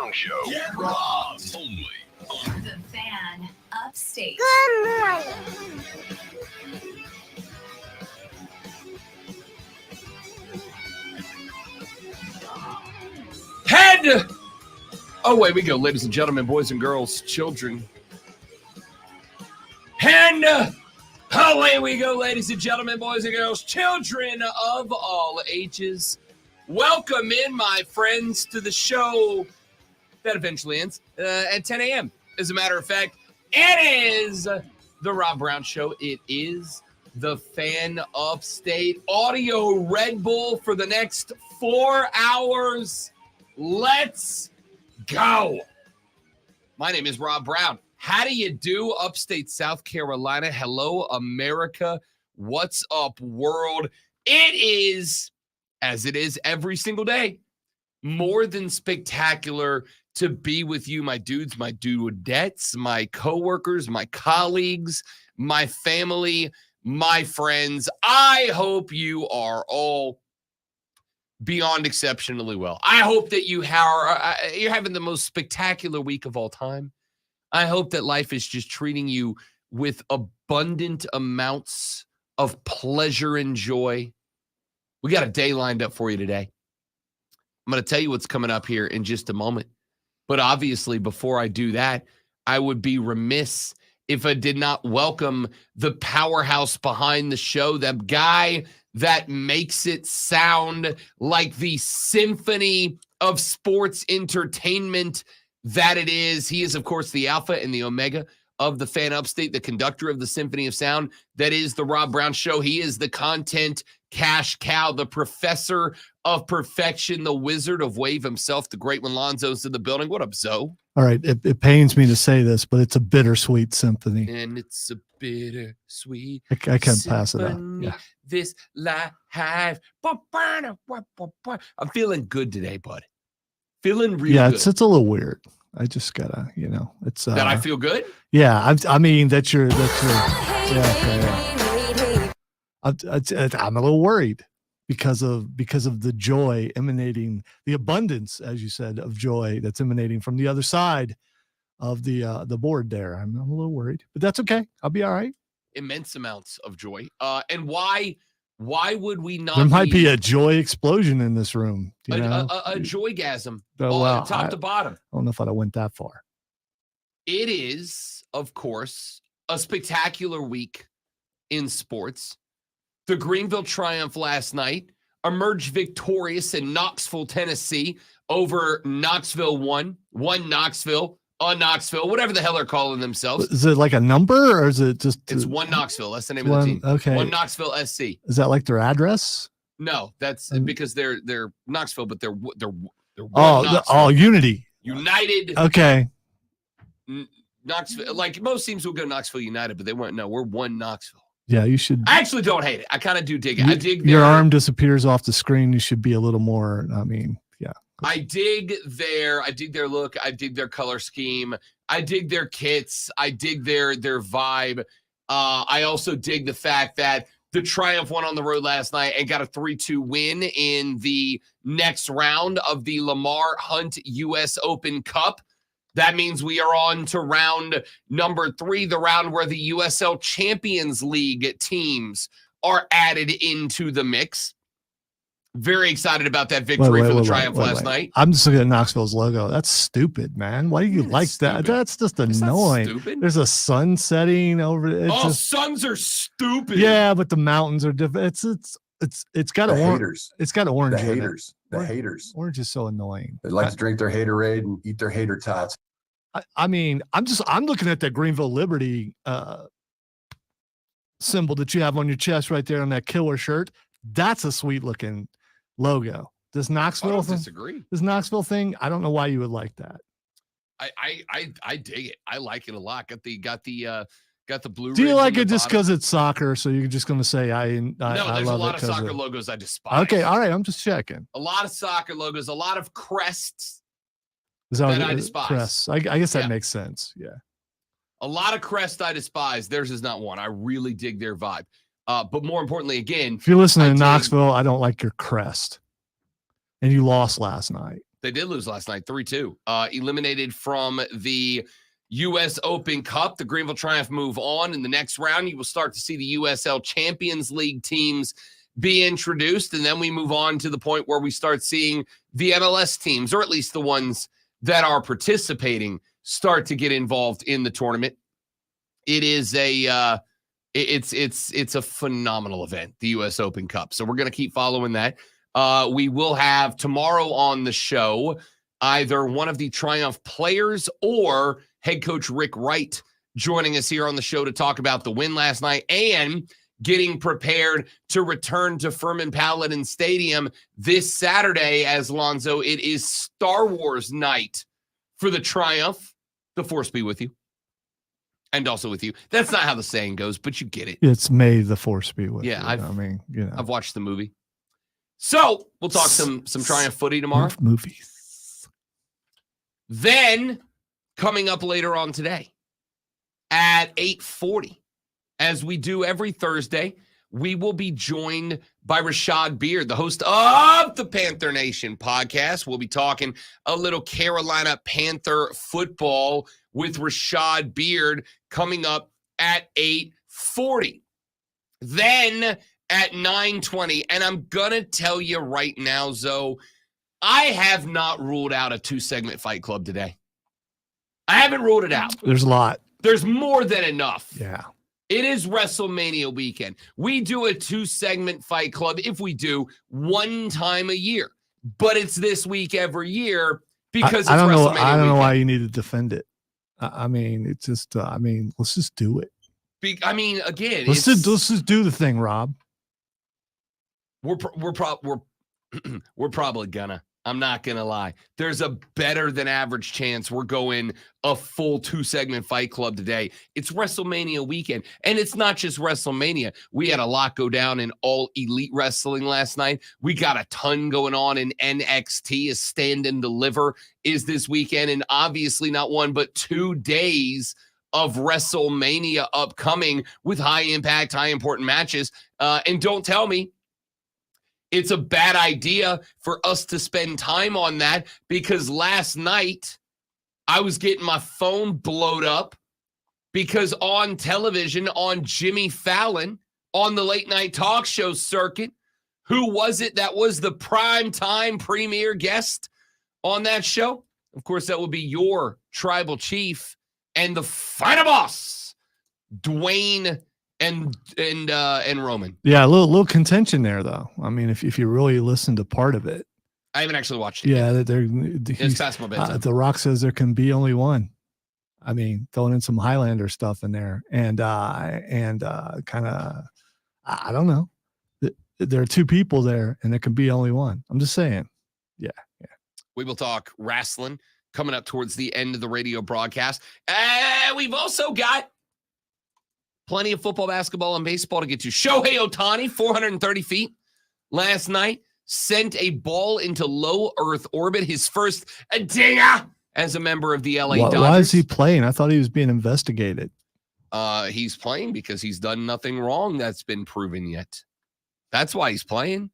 Brown Show. Get robbed. Only on The Fan Upstate. Good morning. Head away we go, ladies and gentlemen, boys and girls, children. And away we go, ladies and gentlemen, boys and girls, children of all ages. Welcome in, my friends, to the show that eventually ends at 10 a.m. As a matter of fact, it is the Rob Brown Show. It is the Fan Upstate audio Red Bull for the next 4 hours. Let's go. My name is Rob Brown. How do you do, upstate South Carolina? Hello, America. What's up, world? It is, as it is every single day, more than spectacular to be with you, my dudes, my dudettes, my coworkers, my colleagues, my family, my friends. I hope you are all beyond exceptionally well. I hope that you're having the most spectacular week of all time. I hope that life is just treating you with abundant amounts of pleasure and joy. We got a day lined up for you today. I'm going to tell you what's coming up here in just a moment. But obviously, before I do that, I would be remiss if I did not welcome the powerhouse behind the show, the guy that makes it sound like the symphony of sports entertainment that it is. He is, of course, the alpha and the omega of the Fan Upstate, the conductor of the symphony of sound that is the Rob Brown Show. He is the content cash cow, the professor of perfection, the wizard of wave himself, the great one. Lonzo's in the building. What up, Zoe? All right. It pains me to say this, but it's a bittersweet symphony. And it's a bittersweet I can't pass it up. Yeah. This life. I'm feeling good today, bud. Feeling real good. It's a little weird. I just gotta, it's that I feel good. Yeah, I mean that's your yeah. I'm a little worried because of the joy emanating, the abundance, as you said, of joy that's emanating from the other side of the board there. I'm a little worried, but that's okay. I'll be all right. Immense amounts of joy. And why would we not? There might be a joy explosion in this room. A joygasm, top to bottom. I don't know if I went that far. It is, of course, a spectacular week in sports. The Greenville Triumph last night emerged victorious in Knoxville, Tennessee over Knoxville one Knoxville, whatever the hell they're calling themselves. Is it like a number or is it just? It's one Knoxville. That's the name of the team. Okay. One Knoxville SC. Is that like their address? No, that's because they're Knoxville, but they're one Unity. United. Okay. Knoxville, like most teams will go Knoxville United, but they weren't. No, we're one Knoxville. Yeah, you should. I actually don't hate it. I kind of do dig it. I dig your arm disappears off the screen. You should be a little more. Yeah. I dig their look. I dig their color scheme. I dig their kits. I dig their vibe. I also dig the fact that the Triumph won on the road last night and got a 3-2 win in the next round of the Lamar Hunt U.S. Open Cup. That means we are on to round number 3, the round where the USL Champions League teams are added into the mix. Very excited about that victory for the Triumph last night. I'm just looking at Knoxville's logo. That's stupid, man. Why do you like that? That's just annoying. There's a sun setting over it. Suns are stupid. Yeah, but the mountains are different. It's got haters. It's got orange. The haters. Orange is so annoying. They like to drink their haterade and eat their hater tots. I mean, I'm looking at that Greenville Liberty symbol that you have on your chest right there on that killer shirt. That's a sweet looking logo. This Knoxville thing, I don't know why you would like that. I dig it. I like it a lot. Got the blue. Do you like it just because it's soccer? So you're just going to say no? There's a lot of soccer logos I despise. Okay, all right. I'm just checking. A lot of soccer logos, a lot of crests. That I despise. Crest. I guess that makes sense. Yeah. A lot of crest I despise. Theirs is not one. I really dig their vibe. But more importantly, again, if you're listening to Knoxville, I don't like your crest. And you lost last night. They did lose last night, 3-2. Eliminated from the U.S. Open Cup. The Greenville Triumph move on. In the next round, you will start to see the USL Champions League teams be introduced, and then we move on to the point where we start seeing the MLS teams, or at least the ones that are participating, start to get involved in the tournament. It is it's a phenomenal event, the U.S. Open Cup. So we're going to keep following that. We will have tomorrow on the show either one of the Triumph players or head coach Rick Wright joining us here on the show to talk about the win last night and getting prepared to return to Furman Paladin Stadium this Saturday. As Lonzo, it is Star Wars night for the Triumph. The Force be with you. And also with you. That's not how the saying goes, but you get it. It's May the Force be with you. Yeah, I've watched the movie. So we'll talk some Triumph footy tomorrow. Movies. Then coming up later on today at 8:40, as we do every Thursday, we will be joined by Rashad Beard, the host of the Panther Nation podcast. We'll be talking a little Carolina Panther football with Rashad Beard coming up at 8:40. Then at 9:20, and I'm going to tell you right now, Zoe, I have not ruled out a 2-segment Fight Club today. I haven't ruled it out. There's a lot. There's more than enough. Yeah. It is WrestleMania weekend. We do a 2-segment Fight Club if we do one time a year. But it's this week every year because I don't it's know. WrestleMania I don't know why weekend. you need to defend it. It's just. Let's just do it. Again, Let's just do the thing, Rob. We're probably gonna. I'm not gonna lie. There's a better than average chance we're going a full 2-segment Fight Club today. It's WrestleMania weekend, and it's not just WrestleMania. We had a lot go down in All Elite Wrestling last night. We got a ton going on in NXT. A Stand and Deliver is this weekend, and obviously not 1 but 2 days of WrestleMania upcoming with high impact, high important matches. And don't tell me it's a bad idea for us to spend time on that, because last night I was getting my phone blowed up because on television, on Jimmy Fallon, on the late night talk show circuit, who was it that was the prime time premier guest on that show? Of course, that would be your tribal chief and the final boss, Dwayne and Roman. Yeah, a little contention there, though. If you really listen to part of it, I haven't actually watched it. Yeah, It's past my bedtime. The Rock says there can be only one. Throwing in some Highlander stuff in there, and kind of, I don't know. There are 2 people there, and there can be only one. I'm just saying. Yeah. We will talk WRASSLIN coming up towards the end of the radio broadcast. We've also got plenty of football, basketball, and baseball to get to. Shohei Ohtani, 430 feet last night, sent a ball into low Earth orbit, his first dinger as a member of the LA Dodgers. Why is he playing? I thought he was being investigated. He's playing because he's done nothing wrong that's been proven yet. That's why he's playing.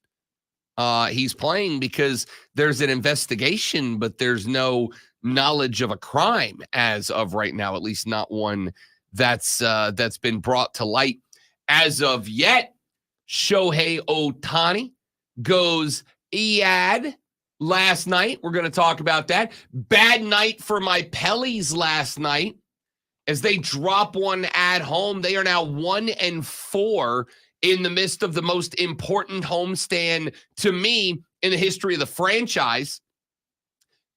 He's playing because there's an investigation, but there's no knowledge of a crime as of right now, at least not one that's been brought to light as of yet. Shohei Ohtani goes EAD last night. We're going to talk about that. Bad night for my Pellies last night as they drop one at home. They are now 1-4 in the midst of the most important homestand to me in the history of the franchise.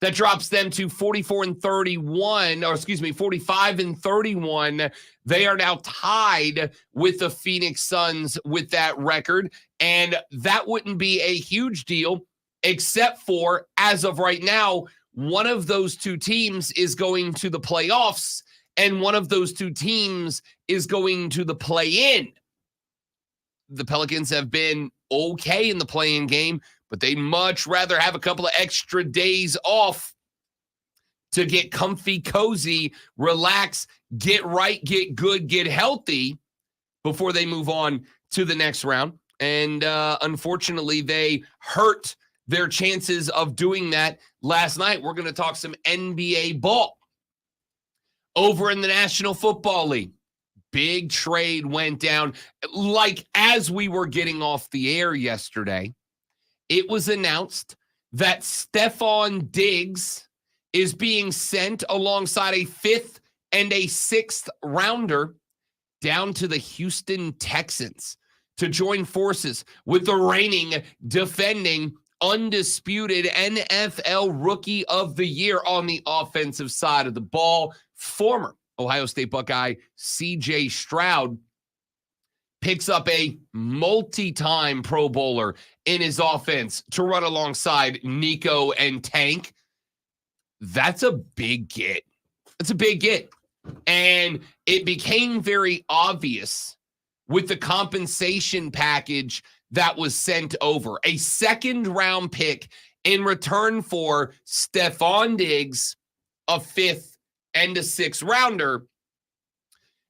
That drops them to 45-31. They are now tied with the Phoenix Suns with that record. And that wouldn't be a huge deal, except for, as of right now, one of those 2 teams is going to the playoffs, and one of those 2 teams is going to the play-in. The Pelicans have been okay in the play-in game, but they'd much rather have a couple of extra days off to get comfy, cozy, relax, get right, get good, get healthy before they move on to the next round. And unfortunately, they hurt their chances of doing that last night. We're going to talk some NBA ball. Over in the National Football League, big trade went down. Like as we were getting off the air yesterday, it was announced that Stephon Diggs is being sent alongside a 5th and a 6th rounder down to the Houston Texans to join forces with the reigning, defending, undisputed NFL Rookie of the Year on the offensive side of the ball, former Ohio State Buckeye C.J. Stroud picks up a multi-time Pro Bowler in his offense to run alongside Nico and Tank. That's a big get. It's a big get. And it became very obvious with the compensation package that was sent over. A 2nd-round pick in return for Stephon Diggs, a 5th and a 6th rounder.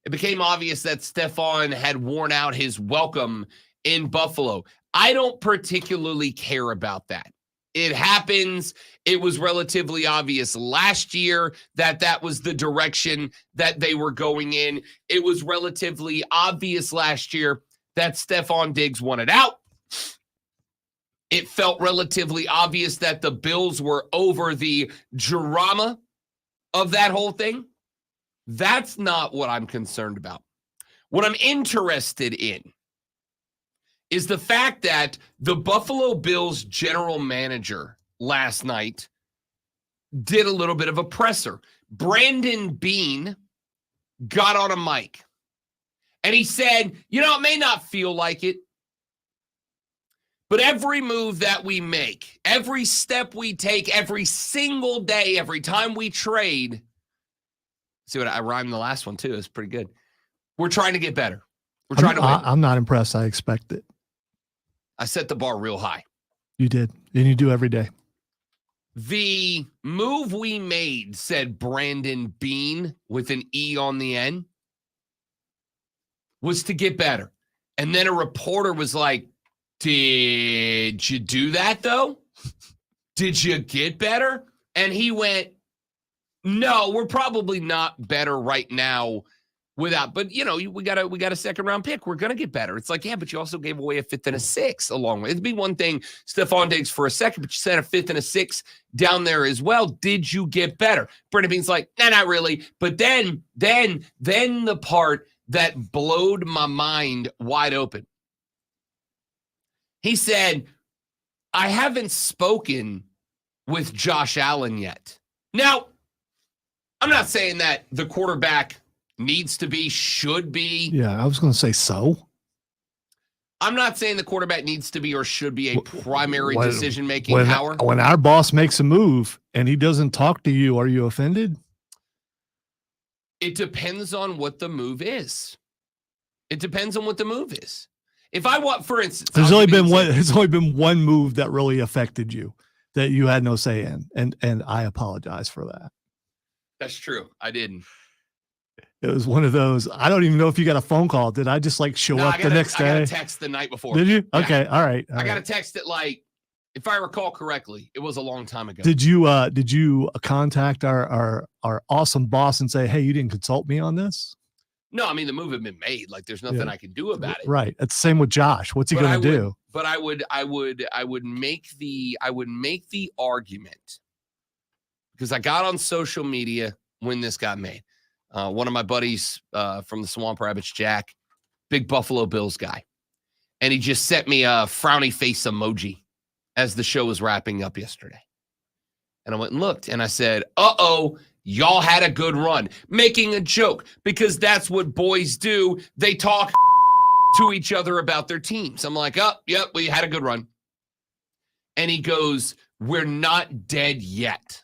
It became obvious that Stephon had worn out his welcome in Buffalo. I don't particularly care about that. It happens. It was relatively obvious last year that that was the direction that they were going in. It was relatively obvious last year that Stephon Diggs wanted out. It felt relatively obvious that the Bills were over the drama of that whole thing. That's not what I'm concerned about. What I'm interested in is the fact that the Buffalo Bills general manager last night did a little bit of a presser. Brandon Beane got on a mic and he said, it may not feel like it, but every move that we make, every step we take, every single day, every time we trade, see what I rhymed the last one too. It's pretty good. We're trying to get better. We're trying to win. I'm not impressed. I expect it. I set the bar real high. You did. And you do every day. The move we made, said Brandon Beane with an E on the end, was to get better. And then a reporter was like, did you do that though? Did you get better? And he went, no, we're probably not better right now without, but we got a 2nd-round pick. We're going to get better. It's like, yeah, but you also gave away a 5th and a 6th along with it. It'd be one thing, Stephon Diggs for a 2nd, but you sent a 5th and a 6th down there as well. Did you get better? Brandon Beane's like, nah, not really. But then the part that blowed my mind wide open. He said, I haven't spoken with Josh Allen yet. Now, I'm not saying that the quarterback needs to be, should be. Yeah, I was going to say so. I'm not saying the quarterback needs to be or should be a primary decision-making power. When our boss makes a move and he doesn't talk to you, are you offended? It depends on what the move is. It depends on what the move is. If I want, for instance, there's only been one move that really affected you that you had no say in, and I apologize for that. That's true. I didn't. It was one of those. I don't even know if you got a phone call. Did I just show up the next day? I got a text the night before. Did you? Yeah. Okay. All right. I got a text at if I recall correctly, it was a long time ago. Did you contact our awesome boss and say, hey, you didn't consult me on this? No, I mean, the move had been made. There's nothing I can do about it. Right. It's the same with Josh. What's he going to do? But I would make the argument, because I got on social media when this got made. One of my buddies from the Swamp Rabbits, Jack, big Buffalo Bills guy. And he just sent me a frowny face emoji as the show was wrapping up yesterday. And I went and looked and I said, y'all had a good run. Making a joke, because that's what boys do. They talk to each other about their teams. I'm like, yep, we had a good run. And he goes, we're not dead yet,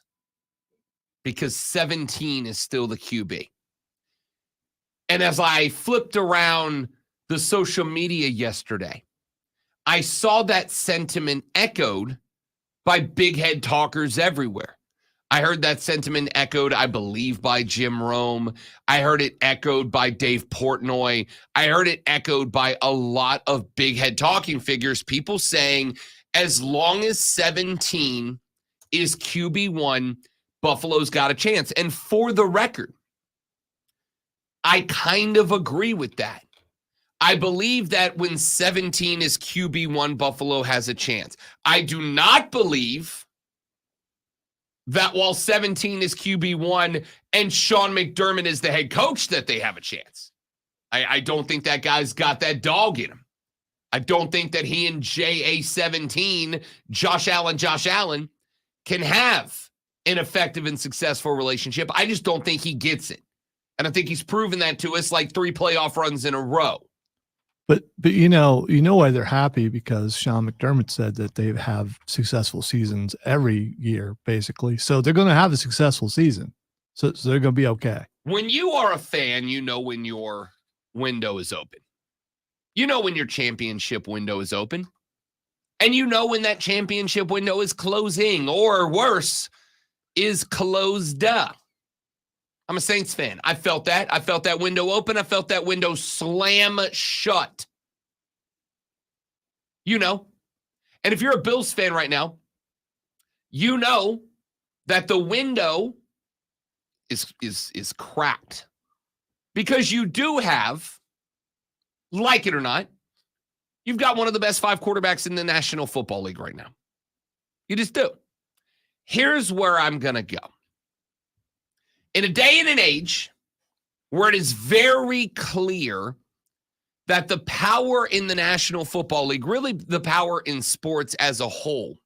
because 17 is still the QB. And as I flipped around the social media yesterday, I saw that sentiment echoed by big head talkers everywhere. I heard that sentiment echoed, I believe, by Jim Rome. I heard it echoed by Dave Portnoy. I heard it echoed by a lot of big head talking figures, people saying as long as 17 is QB1, Buffalo's got a chance. And for the record, I kind of agree with that. I believe that when 17 is QB1, Buffalo has a chance. I do not believe that while 17 is QB1 and Sean McDermott is the head coach that they have a chance. I don't think that guy's got that dog in him. I don't think that he and JA17, Josh Allen, can have an effective and successful relationship. I just don't think he gets it. And I think he's proven that to us like 3 playoff runs in a row. But you know why they're happy, because Sean McDermott said that they have successful seasons every year, basically. So they're going to have a successful season. So they're going to be okay. When you are a fan, you know when your window is open. You know when your championship window is open. And you know when that championship window is closing, or worse, is closed up. I'm a Saints fan. I felt that. I felt that window open. I felt that window slam shut. You know. And if you're a Bills fan right now, you know that the window is cracked. Because you do have, like it or not, you've got one of the best 5 quarterbacks in the National Football League right now. You just do. Here's where I'm going to go. In a day and an age where it is very clear that the power in the National Football League, really the power in sports as a whole,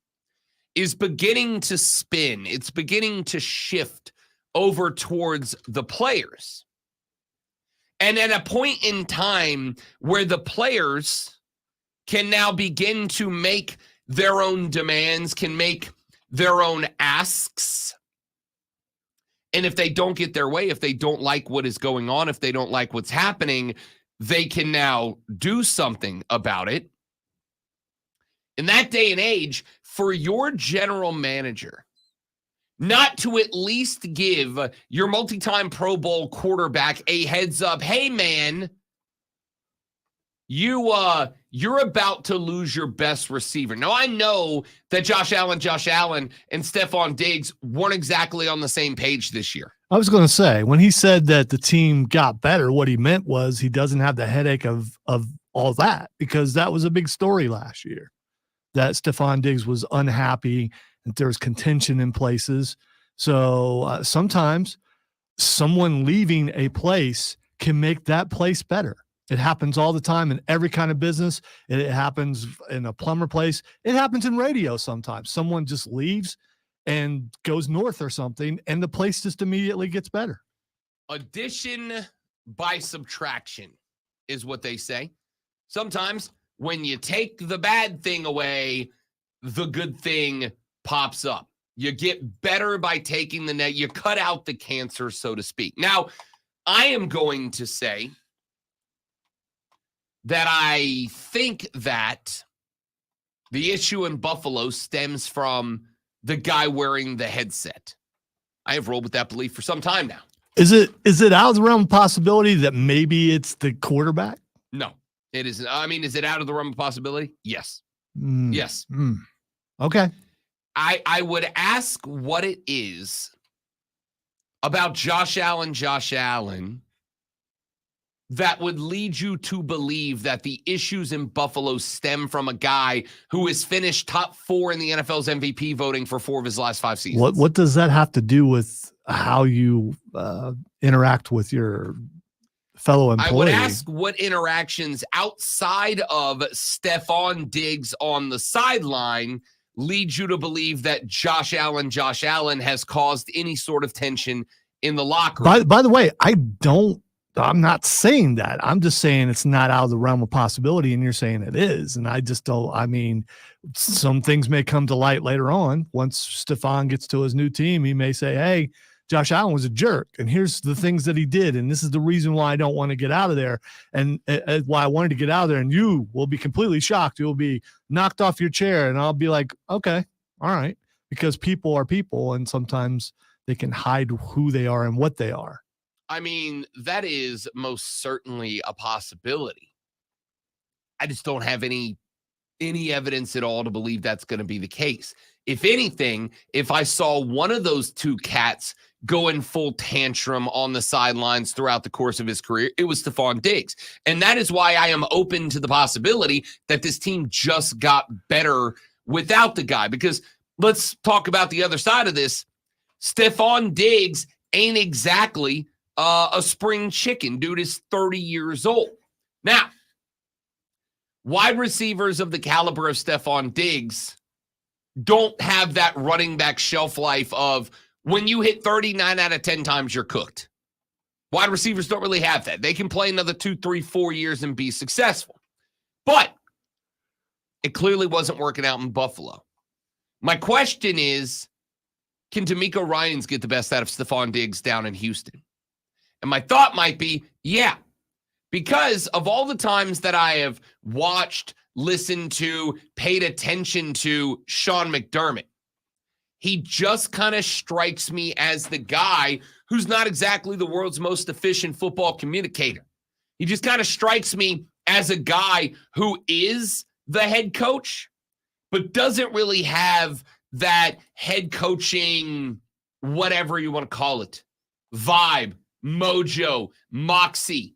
is beginning to spin. It's beginning to shift over towards the players. And at a point in time where the players can now begin to make their own demands, can make their own asks. And if they don't get their way, if they don't like what is going on, if they don't like what's happening, they can now do something about it. In that day and age, for your general manager not to at least give your multi-time Pro Bowl quarterback a heads up, hey, man, you're about to lose your best receiver. Now, I know that Josh Allen and Stephon Diggs weren't exactly on the same page this year. I was going to say, when he said that the team got better, what he meant was he doesn't have the headache of all that, because that was a big story last year, that Stephon Diggs was unhappy, that there was contention in places. So sometimes someone leaving a place can make that place better. It happens all the time in every kind of business. It happens in a plumber place. It happens in radio sometimes. Someone just leaves and goes north or something, and the place just immediately gets better. Addition by subtraction is what they say. Sometimes when you take the bad thing away, the good thing pops up. You get better by taking the net. You cut out the cancer, so to speak. Now, I am going to say that I think that the issue in Buffalo stems from the guy wearing the headset. I have rolled with that belief for some time now. Is it out of the realm of possibility that maybe it's the quarterback? No, it isn't. I mean, is it out of the realm of possibility? Yes. Yes. Okay. I would ask what it is about Josh Allen that would lead you to believe that the issues in Buffalo stem from a guy who has finished top 4 in the NFL's MVP voting for 4 of his last 5 seasons. What does that have to do with how you interact with your fellow employee? I would ask what interactions outside of Stephon Diggs on the sideline lead you to believe that Josh Allen has caused any sort of tension in the locker room. By the way, I'm not saying that. I'm just saying it's not out of the realm of possibility, and you're saying it is. And I just don't, I mean, some things may come to light later on. Once Stephon gets to his new team, he may say, hey, Josh Allen was a jerk, and here's the things that he did, and this is the reason why I don't want to get out of there, and why I wanted to get out of there, and you will be completely shocked. You'll be knocked off your chair, and I'll be like, okay, all right, because people are people, and sometimes they can hide who they are and what they are. I mean, that is most certainly a possibility. I just don't have any any evidence at all to believe that's going to be the case. If anything, if I saw one of those two cats go in full tantrum on the sidelines throughout the course of his career, it was Stephon Diggs. And that is why I am open to the possibility that this team just got better without the guy. Because let's talk about the other side of this. Stephon Diggs ain't exactly a spring chicken. Dude is 30 years old. Now, wide receivers of the caliber of Stephon Diggs don't have that running back shelf life of when you hit 39 out of 10 times, you're cooked. Wide receivers don't really have that. They can play another 2, 3, 4 years and be successful. But it clearly wasn't working out in Buffalo. My question is, can D'Amico Ryans get the best out of Stephon Diggs down in Houston? And my thought might be, yeah. Because of all the times that I have watched, listened to, paid attention to Sean McDermott, he just kind of strikes me as the guy who's not exactly the world's most efficient football communicator. He just kind of strikes me as a guy who is the head coach, but doesn't really have that head coaching, whatever you want to call it, vibe, mojo, moxie,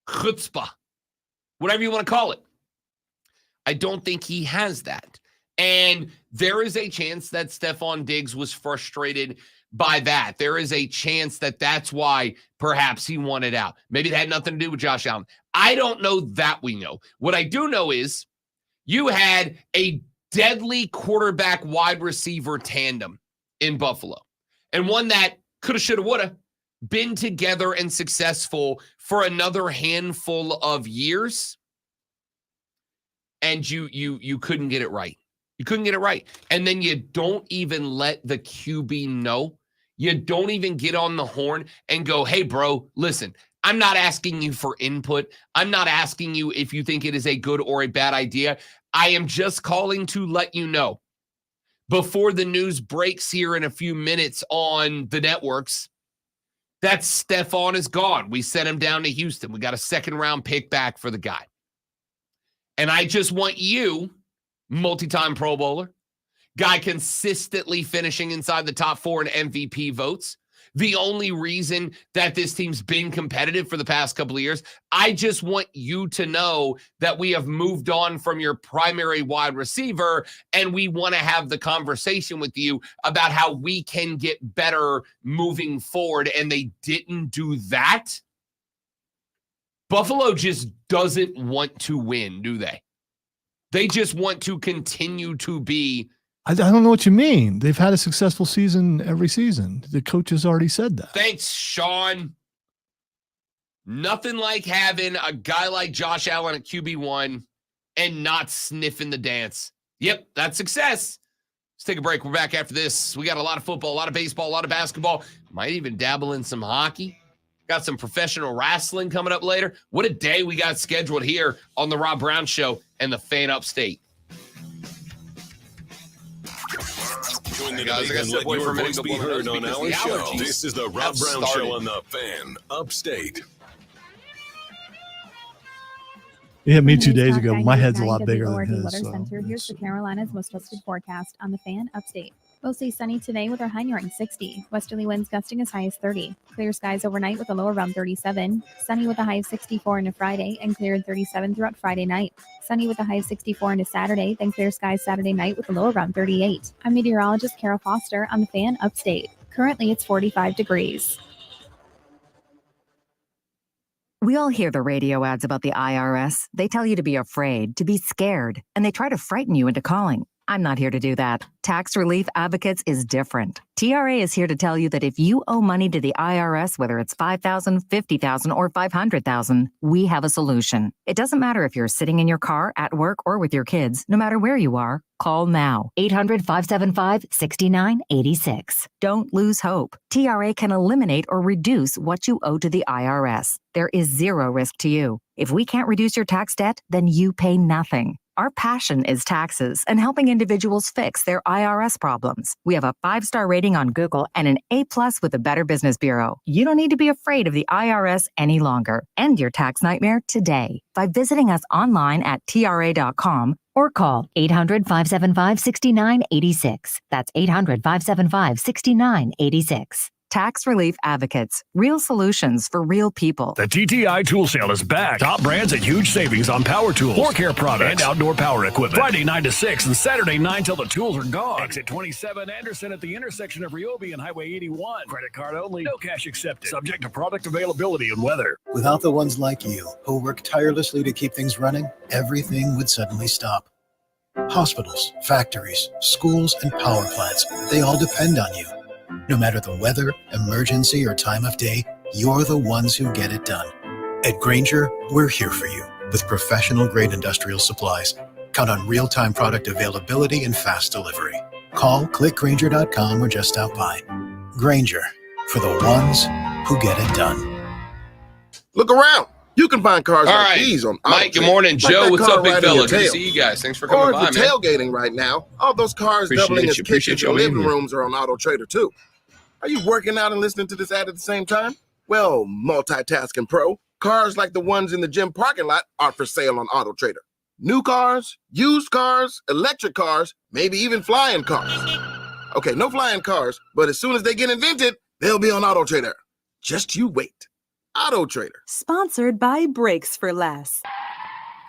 chutzpah, whatever you want to call it. I don't think he has that. And there is a chance that Stephon Diggs was frustrated by that. There is a chance that that's why perhaps he wanted out. Maybe it had nothing to do with Josh Allen. I don't know that we know. What I do know is you had a deadly quarterback wide receiver tandem in Buffalo, and one that coulda, shoulda, woulda been together and successful for another handful of years, and you couldn't get it right. You couldn't get it right. And then you don't even let the QB know. You don't even get on the horn and go, hey, bro, listen, I'm not asking you for input. I'm not asking you if you think it is a good or a bad idea. I am just calling to let you know before the news breaks here in a few minutes on the networks that Stephon is gone. We sent him down to Houston. We got a second-round pick back for the guy. And I just want you, multi-time Pro Bowler, guy consistently finishing inside the top 4 in MVP votes, the only reason that this team's been competitive for the past couple of years. I just want you to know that we have moved on from your primary wide receiver, and we want to have the conversation with you about how we can get better moving forward. And they didn't do that. Buffalo just doesn't want to win, do they? They just want to continue to be. I don't know what you mean. They've had a successful season every season. The coach has already said that. Thanks, Sean. Nothing like having a guy like Josh Allen at QB1 and not sniffing the dance. Yep, that's success. Let's take a break. We're back after this. We got a lot of football, a lot of baseball, a lot of basketball. Might even dabble in some hockey. Got some professional wrestling coming up later. What a day we got scheduled here on the Rob Brown Show and the Fan Upstate. Join the Guys, I debate got and let Step Boy for your a minute voice to be blow my heard nose on because our the show. allergies This is the have Rob Brown started. Show on the Fan Upstate. He hit me From the 2 days News ago. Talk My head's a 99 lot bigger than WRASSLIN his. Weather So Center. Here's the Carolinas' most trusted forecast on the Fan Upstate. Mostly sunny today with our high nearing 60. Westerly winds gusting as high as 30. Clear skies overnight with a low around 37. Sunny with a high of 64 into Friday and clear at 37 throughout Friday night. Sunny with a high of 64 into Saturday, then clear skies Saturday night with a low around 38. I'm meteorologist Kara Foster on the Fan Upstate. Currently it's 45 degrees. We all hear the radio ads about the IRS. They tell you to be afraid, to be scared, and they try to frighten you into calling. I'm not here to do that. Tax Relief Advocates is different. TRA is here to tell you that if you owe money to the IRS, whether it's $5,000, $50,000, or $500,000, we have a solution. It doesn't matter if you're sitting in your car, at work, or with your kids. No matter where you are, call now. 800-575-6986. Don't lose hope. TRA can eliminate or reduce what you owe to the IRS. There is zero risk to you. If we can't reduce your tax debt, then you pay nothing. Our passion is taxes and helping individuals fix their IRS problems. We have a 5-star rating on Google and an A+ with the Better Business Bureau. You don't need to be afraid of the IRS any longer. End your tax nightmare today by visiting us online at TRA.com or call 800-575-6986. That's 800-575-6986. Tax Relief Advocates. Real solutions for real people. The TTI Tool Sale is back. Top brands and huge savings on power tools, floor care products, and outdoor power equipment. Friday 9 to 6 and Saturday 9 till the tools are gone. Exit 27 Anderson at the intersection of Ryobi and Highway 81. Credit card only. No cash accepted. Subject to product availability and weather. Without the ones like you, who work tirelessly to keep things running, everything would suddenly stop. Hospitals, factories, schools, and power plants, they all depend on you. No matter the weather, emergency, or time of day, you're the ones who get it done. At Grainger, we're here for you with professional-grade industrial supplies. Count on real-time product availability and fast delivery. Call, click Grainger.com, or just stop by. Grainger, for the ones who get it done. Look around. You can find cars All like right. these on Mike, good AutoTrader. morning. Like Joe, that what's car up, big right in fella? your Good to tail. see you guys. Thanks for Or coming if by, you're man. tailgating right now, all those cars Appreciate doubling as you. Appreciate kitchens you and living leaving. rooms are on AutoTrader too. Are you working out and listening to this ad at the same time? Well, multitasking pro, cars like the ones in the gym parking lot are for sale on AutoTrader. New cars, used cars, electric cars, maybe even flying cars. Okay, no flying cars, but as soon as they get invented, they'll be on AutoTrader. Just you wait. AutoTrader. Sponsored by Brakes for Less.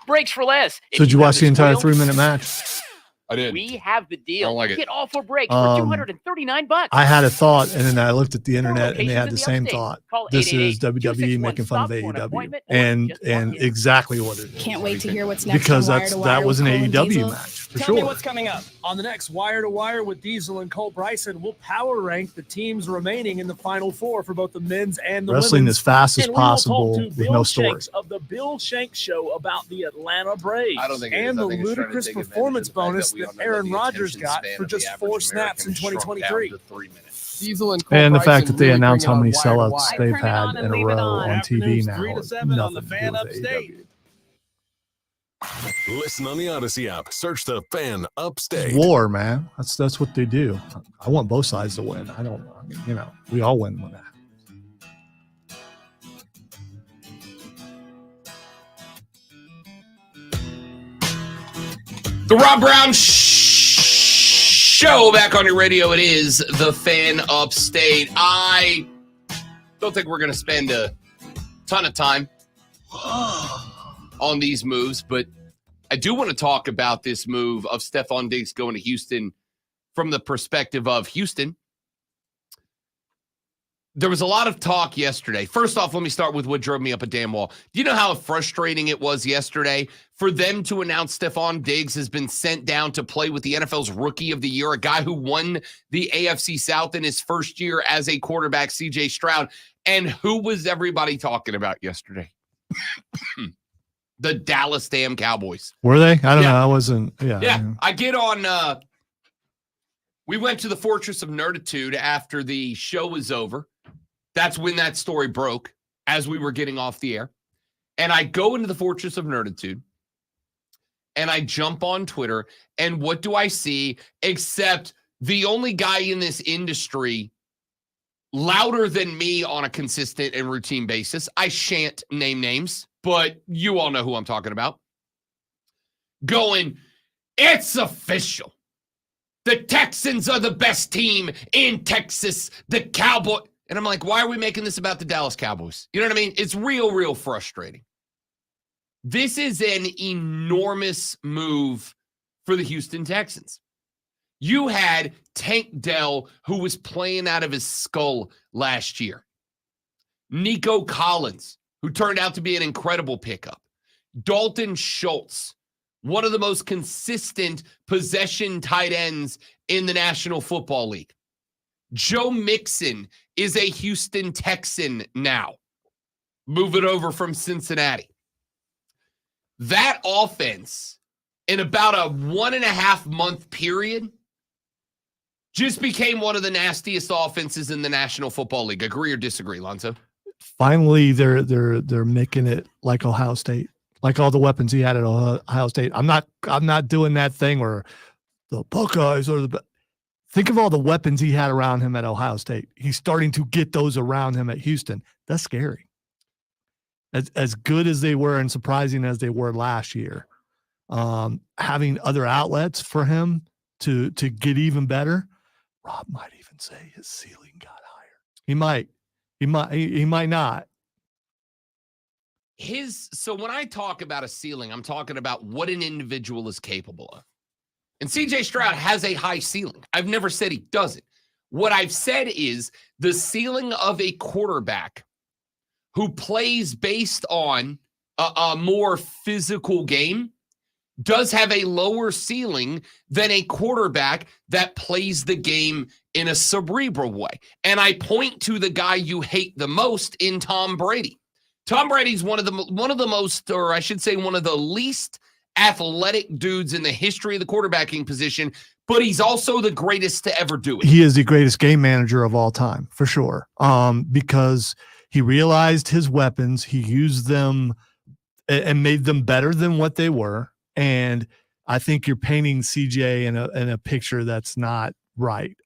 Brakes for Less. So did you watch the entire 3-minute match? I did. We have the deal. I don't like it. Get all 4 brakes for $239. I had a thought, and then I looked at the 4 internet, and they had locations in the the same upstate. thought. Call This is 888-261 WWE making fun of stop for an AEW, appointment or and just walk in. exactly what it is. Can't wait to hear what's next. Because on Wire to that Wire was an with Cole and AEW Diesel. match for Tell me sure. what's coming up on the next Wire to Wire with Diesel and Cole Bryson. We'll power rank the teams remaining in the Final Four for both the men's and the Wrestling women's. as fast as And we will talk possible to with Bill no story. Shanks of the Bill Shanks Show about the Atlanta Braves I don't think it is. and I the think it's trying to ludicrous take advantage performance of the fact bonus we all that know Aaron the Rodgers attention got span for of the just average 4 snaps in American shrunk down 2023. to 3 minutes. Diesel and Cole And the fact Bryson that they really announced how bringing many on Wire to sellouts Wire. they've Turn it had on and in a leave it row on. on TV Afternoons now. 3 to 7 on the Nothing to Fan do with Upstate. AEW. Listen on the Odyssey app. Search the Fan Upstate. It's war, man. That's what they do. I want both sides to win. I mean, we all win when that. The Rob Brown Show back on your radio. It is the Fan Upstate. I don't think we're going to spend a ton of time on these moves, but I do want to talk about this move of Stephon Diggs going to Houston from the perspective of Houston. There was a lot of talk yesterday. First off, let me start with what drove me up a damn wall. Do you know how frustrating it was yesterday for them to announce Stephon Diggs has been sent down to play with the NFL's Rookie of the Year, a guy who won the AFC South in his first year as a quarterback, CJ Stroud? And who was everybody talking about yesterday? The Dallas damn Cowboys. Were they? I don't know. I wasn't. Yeah. I get on. We went to the Fortress of Nerditude after the show was over. That's when that story broke as we were getting off the air. And I go into the Fortress of Nerditude and I jump on Twitter. And what do I see except the only guy in this industry louder than me on a consistent and routine basis? I shan't name names, but you all know who I'm talking about. Going, it's official. The Texans are the best team in Texas. The Cowboys. And I'm like, why are we making this about the Dallas Cowboys? You know what I mean? It's real frustrating. This is an enormous move for the Houston Texans. You had Tank Dell, who was playing out of his skull last year. Nico Collins, who turned out to be an incredible pickup. Dalton Schultz, one of the most consistent possession tight ends in the National Football League. Joe Mixon is a Houston Texan now. Move it over from Cincinnati. That offense, in about a 1.5 month period, just became one of the nastiest offenses in the National Football League. Agree or disagree, Lonzo? Finally, they're making it like Ohio State. like all the weapons he had at Ohio State. I'm not doing that thing where the Buckeyes or think of all the weapons he had around him at Ohio State. He's starting to get those around him at Houston. That's scary. As good as they were and surprising as they were last year, having other outlets for him to get even better. Rob might even say his ceiling got higher. He might not. So when I talk about a ceiling, I'm talking about what an individual is capable of. And CJ Stroud has a high ceiling. I've never said he doesn't. What I've said is the ceiling of a quarterback who plays based on a more physical game does have a lower ceiling than a quarterback that plays the game in a cerebral way. And I point to the guy you hate the most in Tom Brady. Tom Brady's one of the most, or I should say one of the least athletic dudes in the history of the quarterbacking position, but he's also the greatest to ever do it. He is the greatest game manager of all time, for sure. Because he realized his weapons, he used them and made them better than what they were. And I think you're painting CJ in a picture that's not right.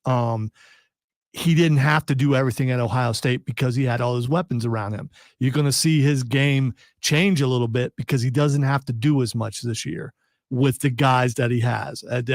He didn't have to do everything at Ohio State because he had all his weapons around him. You're going to see his game change a little bit because he doesn't have to do as much this year with the guys that he has, at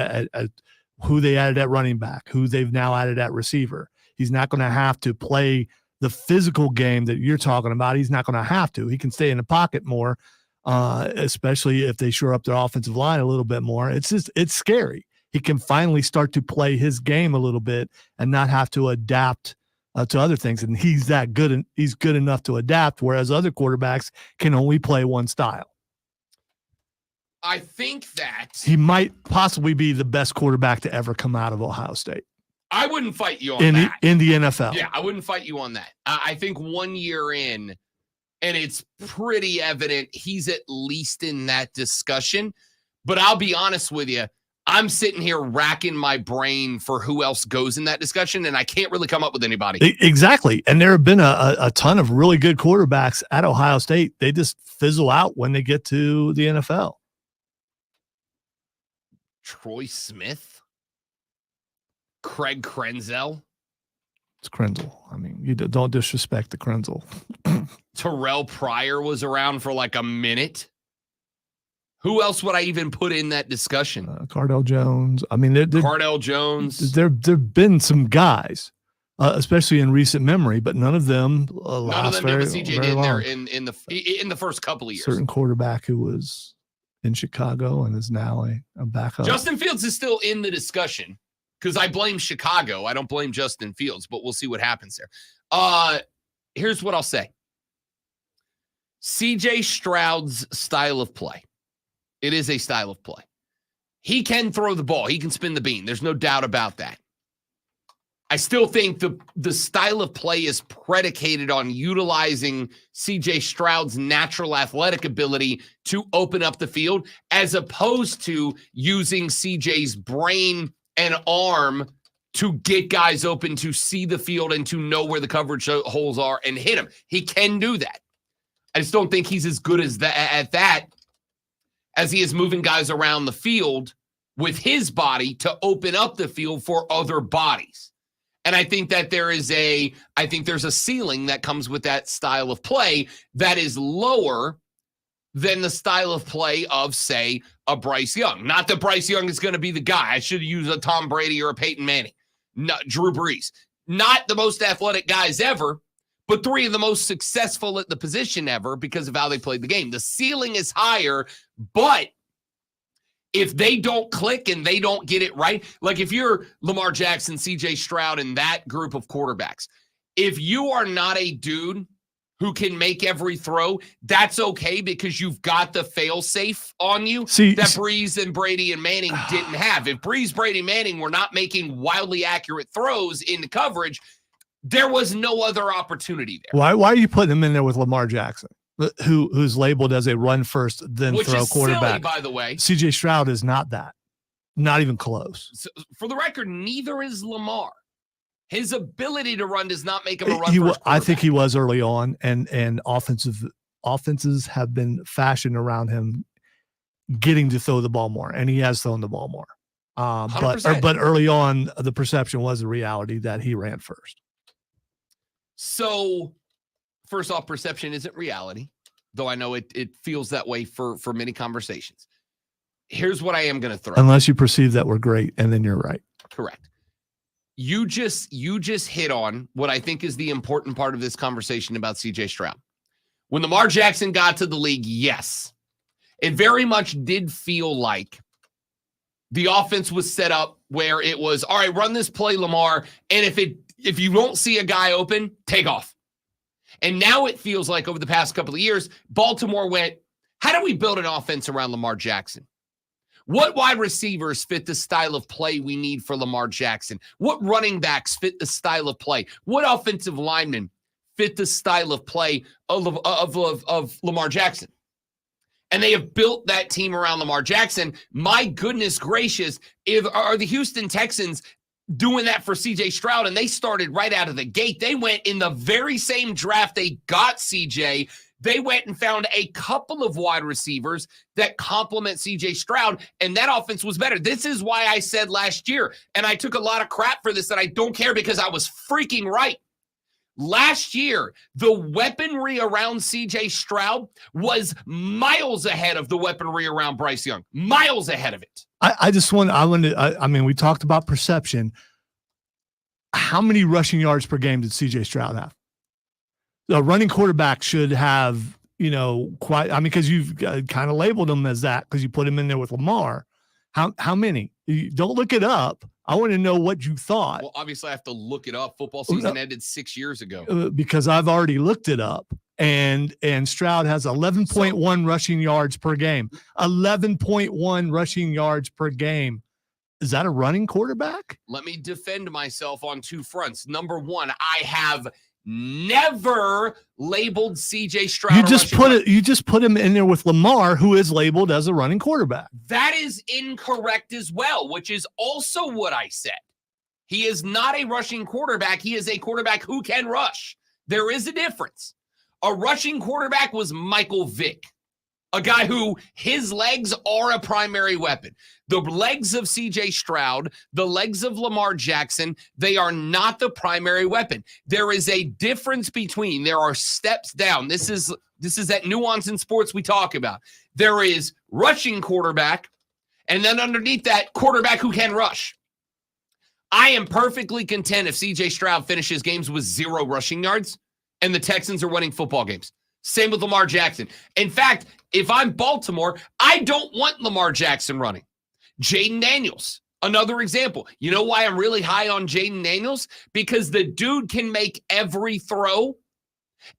who they added at running back, who they've now added at receiver. He's not going to have to play the physical game that you're talking about. He's not going to have to. He can stay in the pocket more, especially if they shore up their offensive line a little bit more. It's scary. He can finally start to play his game a little bit and not have to adapt to other things. And he's that good, and he's good enough to adapt, whereas other quarterbacks can only play one style. I think that he might possibly be the best quarterback to ever come out of Ohio State. I wouldn't fight you on that. In the NFL. Yeah, I wouldn't fight you on that. I think 1 year in, and it's pretty evident he's at least in that discussion. But I'll be honest with you, I'm sitting here racking my brain for who else goes in that discussion, and I can't really come up with anybody. Exactly. And there have been a ton of really good quarterbacks at Ohio State. They just fizzle out when they get to the NFL. Troy Smith? Craig Krenzel? It's Krenzel. I mean, you don't disrespect the Krenzel. Terrell Pryor was around for like a minute. Who else would I even put in that discussion? Cardell Jones. I mean, Cardell Jones. There've been some guys, especially in recent memory, but none of them did what CJ did there in the first couple of years. Certain quarterback who was in Chicago and is now a backup. Justin Fields is still in the discussion because I blame Chicago. I don't blame Justin Fields, but we'll see what happens there. Here's what I'll say. CJ Stroud's style of play. It is a style of play. He can throw the ball. He can spin the bean. There's no doubt about that. I still think the style of play is predicated on utilizing CJ Stroud's natural athletic ability to open up the field, as opposed to using CJ's brain and arm to get guys open, to see the field and to know where the coverage holes are and hit them. He can do that. I just don't think he's as good as at that as he is moving guys around the field with his body to open up the field for other bodies. And I think that there's a ceiling that comes with that style of play that is lower than the style of play of, say, a Bryce Young. Not that Bryce Young is going to be the guy. I should use a Tom Brady or a Peyton Manning. Not Drew Brees. Not the most athletic guys ever, but three of the most successful at the position ever because of how they played the game. The ceiling is higher, but if they don't click and they don't get it right, like if you're Lamar Jackson, CJ Stroud, and that group of quarterbacks, if you are not a dude who can make every throw, that's okay because you've got the fail-safe on you that Breeze and Brady and Manning didn't have. If Breeze, Brady, Manning were not making wildly accurate throws in coverage, there was no other opportunity there. Why are you putting him in there with Lamar Jackson, who's labeled as a run first, then Which throw is quarterback? Silly, by the way. CJ Stroud is not that. Not even close. So, for the record, neither is Lamar. His ability to run does not make him a run first quarterback. I think he was early on, and offenses have been fashioned around him getting to throw the ball more, and he has thrown the ball more. But early on, the perception was a reality that he ran first. So, first off, perception isn't reality, though I know it feels that way for many conversations. Here's what I am going to throw. Unless you perceive that we're great, and then you're right. Correct. You just hit on what I think is the important part of this conversation about CJ Stroud. When Lamar Jackson got to the league, yes, it very much did feel like the offense was set up where it was, all right, run this play, Lamar, and if you don't see a guy open, take off. And now it feels like over the past couple of years, Baltimore went, how do we build an offense around Lamar Jackson? What wide receivers fit the style of play we need for Lamar Jackson? What running backs fit the style of play? What offensive linemen fit the style of play of Lamar Jackson? And they have built that team around Lamar Jackson. My goodness gracious, are the Houston Texans doing that for CJ Stroud? And they started right out of the gate. They went in the very same draft they got CJ. They went and found a couple of wide receivers that complement CJ Stroud, and that offense was better. This is why I said last year, and I took a lot of crap for this, that I don't care because I was freaking right. Last year, the weaponry around CJ Stroud was miles ahead of the weaponry around Bryce Young. Miles ahead of it. I mean, we talked about perception. How many rushing yards per game did CJ Stroud have? A running quarterback should have, because you've kind of labeled him as that because you put him in there with Lamar. How many? Don't look it up. I want to know what you thought. Well, obviously, I have to look it up. Football season ended 6 years ago. Because I've already looked it up. And Stroud has 11.1 rushing yards per game. 11.1 rushing yards per game. Is that a running quarterback? Let me defend myself on two fronts. Number one, I have never labeled CJ Stroud. You just put him in there with Lamar, who is labeled as a running quarterback. That is incorrect as well, which is also what I said. He is not a rushing quarterback. He is a quarterback who can rush. There is a difference. A rushing quarterback was Michael Vick, a guy who his legs are a primary weapon. The legs of CJ Stroud, the legs of Lamar Jackson, they are not the primary weapon. There is a difference between, there are steps down. This is that nuance in sports we talk about. There is rushing quarterback, and then underneath that, quarterback who can rush. I am perfectly content if CJ Stroud finishes games with 0 rushing yards and the Texans are winning football games. Same with Lamar Jackson. In fact, if I'm Baltimore, I don't want Lamar Jackson running. Jaden Daniels, another example. You know why I'm really high on Jaden Daniels? Because the dude can make every throw.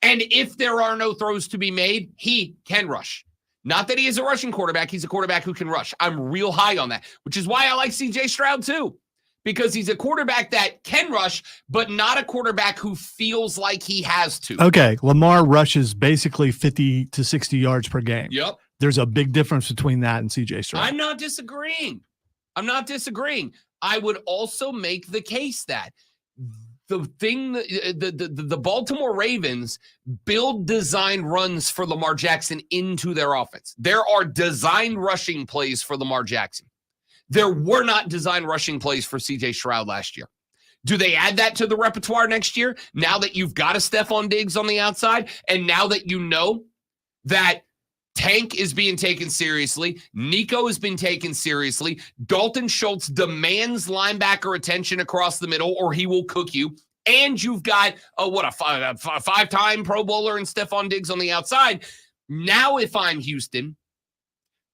And if there are no throws to be made, he can rush. Not that he is a rushing quarterback. He's a quarterback who can rush. I'm real high on that, which is why I like CJ Stroud too. Because he's a quarterback that can rush, but not a quarterback who feels like he has to. Okay, Lamar rushes basically 50 to 60 yards per game. Yep. There's a big difference between that and CJ Stroud. I'm not disagreeing. I would also make the case that the Baltimore Ravens build design runs for Lamar Jackson into their offense. There are designed rushing plays for Lamar Jackson. There were not design rushing plays for CJ Stroud last year. Do they add that to the repertoire next year? Now that you've got a Stephon Diggs on the outside, and now that you know that Tank is being taken seriously, Nico has been taken seriously, Dalton Schultz demands linebacker attention across the middle or he will cook you, and you've got a five-time Pro Bowler and Stephon Diggs on the outside. Now if I'm Houston,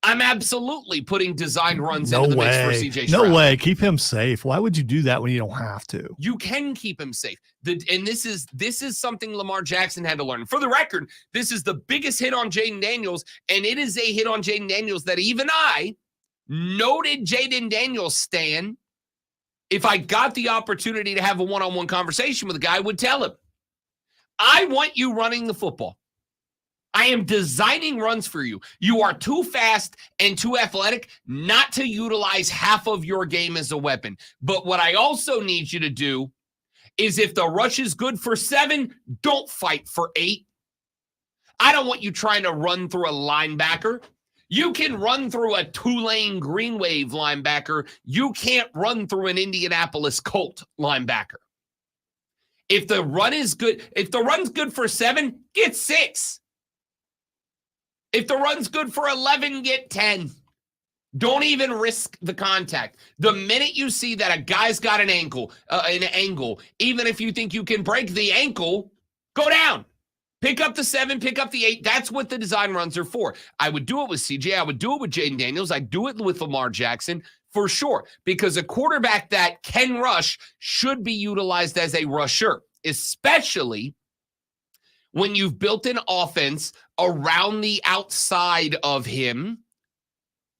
I'm absolutely putting design runs into the mix for CJ Stroud. No way. Keep him safe. Why would you do that when you don't have to? You can keep him safe. And this is something Lamar Jackson had to learn. For the record, this is the biggest hit on Jaden Daniels, and it is a hit on Jaden Daniels that even I, noted Jaden Daniels stan, if I got the opportunity to have a one-on-one conversation with a guy, I would tell him, I want you running the football. I am designing runs for you. You are too fast and too athletic not to utilize half of your game as a weapon. But what I also need you to do is if the rush is good for 7, don't fight for 8. I don't want you trying to run through a linebacker. You can run through a Tulane Green Wave linebacker. You can't run through an Indianapolis Colt linebacker. If the run is good, if the run's good for 7, get 6. If the run's good for 11, get 10. Don't even risk the contact. The minute you see that a guy's got an angle, even if you think you can break the ankle, go down. Pick up the 7, pick up the 8. That's what the design runs are for. I would do it with CJ. I would do it with Jaden Daniels. I'd do it with Lamar Jackson for sure, because a quarterback that can rush should be utilized as a rusher, especially when you've built an offense around the outside of him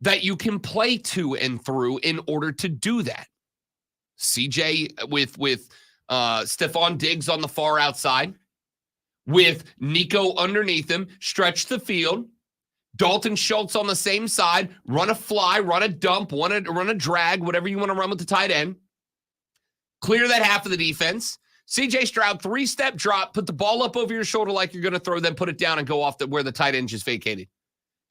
that you can play to and through in order to do that. CJ with Stephon Diggs on the far outside, with Nico underneath him, stretch the field. Dalton Schultz on the same side, run a fly, run a dump, run a drag, whatever you want to run with the tight end. Clear that half of the defense. CJ Stroud, 3-step drop, put the ball up over your shoulder like you're going to throw, then put it down and go off where the tight end just vacated.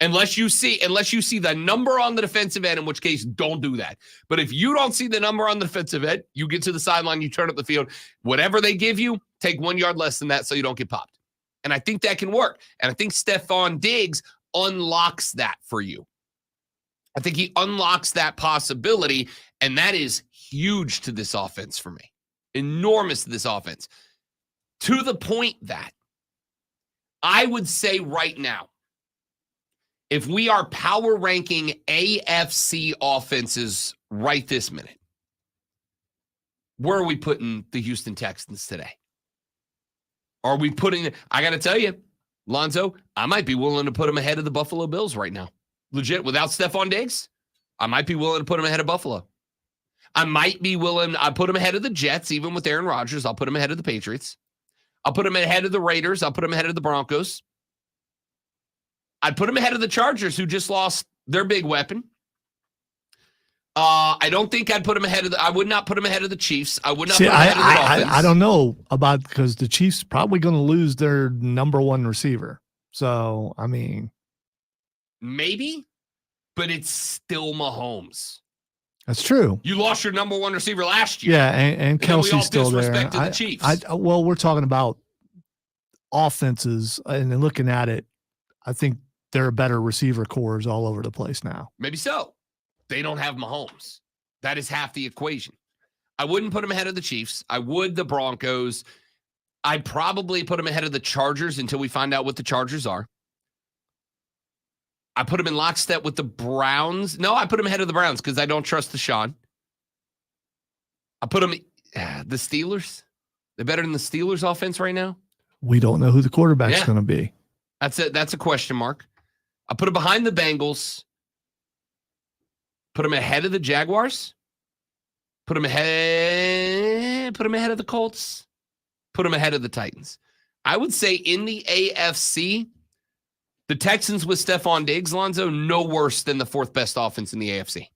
Unless you see the number on the defensive end, in which case don't do that. But if you don't see the number on the defensive end, you get to the sideline, you turn up the field. Whatever they give you, take 1 yard less than that so you don't get popped. And I think that can work. And I think Stephon Diggs unlocks that for you. I think he unlocks that possibility, and that is huge to this offense for me. Enormous to this offense. To the point that I would say right now, if we are power ranking AFC offenses right this minute, where are we putting the Houston Texans today? Are we putting, I got to tell you, Lonzo, I might be willing to put them ahead of the Buffalo Bills right now. Legit, without Stephon Diggs, I might be willing to put them ahead of Buffalo. I might be willing, I put them ahead of the Jets, even with Aaron Rodgers. I'll put them ahead of the Patriots. I'll put them ahead of the Raiders. I'll put them ahead of the Broncos. I'd put them ahead of the Chargers, who just lost their big weapon. I don't think I'd put them ahead of I would not put them ahead of the Chiefs. I would not put them ahead of the Dolphins. I don't know about, because the Chiefs probably going to lose their number 1 receiver. So, I mean. Maybe, but it's still Mahomes. That's true. You lost your number 1 receiver last year. Yeah, and Kelsey's still there. The Chiefs. Well, we're talking about offenses, and looking at it, I think there are better receiver cores all over the place now. Maybe so. They don't have Mahomes. That is half the equation. I wouldn't put them ahead of the Chiefs. I would the Broncos. I'd probably put them ahead of the Chargers until we find out what the Chargers are. I put them in lockstep with the Browns. No, I put them ahead of the Browns because I don't trust Deshaun. I put them, the Steelers. They're better than the Steelers offense right now. We don't know who the quarterback's going to be. That's a question mark. I put them behind the Bengals. Put them ahead of the Jaguars. Put them ahead of the Colts. Put them ahead of the Titans. I would say in the AFC, the Texans with Stephon Diggs, Lonzo, no worse than the 4th best offense in the AFC.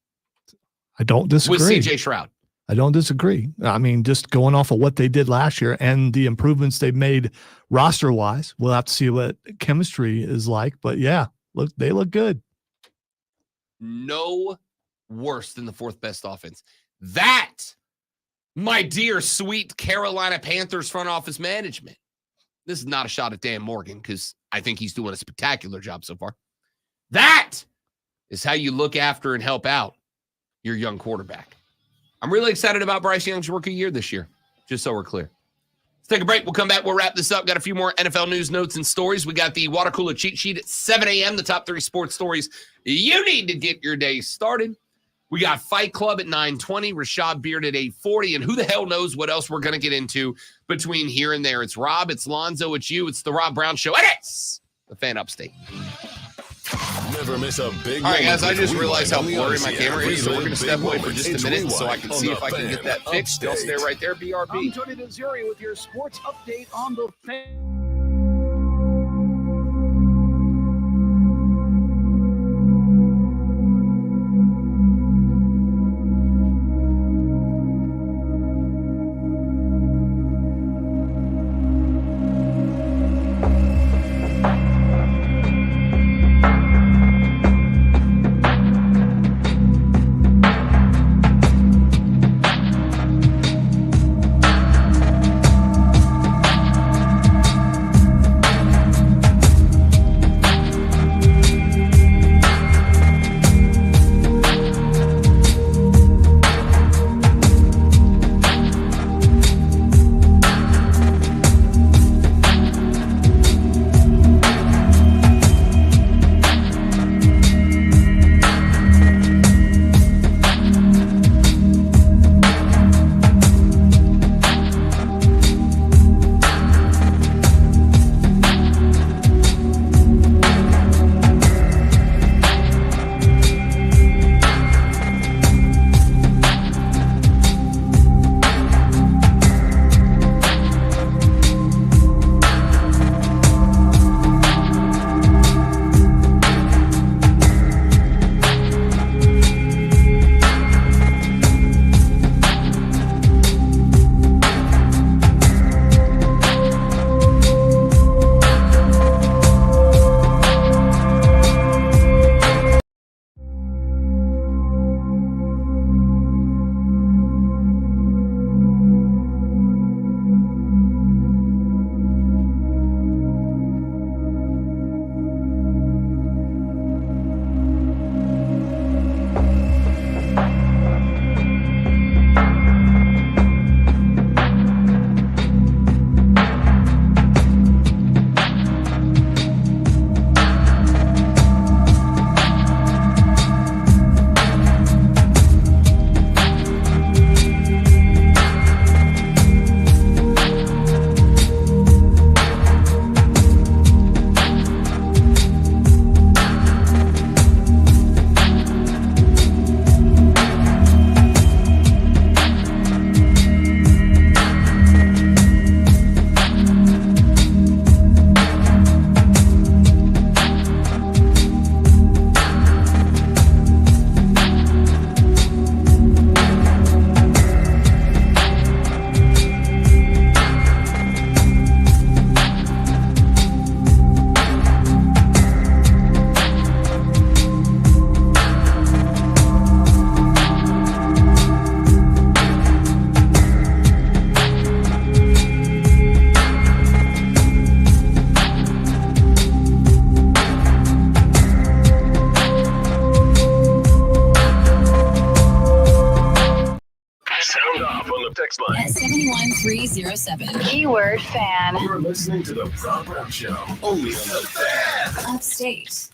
I don't disagree. With CJ Stroud. I don't disagree. I mean, just going off of what they did last year and the improvements they've made roster-wise, we'll have to see what chemistry is like. But, yeah, they look good. No worse than the 4th best offense. That, my dear, sweet Carolina Panthers front office management. This is not a shot at Dan Morgan because I think he's doing a spectacular job so far. That is how you look after and help out your young quarterback. I'm really excited about Bryce Young's rookie year this year, just so we're clear. Let's take a break. We'll come back. We'll wrap this up. Got a few more NFL news, notes, and stories. We got the water cooler cheat sheet at 7 a.m., the top 3 sports stories you need to get your day started. We got Fight Club at 9:20, Rashad Beard at 8:40, and who the hell knows what else we're going to get into between here and there. It's Rob, it's Lonzo, it's you, it's the Rob Brown Show, and it's the Fan Upstate. Never miss a big All right, guys, I just Rewind realized how on the blurry my Odyssey camera app. is, so we're going to step away for Big just a moments. minute so I can It's see on if I can the get that Fan fixed. Don't stay Upstate. right there, BRB. I'm Tony Desiri with your sports update on the Fan. 107. Keyword fan. You're listening to the Rob Brown Show. Only on the Fan. Upstate.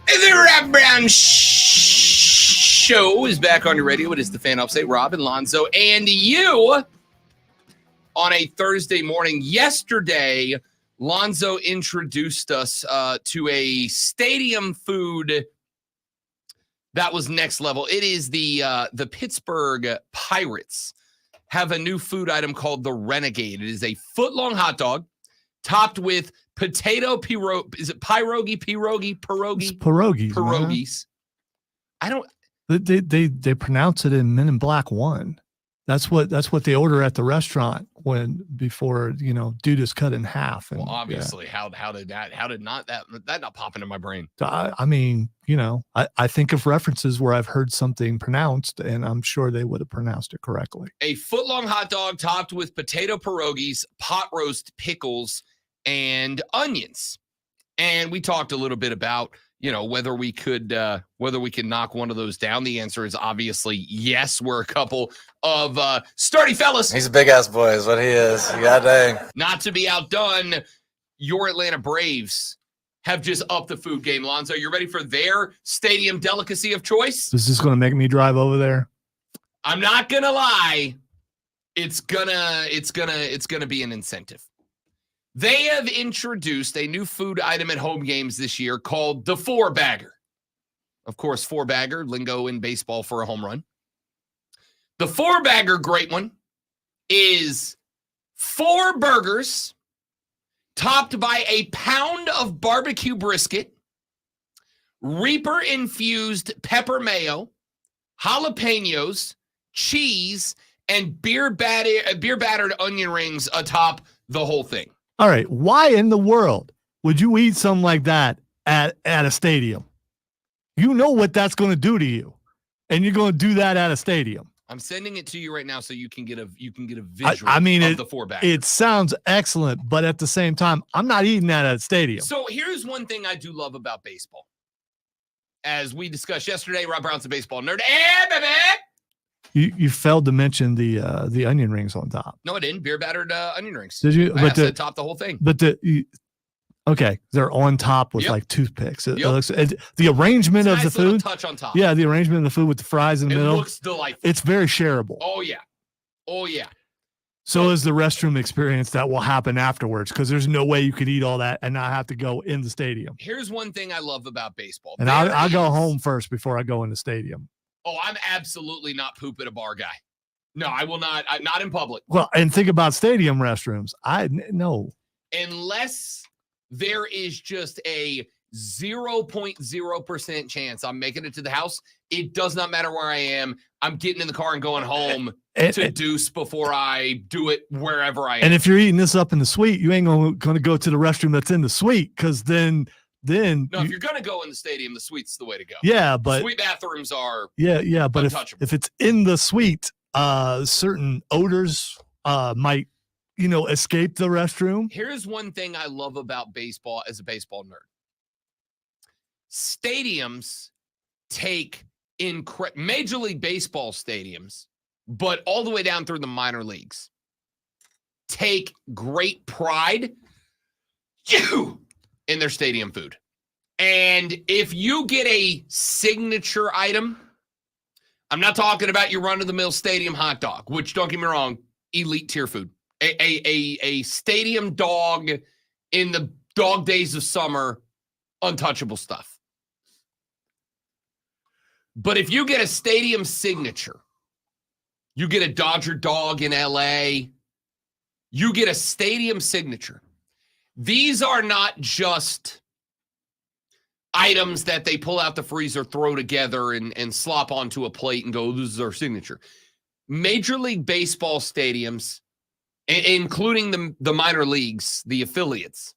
The Rob Brown Show is back on your radio. It is the Fan Upstate. Rob and Lonzo and you on a Thursday morning. Yesterday, Lonzo introduced us to a stadium food that was next level. It is the Pittsburgh Pirates have a new food item called the Renegade. It is a foot-long hot dog topped with potato pierogi. Is it pierogi? It's pierogies. Pierogies. I don't. They pronounce it in Men in Black 1. That's what they order at the restaurant before dude is cut in half. And, Well, obviously, how did that not pop into my brain? I mean, I think of references where I've heard something pronounced, and I'm sure they would have pronounced it correctly. A foot-long hot dog topped with potato pierogies, pot roast pickles, and onions. And we talked a little bit about whether we could knock one of those down. The answer is obviously yes. We're a couple of sturdy fellas. He's a big ass boy is what he is. God dang. Not to be outdone, your Atlanta Braves have just upped the food game. Lonzo, you ready for their stadium delicacy of choice? Is this going to make me drive over there? I'm not gonna lie. It's gonna be an incentive. They have introduced a new food item at home games this year called the four-bagger. Of course, four-bagger, lingo in baseball for a home run. The four-bagger, great one, is 4 burgers topped by a pound of barbecue brisket, Reaper-infused pepper mayo, jalapenos, cheese, and beer-battered onion rings atop the whole thing. All right. Why in the world would you eat something like that at a stadium? You know what that's going to do to you, and you're going to do that at a stadium. I'm sending it to you right now so you can get a visual of the four-bagger. It sounds excellent, but at the same time, I'm not eating that at a stadium. So here's one thing I do love about baseball. As we discussed yesterday, Rob Brown's a baseball nerd. Baby! You failed to mention the onion rings on top. No, I didn't. Beer battered onion rings. Did you? I said top the whole thing. But okay, they're on top with like toothpicks. It Yep. looks, the arrangement of Nice the little food. touch on top. Yeah, the arrangement of the food with the fries in the middle. It looks delightful. It's very shareable. Oh yeah. So is the restroom experience that will happen afterwards, because there's no way you could eat all that and not have to go in the stadium. Here's one thing I love about baseball. And I'll go home first before I go in the stadium. Oh, I'm absolutely not poop at a bar guy. No, I will not. Not in public. Well, and think about stadium restrooms. No. Unless there is just a 0.0% chance I'm making it to the house, it does not matter where I am. I'm getting in the car and going home to deuce before I do it wherever I am. And if you're eating this up in the suite, you ain't going to go to the restroom that's in the suite, because then if you're going to go in the stadium, the suite's the way to go. Yeah, but suite bathrooms are but untouchable. if it's in the suite, certain odors might escape the restroom. Here's one thing I love about baseball as a baseball nerd. Stadiums take Major League Baseball stadiums, but all the way down through the minor leagues, take great pride in their stadium food. And if you get a signature item, I'm not talking about your run-of-the-mill stadium hot dog, which, don't get me wrong, elite tier food. A stadium dog in the dog days of summer, untouchable stuff. But if you get a stadium signature, you get a Dodger dog in LA, you get a stadium signature. These are not just items that they pull out the freezer, throw together, and slop onto a plate and go, this is our signature. Major League Baseball stadiums, including the minor leagues, the affiliates,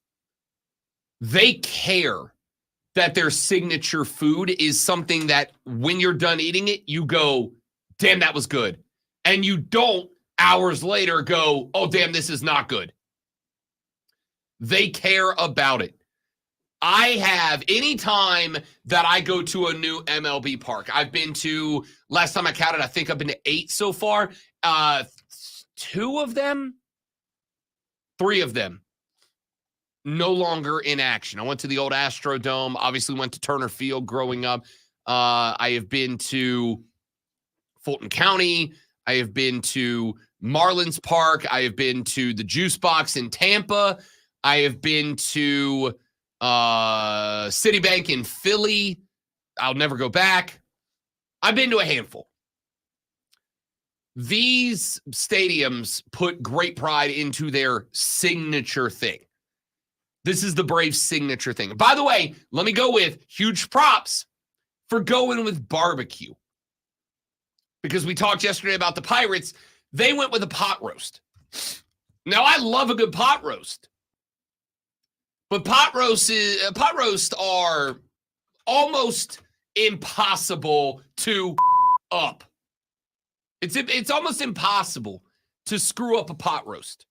they care that their signature food is something that when you're done eating it, you go, damn, that was good. And you don't hours later go, oh, damn, this is not good. They care about it. I have, any time that I go to a new MLB park, I've been to, last time I counted, I think I've been to 8 so far. 3 of them, no longer in action. I went to the old Astrodome, obviously went to Turner Field growing up. I have been to Fulton County. I have been to Marlins Park. I have been to the Juice Box in Tampa. I have been to Citibank in Philly. I'll never go back. I've been to a handful. These stadiums put great pride into their signature thing. This is the Braves' signature thing. By the way, let me go with huge props for going with barbecue. Because we talked yesterday about the Pirates. They went with a pot roast. Now, I love a good pot roast. But pot roasts are almost impossible to up. It's almost impossible to screw up a pot roast.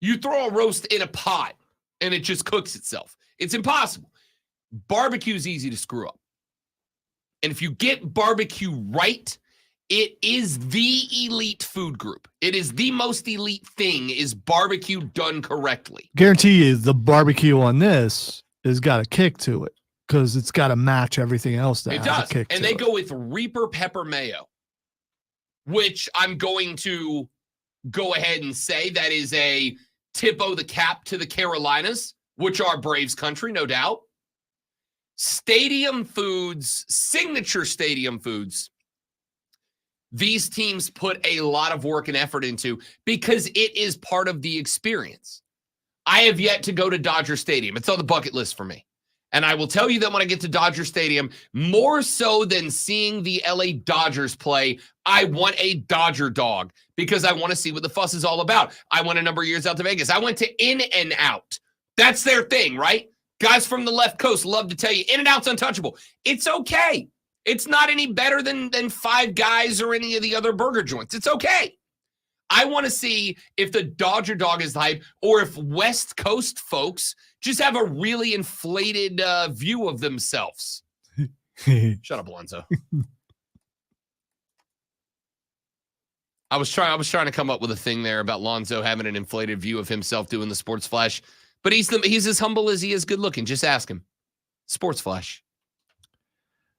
You throw a roast in a pot and it just cooks itself. It's impossible. Barbecue is easy to screw up. And if you get barbecue right, it is the elite food group. It is the most elite thing, is barbecue done correctly. Guarantee you the barbecue on this has got a kick to it because it's got to match everything else that It has does. a kick And to they it. go with Reaper Pepper Mayo, which I'm going to go ahead and say that is a tip of the cap to the Carolinas, which are Braves country, no doubt. Stadium foods, signature stadium foods, these teams put a lot of work and effort into because it is part of the experience. I have yet to go to Dodger Stadium. It's on the bucket list for me. And I will tell you that when I get to Dodger Stadium, more so than seeing the LA Dodgers play, I want a Dodger dog because I want to see what the fuss is all about. I went a number of years out to Vegas. I went to In-N-Out. That's their thing, right? Guys from the left coast love to tell you In-N-Out's untouchable. It's okay. It's not any better than Five Guys or any of the other burger joints. It's okay. I want to see if the Dodger dog is the hype or if West Coast folks just have a really inflated view of themselves. Shut up, Alonzo. I was trying to come up with a thing there about Lonzo having an inflated view of himself doing the Sports Flash, but he's as humble as he is good looking. Just ask him. Sports Flash.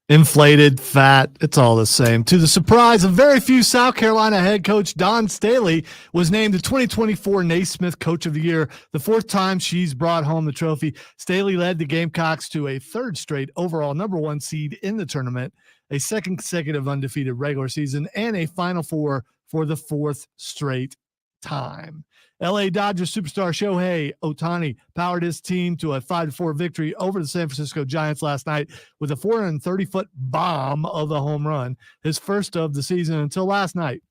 Inflated, fat, it's all the same. To the surprise of very few, South Carolina head coach Dawn Staley was named the 2024 Naismith Coach of the Year, the 4th time she's brought home the trophy. Staley led the Gamecocks to a 3rd straight overall #1 seed in the tournament, a 2nd consecutive undefeated regular season, and a Final Four for the 4th straight time. LA Dodgers superstar Shohei Ohtani powered his team to a 5-4 victory over the San Francisco Giants last night with a 430-foot bomb of a home run, his first of the season until last night.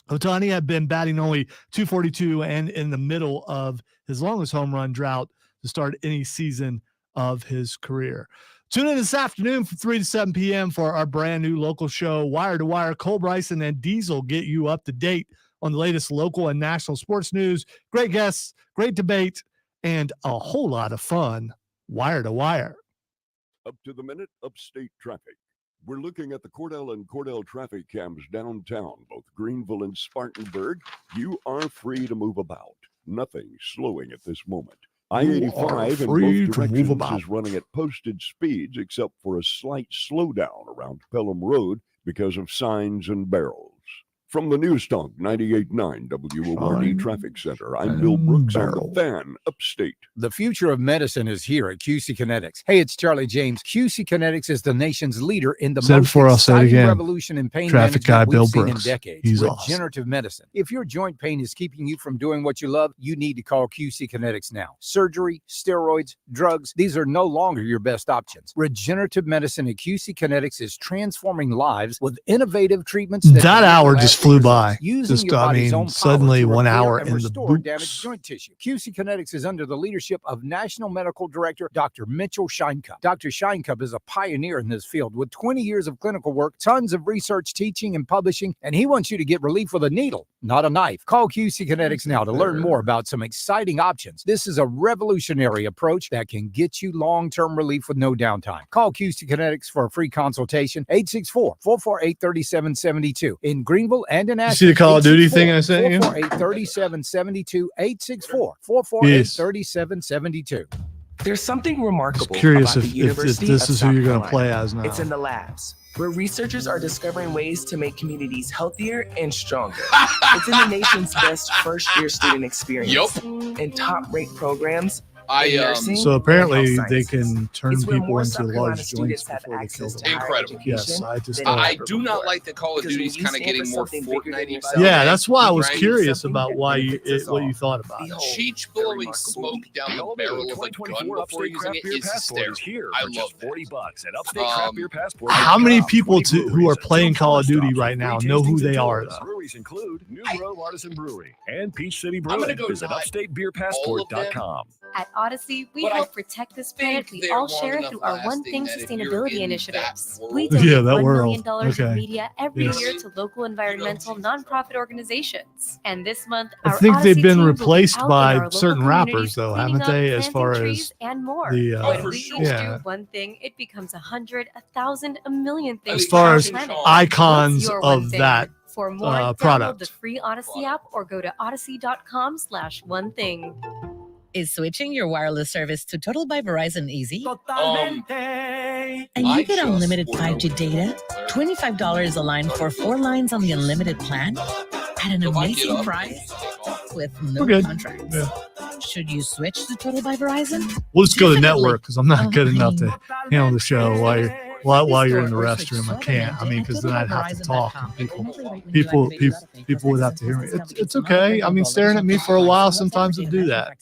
Ohtani had been batting only .242 and in the middle of his longest home run drought to start any season of his career. Tune in this afternoon from 3 to 7 p.m. for our brand new local show, Wire to Wire. Cole Bryson and Diesel get you up to date on the latest local and national sports news. Great guests, great debate, and a whole lot of fun. Wire to Wire. Up to the minute, upstate traffic. We're looking at the Cordell and Cordell traffic cams downtown, both Greenville and Spartanburg. You are free to move about. Nothing slowing at this moment. I-85 in both directions is running at posted speeds except for a slight slowdown around Pelham Road because of signs and barrels. From the News Talk 98.9 WORD Traffic Center, I'm Bill Brooks on the Fan, upstate. The future of medicine is here at QC Kinetics. Hey, it's Charlie James. QC Kinetics is the nation's leader in the most exciting revolution in pain Traffic management guy we've Bill seen in Brooks. decades. He's Regenerative medicine. If your joint pain is keeping you from doing what you love, you need to call QC Kinetics now. Surgery, steroids, drugs, these are no longer your best options. Regenerative medicine at QC Kinetics is transforming lives with innovative treatments. That hour just flew by. Using Just, I mean, suddenly 1 hour in the boots. Damaged joint tissue. QC Kinetics is under the leadership of National Medical Director Dr. Mitchell Scheinkup. Dr. Scheinkup is a pioneer in this field with 20 years of clinical work, tons of research, teaching, and publishing, and he wants you to get relief with a needle not a knife. Call QC Kinetics now to learn more about some exciting options. This is a revolutionary approach that can get you long-term relief with no downtime. Call QC Kinetics for a free consultation, 864-448-3772 in Greenville and in Ashland. You see the Call of Duty thing I sent you? 448-3772, 864-448-3772. There's something remarkable Curious about if the University this of is who you're South going to play Carolina. as now. It's in the labs, where researchers are discovering ways to make communities healthier and stronger. It's in the nation's best first-year student experience and top-ranked programs in nursing So and apparently health they sciences. can turn It's where people more into South Carolina large joints students have before they access kill to them. higher Incredible. education Yes, I just than thought- I ever do not before. like that Call of Because Duty when is you kind of stand getting for more something bigger than Fortnite-y by yourself, the Yeah, day, that's why I was right? curious Something about that what benefits us all. you thought about it. Behold, Cheech the blowing remarkable smoke down the All barrel new of a gun 2024 before Upstate using Craft it Beer is Passport is hysterical. here I for love just that. $40 at Upstate Craft Beer Passport. How many people 20 who are breweries, playing two Call of Duty stops, right now free know who tastings and they are, tours. though? Breweries include New Grove Artisan Brewery and Peach City I'm gonna Brewing. go Visit not UpstateBeerPassport.com. At Odyssey, we But I help protect this planet we they're all long share enough through our One lasting Thing that if you're sustainability in initiatives. that We world- donate Yeah, that $1 million world. of Okay. media every Yes. year to local environmental nonprofit organizations. And this month, I our think Odyssey they've been team will be replaced out in by our local certain communities rappers, though, cleaning haven't they? up, As planting far trees, as and more. the when for we sure. each yeah, do one thing, it becomes 100, 1,000, a million things. as for far our as planet. icons What's your one of thing? that For more, download product. the free Odyssey app or go to odyssey.com/one thing. Is switching your wireless service to Total by Verizon easy? And I you get just unlimited ordered 5G data, $25 a line for 4 lines on the unlimited plan, at an amazing price with no We're good. contracts. Yeah. Should you switch to Total by Verizon? We'll just go to Definitely. network because I'm not good enough honey. to handle the show while you're in the Or switch restroom. I to can't. I mean, because then I'd have to talk. And people would have to hear me. It's okay. I mean, staring at me for a while sometimes would do that.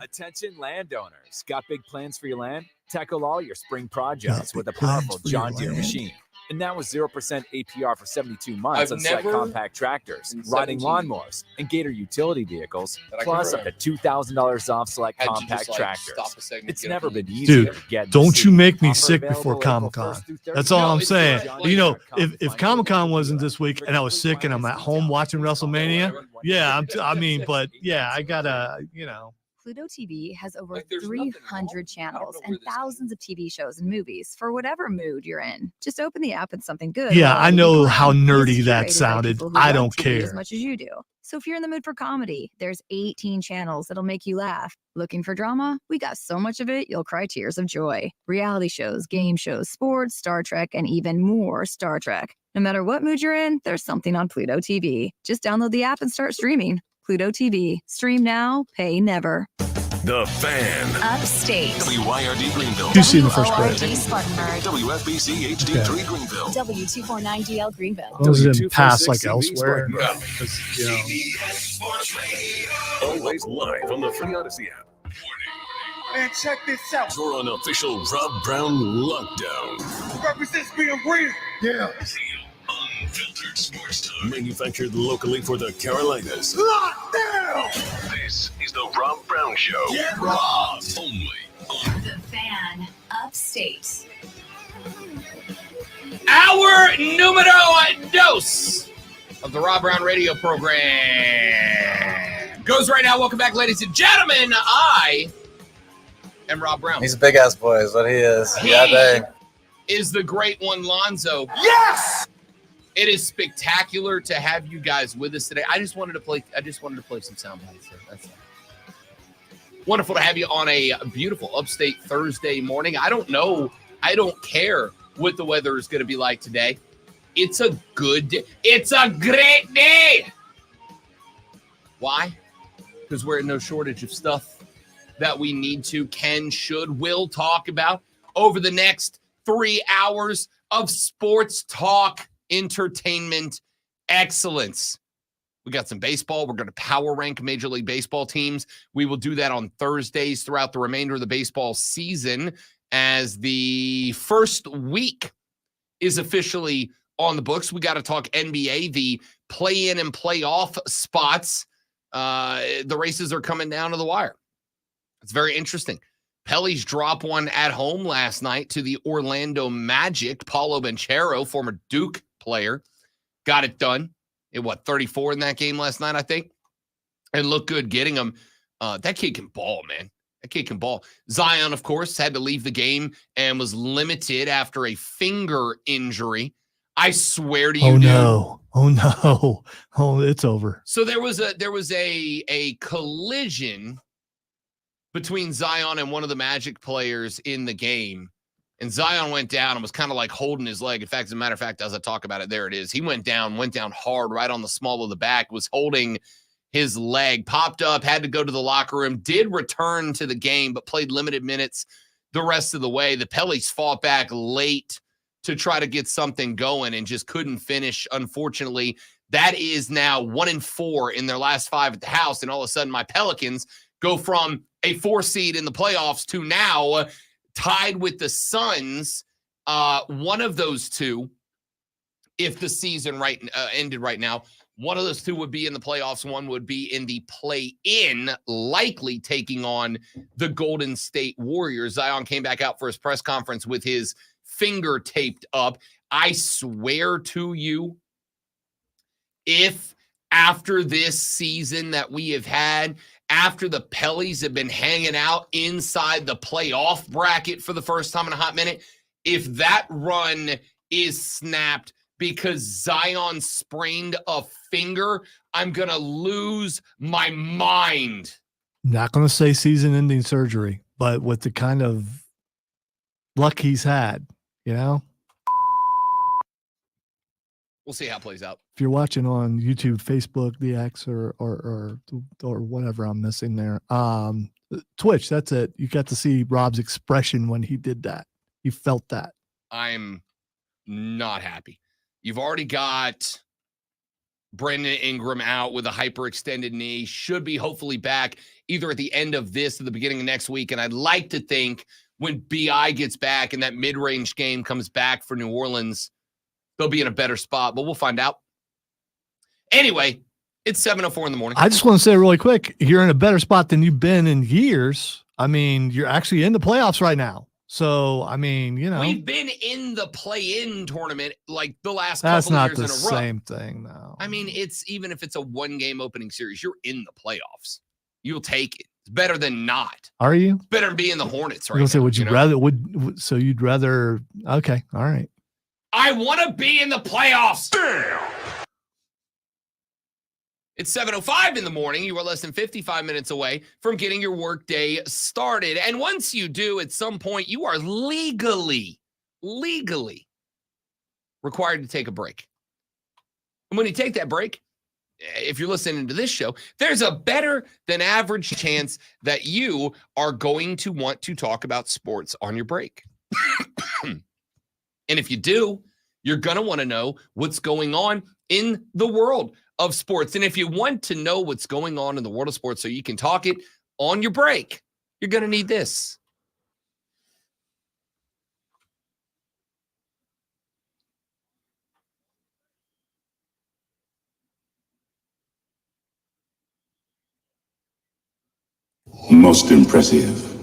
Attention landowners. Got big plans for your land? Tackle all your spring projects with a big plans powerful for your John Deere land? machine. And now with 0% APR for 72 months I've on select never compact tractors, in riding 17 lawnmowers, and Gator utility vehicles, that I can plus up to ride. $2,000 off select Had to compact just, like, tractors. stop a second, It's get never up been and- easier Dude, to get. don't you make me Offer sick before available April Comic-Con. 1st through That's all No, I'm it's saying. like- You know, if Comic-Con wasn't this week and I was sick and I'm at home watching WrestleMania, yeah, I mean, but yeah, I gotta, you know. Pluto TV has over Like, there's nothing 300 channels know and where this thousands of TV shows and movies for whatever mood you're in. Just open the app and something good. Yeah, will I already be know playing. how It's nerdy curated that by sounded. people who I love don't TV as care. much as you do. So if you're in the mood for comedy, there's 18 channels that'll make you laugh. Looking for drama? We got so much of it, you'll cry tears of joy. Reality shows, game shows, sports, Star Trek, and even more Star Trek. No matter what mood you're in, there's something on Pluto TV. Just download the app and start streaming. Pluto TV. Stream now, pay never. The Fan. Upstate. WYRD Greenville. You see the first break. WORD Spartanburg. WFBC HD3 Greenville. W249DL Greenville. Those didn't pass like 246 elsewhere. No. 'Cause, you know, Always live on the free Odyssey app. Man, check this out. For an official Rob Brown lockdown. Represents being real. Yeah. Unfiltered sports talk. Manufactured locally for the Carolinas. Lockdown. This is the Rob Brown Show. Get robbed. Only on The Fan. Upstate. Our numero dos of the Rob Brown radio program goes right now. Welcome back, ladies and gentlemen. I am Rob Brown. He's a big ass boy, is what he is. He Yeah, dang. is the great one, Lonzo. Yes. It is spectacular to have you guys with us today. I just wanted to play some sound bites. That's all. Wonderful to have you on a beautiful upstate Thursday morning. I don't care what the weather is going to be like today. It's a good day. It's a great day. Why? Because we're in no shortage of stuff that we need to, can, should, will talk about over the next 3 hours of sports talk, entertainment, excellence. We got some baseball. We're going to power rank Major League Baseball teams. We will do that on Thursdays throughout the remainder of the baseball season as the first week is officially on the books. We got to talk NBA, the play-in and play-off spots. The races are coming down to the wire. It's very interesting. Pelly's drop one at home last night to the Orlando Magic. Paulo Banchero, former Duke player, got it done At 34 in that game last night, I think, and looked good getting him. That kid can ball, man. That kid can ball. Zion, of course, had to leave the game and was limited after a finger injury. I swear to you, Oh, dude. no. Oh, no. Oh, it's over. So there was a collision between Zion and one of the Magic players in the game. And Zion went down and was kind of like holding his leg. In fact, as a matter of fact, as I talk about it, there it is. He went down hard right on the small of the back, was holding his leg, popped up, had to go to the locker room, did return to the game, but played limited minutes the rest of the way. The Pellies fought back late to try to get something going and just couldn't finish, unfortunately. That is now 1-4 in their last 5 at the house, and all of a sudden my Pelicans go from a 4 seed in the playoffs to now tied with the Suns. One of those two, if the season ended right now, one of those two would be in the playoffs. One would be in the play-in, likely taking on the Golden State Warriors. Zion came back out for his press conference with his finger taped up. I swear to you, if after this season that we have had, after the Pellies have been hanging out inside the playoff bracket for the first time in a hot minute, if that run is snapped because Zion sprained a finger, I'm going to lose my mind. Not going to say season-ending surgery, but with the kind of luck he's had, you know? We'll see how it plays out. If you're watching on YouTube, Facebook, the X, or whatever I'm missing there, Twitch, that's it. You got to see Rob's expression when he did that. You felt that. I'm not happy. You've already got Brandon Ingram out with a hyperextended knee. Should be hopefully back either at the end of this or the beginning of next week. And I'd like to think when BI gets back and that mid-range game comes back for New Orleans, they'll be in a better spot, but we'll find out. Anyway, it's 7:04 in the morning. I just want to say really quick, you're in a better spot than you've been in years. I mean, you're actually in the playoffs right now. So, I mean, you know. We've been in the play-in tournament like the last that's couple not years the in a row. same thing, though. I mean, it's even if it's a one-game opening series, you're in the playoffs. You'll take it. It's better than not. Are you? It's better than being the Hornets right I'm gonna say, now, would you rather, so you'd rather, okay, all right. I want to be in the playoffs. It's 7:05 in the morning. You are less than 55 minutes away from getting your workday started. And once you do, at some point, you are legally required to take a break. And when you take that break, if you're listening to this show, there's a better than average chance that you are going to want to talk about sports on your break. And if you do, you're going to want to know what's going on in the world of sports. And if you want to know what's going on in the world of sports so you can talk it on your break, you're going to need this. Most impressive.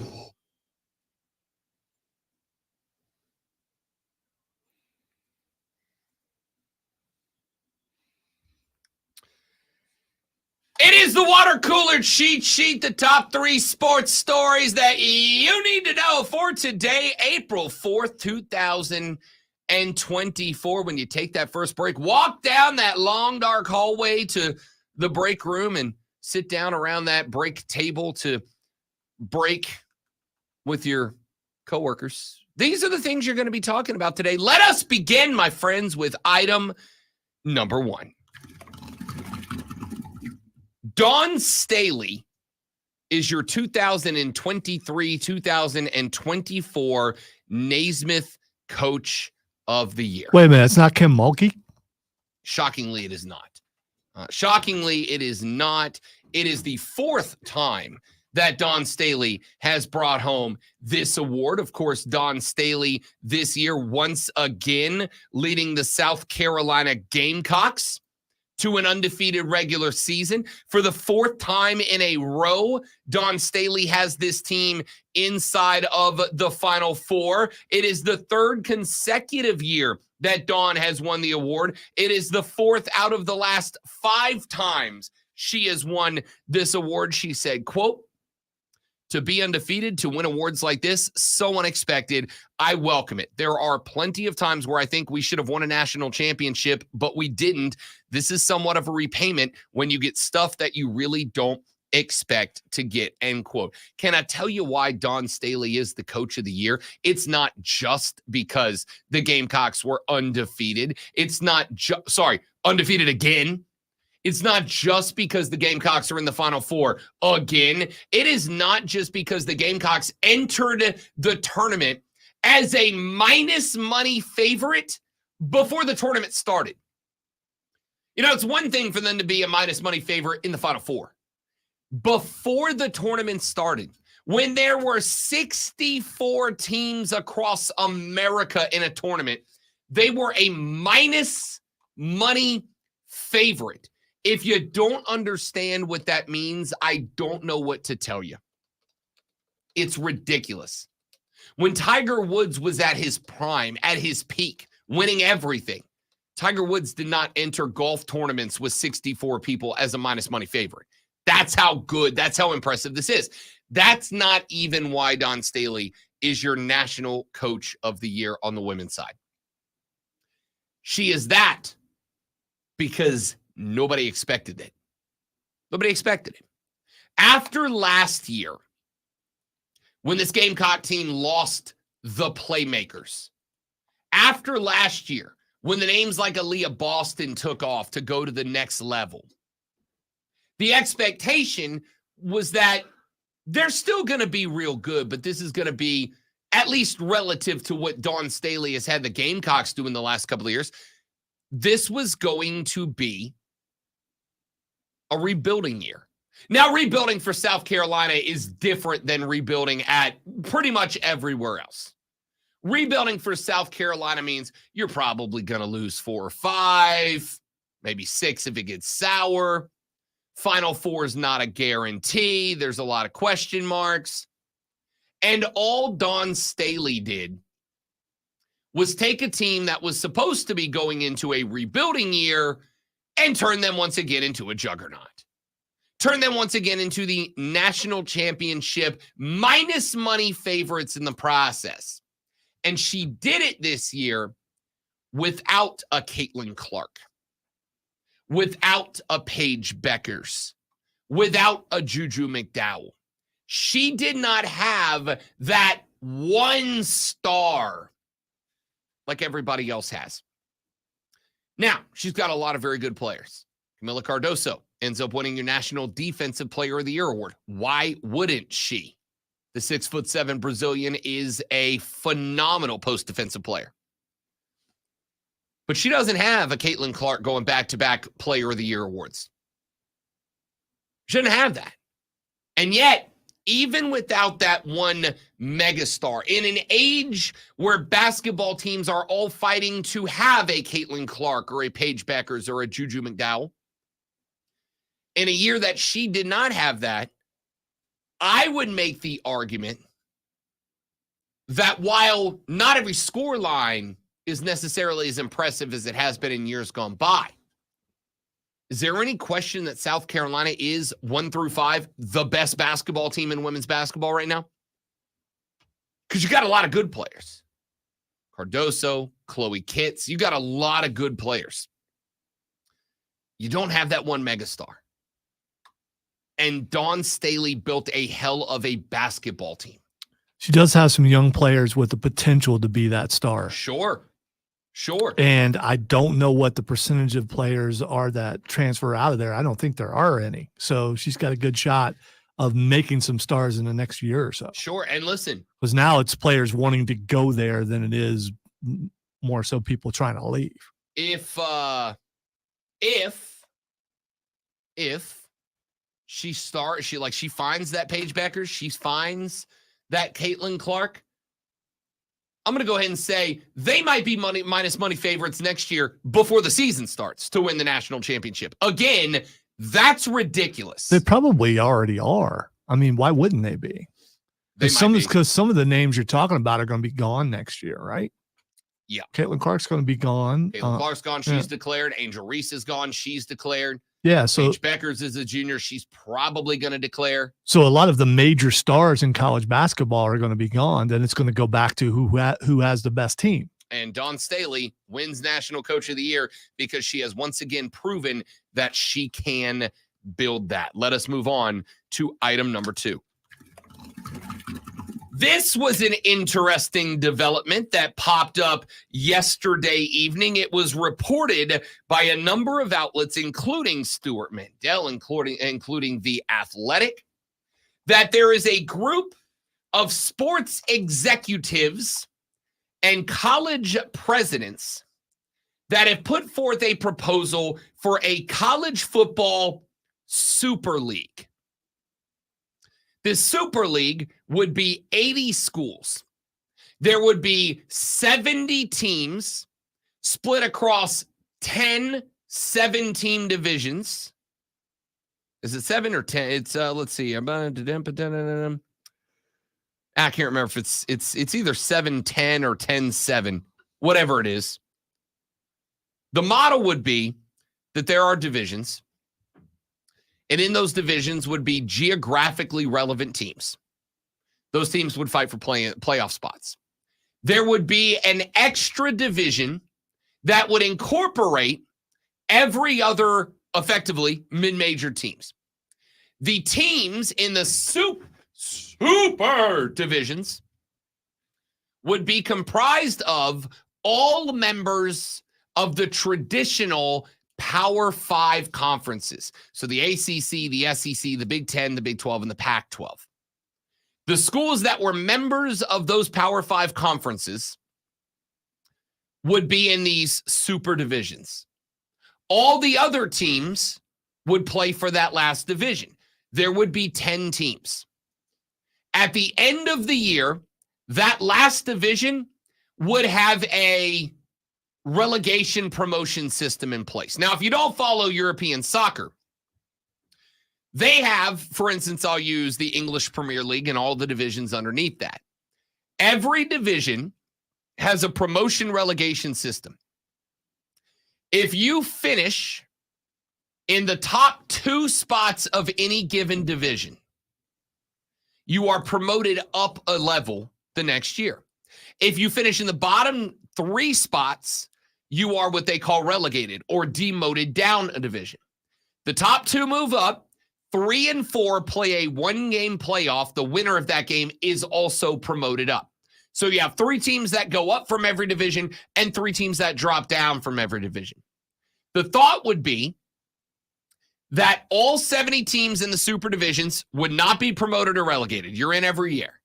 It is the water cooler cheat sheet, the top 3 sports stories that you need to know for today, April 4th, 2024. When you take that first break, walk down that long, dark hallway to the break room and sit down around that break table to break with your coworkers. These are the things you're going to be talking about today. Let us begin, my friends, with item number 1. Dawn Staley is your 2023-2024 Naismith Coach of the Year. Wait a minute. It's not Kim Mulkey? Shockingly, it is not. Shockingly, it is not. It is the 4th time that Dawn Staley has brought home this award. Of course, Dawn Staley this year once again leading the South Carolina Gamecocks to an undefeated regular season. For the fourth time in a row, Dawn Staley has this team inside of the Final Four. It is the third consecutive year that Dawn has won the award. It is the fourth out of the last 5 times she has won this award. She said, quote, "To be undefeated, to win awards like this, so unexpected. I welcome it. There are plenty of times where I think we should have won a national championship, but we didn't. This is somewhat of a repayment when you get stuff that you really don't expect to get," end quote. Can I tell you why Dawn Staley is the coach of the year? It's not just because the Gamecocks were undefeated. It's not undefeated again. It's not just because the Gamecocks are in the Final Four again. It is not just because the Gamecocks entered the tournament as a minus money favorite before the tournament started. You know, it's one thing for them to be a minus money favorite in the Final Four. Before the tournament started, when there were 64 teams across America in a tournament, they were a minus money favorite. If you don't understand what that means, I don't know what to tell you. It's ridiculous. When Tiger Woods was at his prime, at his peak, winning everything, Tiger Woods did not enter golf tournaments with 64 people as a minus money favorite. That's how good, that's how impressive this is. That's not even why Dawn Staley is your national coach of the year on the women's side. She is that because nobody expected it. Nobody expected it. After last year, when this Gamecock team lost the playmakers, after last year, when the names like Aaliyah Boston took off to go to the next level, the expectation was that they're still going to be real good, but this is going to be at least relative to what Dawn Staley has had the Gamecocks do in the last couple of years. This was going to be a rebuilding year. Now, rebuilding for South Carolina is different than rebuilding at pretty much everywhere else. Rebuilding for South Carolina means you're probably going to lose 4 or 5, maybe 6 if it gets sour. Final Four is not a guarantee. There's a lot of question marks. And all Dawn Staley did was take a team that was supposed to be going into a rebuilding year and turn them once again into a juggernaut. Turn them once again into the national championship minus money favorites in the process. And she did it this year without a Caitlin Clark, without a Paige Beckers, without a Juju McDowell. She did not have that one star like everybody else has. Now, she's got a lot of very good players. Camila Cardoso ends up winning your National Defensive Player of the Year award. Why wouldn't she? The 6'7" Brazilian is a phenomenal post-defensive player. But she doesn't have a Caitlin Clark going back-to-back Player of the Year awards. She doesn't have that. And yet, even without that one megastar, in an age where basketball teams are all fighting to have a Caitlin Clark or a Paige Beckers or a Juju McDowell, in a year that she did not have that, I would make the argument that while not every score line is necessarily as impressive as it has been in years gone by, is there any question that South Carolina is 1 through 5 the best basketball team in women's basketball right now? Because you got a lot of good players. Cardoso, Chloe Kitts, you got a lot of good players. You don't have that one megastar. And Dawn Staley built a hell of a basketball team. She does have some young players with the potential to be that star. Sure. And I don't know what the percentage of players are that transfer out of there. I don't think there are any. So she's got a good shot of making some stars in the next year or so. Sure. And listen, because now it's players wanting to go there than it is more so people trying to leave. If she finds that Paige Beckers, she finds that Caitlin Clark, I'm going to go ahead and say they might be minus money favorites next year before the season starts to win the national championship. Again, that's ridiculous. They probably already are. I mean, why wouldn't they be? Because some of the names you're talking about are going to be gone next year, right? Yeah. Caitlin Clark's going to be gone. Caitlin Clark's gone. She's declared. Angel Reese is gone. She's declared. Yeah. So Paige Beckers is a junior. She's probably going to declare. So a lot of the major stars in college basketball are going to be gone. Then it's going to go back to who has the best team. And Dawn Staley wins National Coach of the Year because she has once again proven that she can build that. Let us move on to item number 2. This was an interesting development that popped up yesterday evening. It was reported by a number of outlets, including Stuart Mandel, including The Athletic, that there is a group of sports executives and college presidents that have put forth a proposal for a college football super league. This super league would be 80 schools. There would be 70 teams split across 10 7-team divisions. Is it 7 or 10? It's let's see. I can't remember if it's either 7-10 or 10-7, whatever it is. The model would be that there are divisions. And in those divisions would be geographically relevant teams. Those teams would fight for playoff spots. There would be an extra division that would incorporate every other, effectively, mid-major teams. The teams in the super divisions would be comprised of all members of the traditional Power 5 conferences. So the ACC, the SEC, the Big 10, the Big 12, and the Pac-12. The schools that were members of those Power 5 conferences would be in these super divisions. All the other teams would play for that last division. There would be 10 teams. At the end of the year, that last division would have a relegation promotion system in place. Now, if you don't follow European soccer, they have, for instance, I'll use the English Premier League and all the divisions underneath that. Every division has a promotion relegation system. If you finish in the top 2 spots of any given division, you are promoted up a level the next year. If you finish in the bottom 3 spots, you are what they call relegated or demoted down a division. The top 2 move up. 3 and 4 play a 1-game playoff. The winner of that game is also promoted up. So you have 3 teams that go up from every division and 3 teams that drop down from every division. The thought would be that all 70 teams in the super divisions would not be promoted or relegated. You're in every year.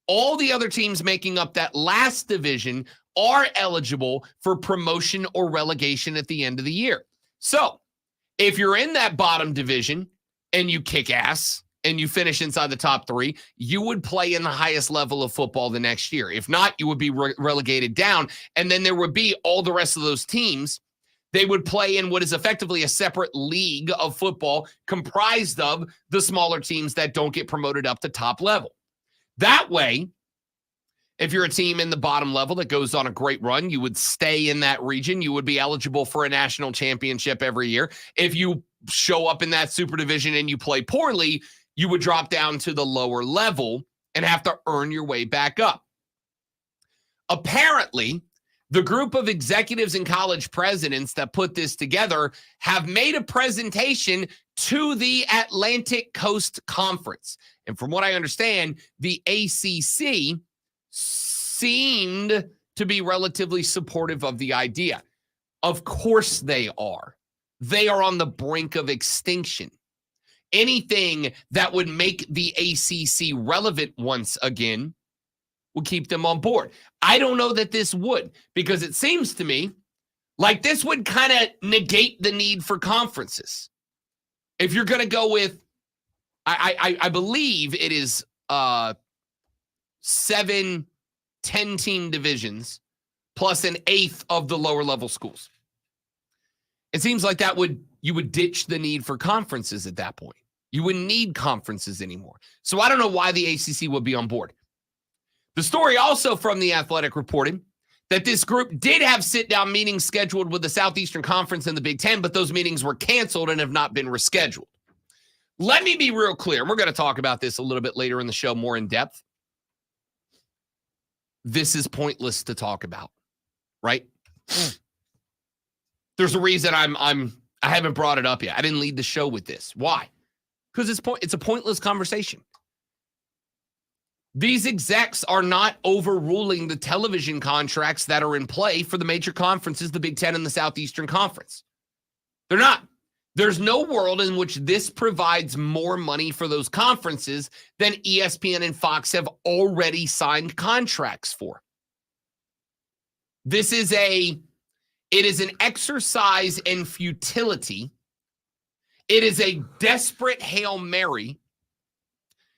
All the other teams making up that last division are eligible for promotion or relegation at the end of the year. So if you're in that bottom division and you kick ass and you finish inside the top 3, you would play in the highest level of football the next year. If not, you would be relegated down. And then there would be all the rest of those teams. They would play in what is effectively a separate league of football comprised of the smaller teams that don't get promoted up to top level. That way, if you're a team in the bottom level that goes on a great run, you would stay in that region. You would be eligible for a national championship every year. If you show up in that super division and you play poorly, you would drop down to the lower level and have to earn your way back up. Apparently, the group of executives and college presidents that put this together have made a presentation to the Atlantic Coast Conference. And from what I understand, the ACC seemed to be relatively supportive of the idea. Of course they are. They are on the brink of extinction. Anything that would make the ACC relevant once again will keep them on board. I don't know that this would, because it seems to me like this would kind of negate the need for conferences. If you're going to go with, I believe it is 7 10-team divisions plus an eighth of the lower level schools. It seems like you would ditch the need for conferences at that point. You wouldn't need conferences anymore. So I don't know why the ACC would be on board. The story also from The Athletic reported that this group did have sit-down meetings scheduled with the Southeastern Conference and the Big Ten, but those meetings were canceled and have not been rescheduled. Let me be real clear. We're going to talk about this a little bit later in the show more in depth. This is pointless to talk about, right? There's a reason I haven't brought it up yet. I didn't lead the show with this. Why? Because it's a pointless conversation. These execs are not overruling the television contracts that are in play for the major conferences, the Big Ten and the Southeastern Conference. They're not. There's no world in which this provides more money for those conferences than ESPN and Fox have already signed contracts for. It is an exercise in futility. It is a desperate Hail Mary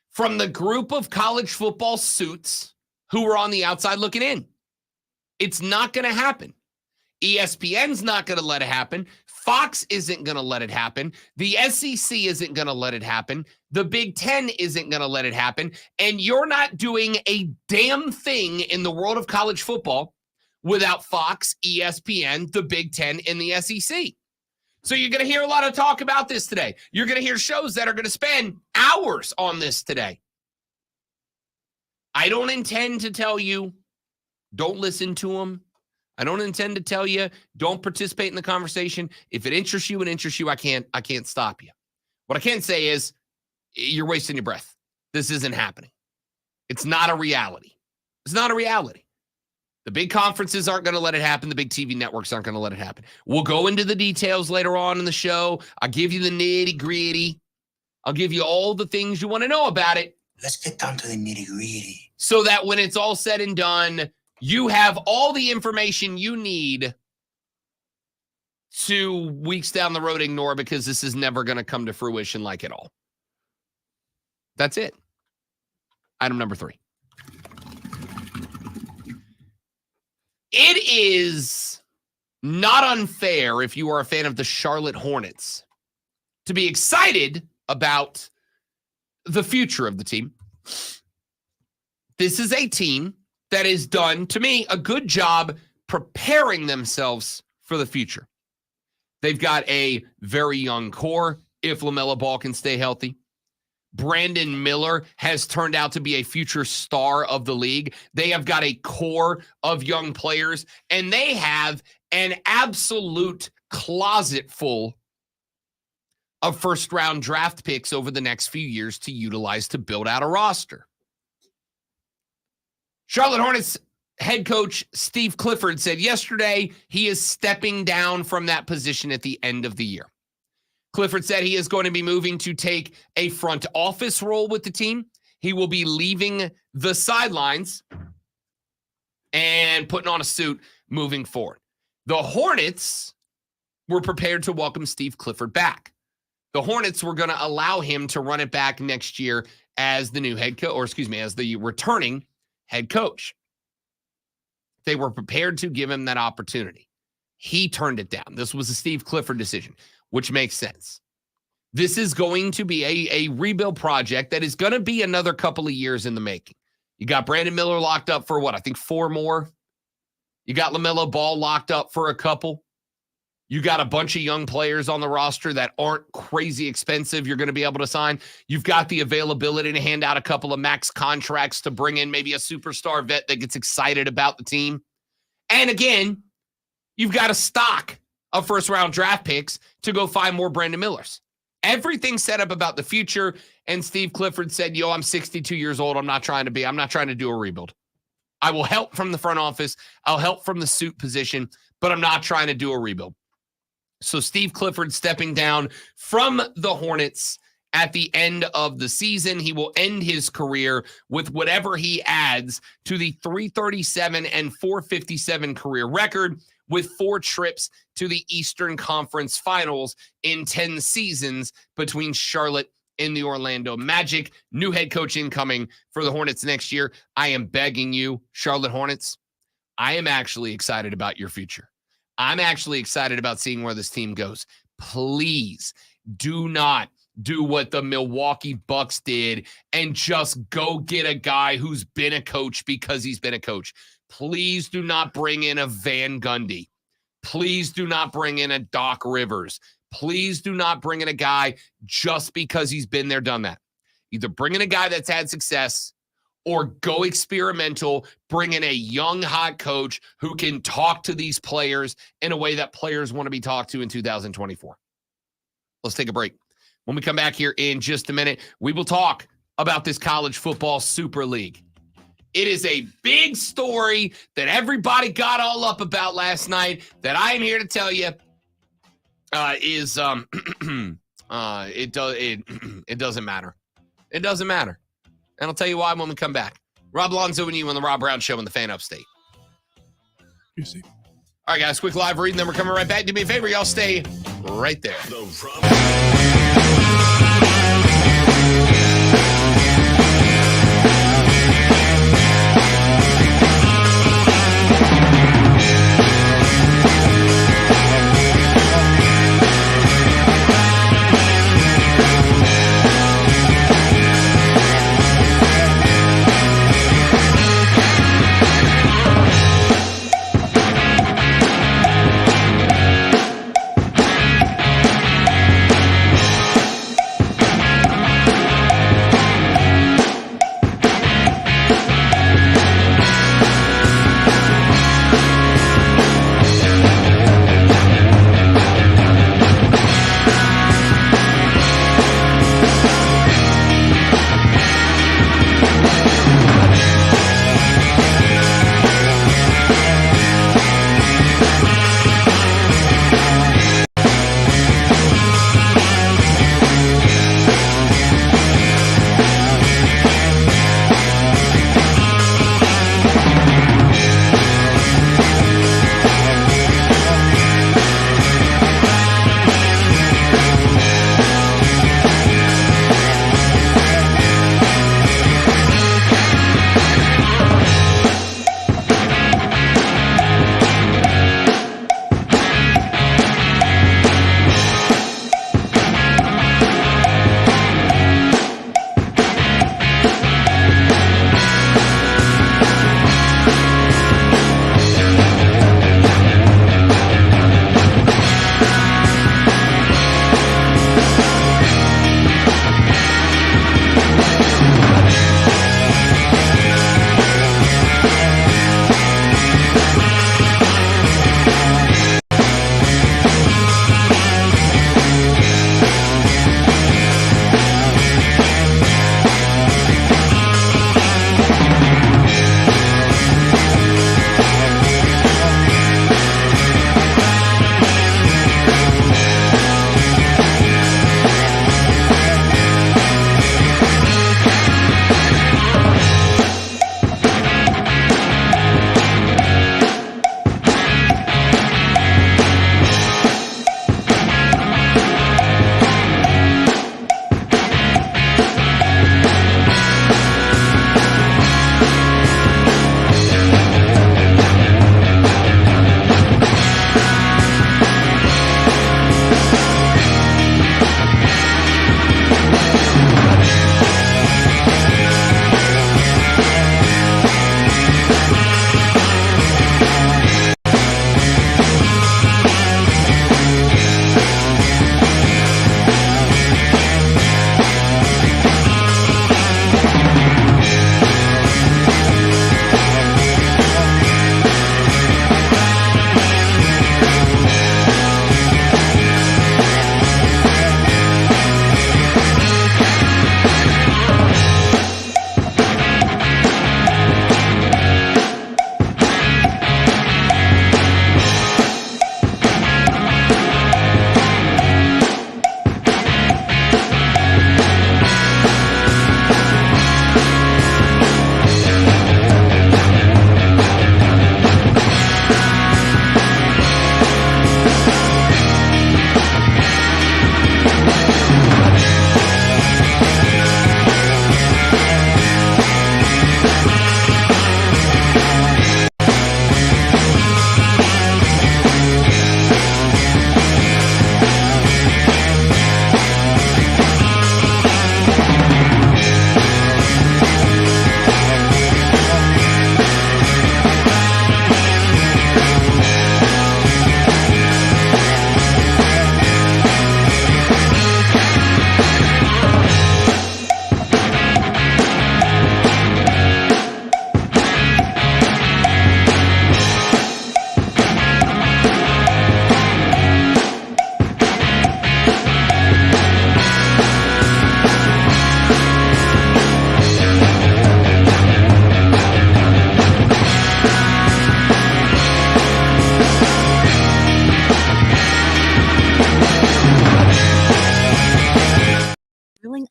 from the group of college football suits who are on the outside looking in. It's not going to happen. ESPN's not going to let it happen. Fox isn't going to let it happen. The SEC isn't going to let it happen. The Big Ten isn't going to let it happen. And you're not doing a damn thing in the world of college football without Fox, ESPN, the Big Ten, and the SEC. So you're going to hear a lot of talk about this today. You're going to hear shows that are going to spend hours on this today. I don't intend to tell you, don't listen to them. I don't intend to tell you, don't participate in the conversation. If it interests you, I can't stop you. What I can say is, you're wasting your breath. This isn't happening. It's not a reality. It's not a reality. The big conferences aren't going to let it happen. The big TV networks aren't going to let it happen. We'll go into the details later on in the show. I'll give you the nitty-gritty. I'll give you all the things you want to know about it. Let's get down to the nitty-gritty. So that when it's all said and done, you have all the information you need to weeks down the road ignore, because this is never going to come to fruition like it all. That's it. Item number 3. It is not unfair, if you are a fan of the Charlotte Hornets, to be excited about the future of the team. This is a team that has done, to me, a good job preparing themselves for the future. They've got a very young core, if LaMelo Ball can stay healthy. Brandon Miller has turned out to be a future star of the league. They have got a core of young players, and they have an absolute closet full of first-round draft picks over the next few years to utilize to build out a roster. Charlotte Hornets head coach Steve Clifford said yesterday he is stepping down from that position at the end of the year. Clifford said he is going to be moving to take a front office role with the team. He will be leaving the sidelines and putting on a suit moving forward. The Hornets were prepared to welcome Steve Clifford back. The Hornets were going to allow him to run it back next year as the new head coach, as the returning head coach. They were prepared to give him that opportunity. He turned it down. This was a Steve Clifford decision, which makes sense. This is going to be a rebuild project that is going to be another couple of years in the making. You got Brandon Miller locked up for 4 more. You got LaMelo Ball locked up for a couple. You got a bunch of young players on the roster that aren't crazy expensive you're going to be able to sign. You've got the availability to hand out a couple of max contracts to bring in maybe a superstar vet that gets excited about the team. And again, you've got a stock of first-round draft picks to go find more Brandon Millers. Everything's set up about the future, and Steve Clifford said, I'm 62 years old. I'm not trying to do a rebuild. I will help from the front office. I'll help from the suit position, but I'm not trying to do a rebuild. So Steve Clifford stepping down from the Hornets at the end of the season. He will end his career with whatever he adds to the 337 and 457 career record, with 4 trips to the Eastern Conference Finals in 10 seasons between Charlotte in the Orlando Magic. New head coach incoming for the Hornets next year. I am begging you, Charlotte Hornets, I am actually excited about your future. I'm actually excited about seeing where this team goes. Please do not do what the Milwaukee Bucks did and just go get a guy who's been a coach because he's been a coach. Please do not bring in a Van Gundy. Please do not bring in a Doc Rivers. Please do not bring in a guy just because he's been there, done that. Either bring in a guy that's had success or go experimental, bring in a young, hot coach who can talk to these players in a way that players want to be talked to in 2024. Let's take a break. When we come back here in just a minute, we will talk about this college football Super League. It is a big story that everybody got all up about last night that I am here to tell you it doesn't matter. It doesn't matter. And I'll tell you why when we come back. Rob Alonzo and you on the Rob Brown Show in the Fan Upstate. You see. All right, guys, quick live read, and then we're coming right back. Do me a favor, y'all stay right there.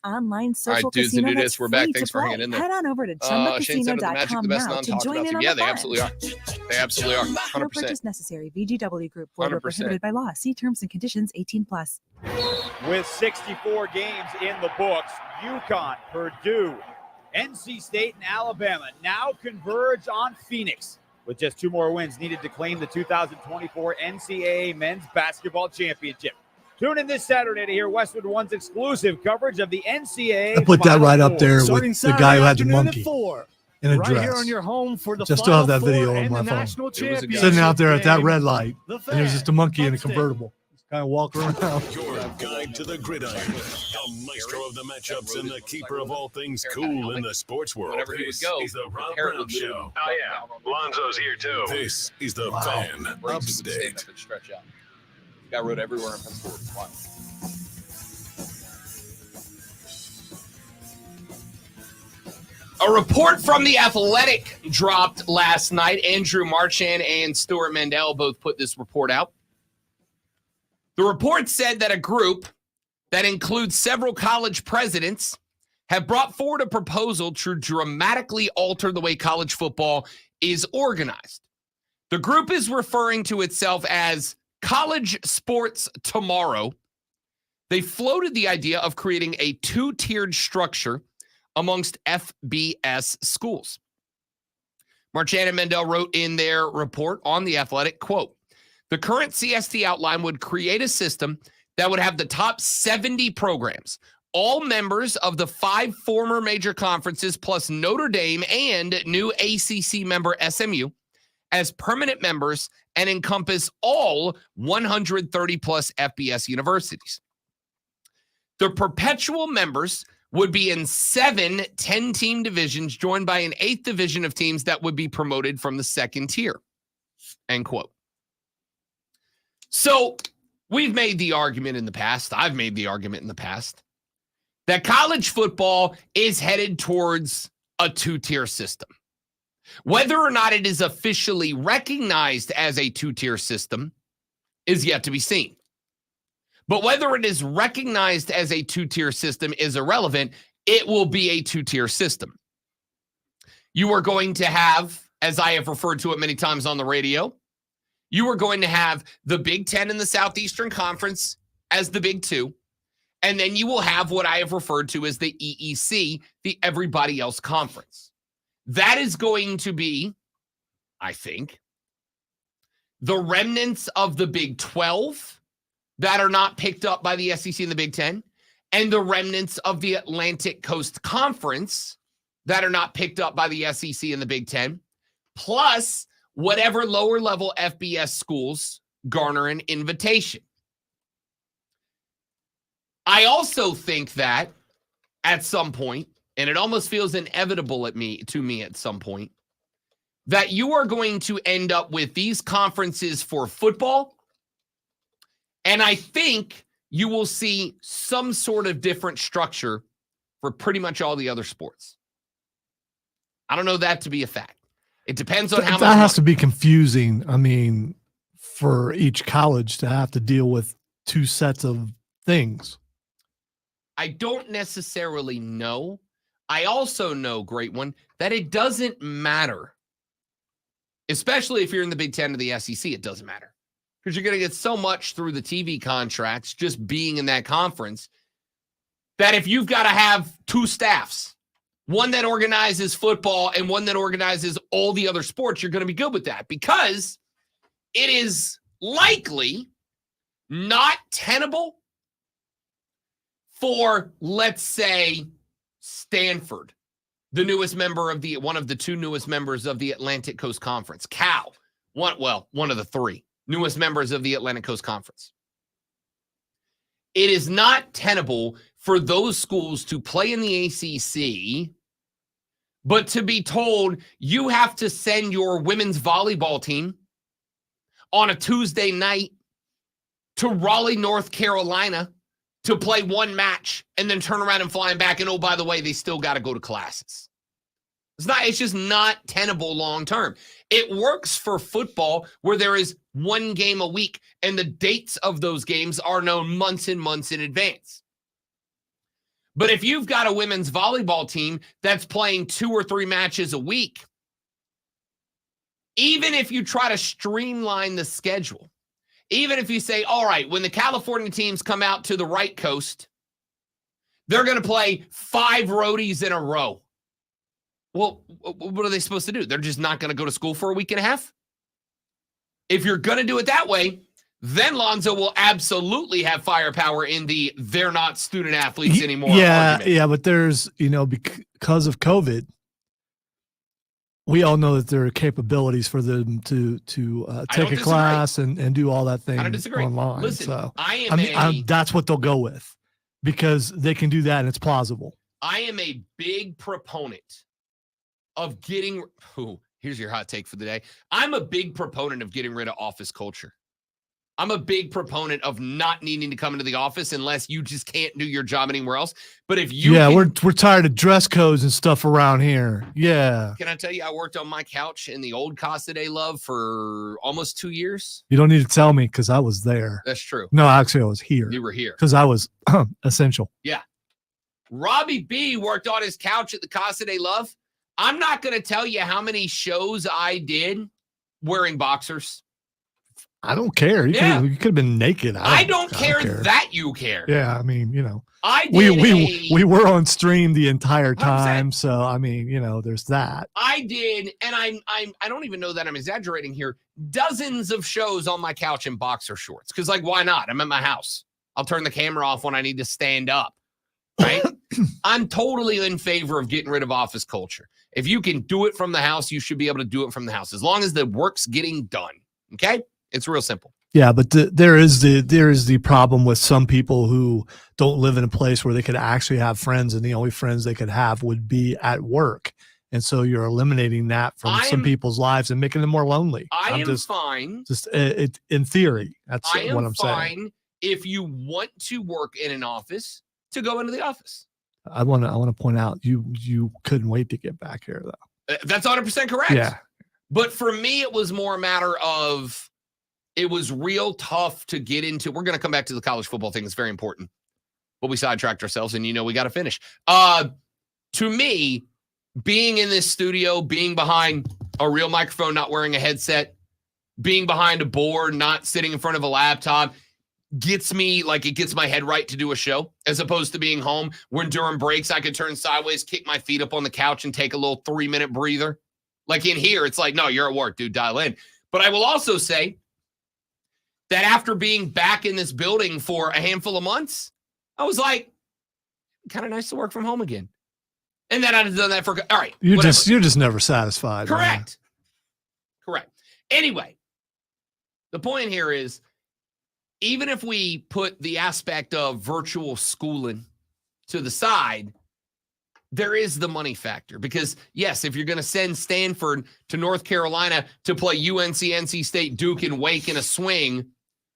online All right, social dudes and casino dudettes, that's we're back. free Thanks to for play. hanging in there. Head on over to Shane said, "Are the Magic ChumbaCasino.com the best now to non-talkative join in team?" on Yeah, the they fun. absolutely are. They absolutely are. No 100%. purchase necessary. VGW Group. Void where 100%. prohibited by law. See terms and conditions. 18+. With 64 games in the books, UConn, Purdue, NC State, and Alabama now converge on Phoenix, with just 2 more wins needed to claim the 2024 NCAA Men's Basketball Championship. Tune in this Saturday to hear Westwood One's exclusive coverage of the NCAA. I put that Final right up Four. there with Starting the guy who had the Saturday afternoon monkey at 4, in a right dress. here on your home for the Just still have Final that video Four on and my the phone. National Championship Sitting out there at that game. red light, The and there's just a monkey in a Upstate. convertible. Just kind of walking around. Your guide to the gridiron, the maestro of the matchups and the keeper of all things cool in the sports world. Whenever he would This go, is the Rob Parrot Brown would literally Show. Oh, yeah. Lonzo's here too. This is the Fan Briggs would stand Upstate. up and stretch out. Got rode everywhere in Pennsylvania. Wow. A report from The Athletic dropped last night. Andrew Marchand and Stuart Mandel both put this report out. The report said that a group that includes several college presidents have brought forward a proposal to dramatically alter the way college football is organized. The group is referring to itself as College Sports Tomorrow. They floated the idea of creating a 2-tiered structure amongst FBS schools. Marchand and Mendel wrote in their report on The Athletic, quote, "The current CST outline would create a system that would have the top 70 programs, all members of the 5 former major conferences plus Notre Dame and new ACC member SMU as permanent members and encompass all 130 plus FBS universities. The perpetual members would be in 7 10-team divisions joined by an 8th division of teams that would be promoted from the 2nd tier." End quote. So we've made the argument in the past, I've made the argument in the past, that college football is headed towards a 2-tier system. Whether or not it is officially recognized as a 2-tier system is yet to be seen. But whether it is recognized as a 2-tier system is irrelevant. It will be a 2-tier system. You are going to have, as I have referred to it many times on the radio, you are going to have the Big Ten in the Southeastern Conference as the Big Two, and then you will have what I have referred to as the EEC, the Everybody Else Conference. That is going to be, I think, the remnants of the Big 12 that are not picked up by the SEC and the Big Ten, and the remnants of the Atlantic Coast Conference that are not picked up by the SEC and the Big Ten, plus whatever lower level FBS schools garner an invitation. I also think that at some point, and it almost feels inevitable to me at some point, that you are going to end up with these conferences for football. And I think you will see some sort of different structure for pretty much all the other sports. I don't know that to be a fact. It depends on how much that has to be confusing. I mean, for each college to have to deal with 2 sets of things. I don't necessarily know. I also know, great one, that it doesn't matter. Especially if you're in the Big Ten or the SEC, it doesn't matter. Because you're going to get so much through the TV contracts just being in that conference that if you've got to have 2 staffs, one that organizes football and one that organizes all the other sports, you're going to be good with that because it is likely not tenable for, let's say, Stanford, the newest member of one of the 2 newest members of the Atlantic Coast Conference, Cal, one of the 3 newest members of the Atlantic Coast Conference. It is not tenable for those schools to play in the ACC, but to be told you have to send your women's volleyball team on a Tuesday night to Raleigh, North Carolina to play 1 match and then turn around and fly back. And oh, by the way, they still got to go to classes. It's just not tenable long term. It works for football where there is 1 game a week and the dates of those games are known months and months in advance. But if you've got a women's volleyball team that's playing 2 or 3 matches a week, even if you try to streamline the schedule, even if you say, all right, when the California teams come out to the right coast, they're going to play 5 roadies in a row. Well, what are they supposed to do? They're just not going to go to school for a week and a half? If you're going to do it that way, then Lonzo will absolutely have firepower in the they're not student athletes anymore argument. Yeah, but there's, because of COVID, we all know that there are capabilities for them to take a class and do all that thing online. Listen, so I am that's what they'll go with because they can do that and it's plausible. I am a big proponent of getting here's your hot take for the day. I'm a big proponent of getting rid of office culture. I'm a big proponent of not needing to come into the office unless you just can't do your job anywhere else. But if you we're tired of dress codes and stuff around here. Yeah. Can I tell you, I worked on my couch in the old Casa de Love for almost 2 years. You don't need to tell me because I was there. That's true. No, actually I was here. You were here. Because I was essential. Yeah. Robbie B worked on his couch at the Casa de Love. I'm not going to tell you how many shows I did wearing boxers. I don't care. You could have been naked. I don't care that you care. Yeah, I mean, I did we were on stream the entire time, 100%. So I mean, there's that. I did, and I don't even know that I'm exaggerating here. Dozens of shows on my couch in boxer shorts because, why not? I'm at my house. I'll turn the camera off when I need to stand up. Right? I'm totally in favor of getting rid of office culture. If you can do it from the house, you should be able to do it from the house as long as the work's getting done. Okay? It's real simple. Yeah, but there is the problem with some people who don't live in a place where they could actually have friends, and the only friends they could have would be at work. And so you're eliminating that from some people's lives and making them more lonely. I am fine. Just in theory, that's what I'm saying. I am fine if you want to work in an office to go into the office. I want to point out you couldn't wait to get back here though. That's 100% correct. Yeah. But for me, it was more a matter of it was real tough to get into. We're going to come back to the college football thing. It's very important. But we sidetracked ourselves, and we got to finish. To me, being in this studio, being behind a real microphone, not wearing a headset, being behind a board, not sitting in front of a laptop, gets me, it gets my head right to do a show, as opposed to being home when during breaks I could turn sideways, kick my feet up on the couch, and take a little 3-minute breather. Like in here, it's like, no, you're at work, dude, dial in. But I will also say that after being back in this building for a handful of months, I was like, kind of nice to work from home again. And then I'd done that for, all right. You're just never satisfied. Correct. Man. Correct. Anyway, the point here is, even if we put the aspect of virtual schooling to the side, there is the money factor. Because, yes, if you're going to send Stanford to North Carolina to play UNC, NC State, Duke, and Wake in a swing,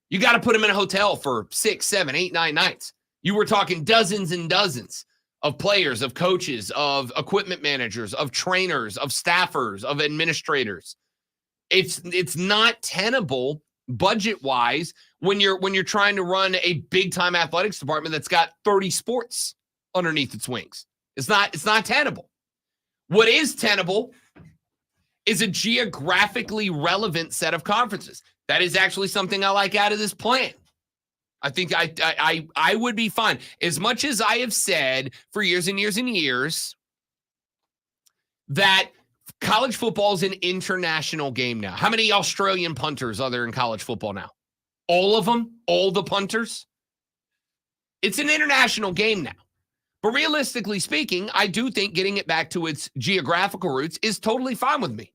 you got to put them in a hotel for 6, 7, 8, 9 nights. You were talking dozens and dozens of players, of coaches, of equipment managers, of trainers, of staffers, of administrators. It's not tenable budget-wise when you're trying to run a big-time athletics department that's got 30 sports underneath its wings. It's not tenable. What is tenable is a geographically relevant set of conferences. That is actually something I like out of this plan. I think I would be fine. As much as I have said for years and years and years that college football is an international game now. How many Australian punters are there in college football now? All of them? All the punters? It's an international game now. But realistically speaking, I do think getting it back to its geographical roots is totally fine with me.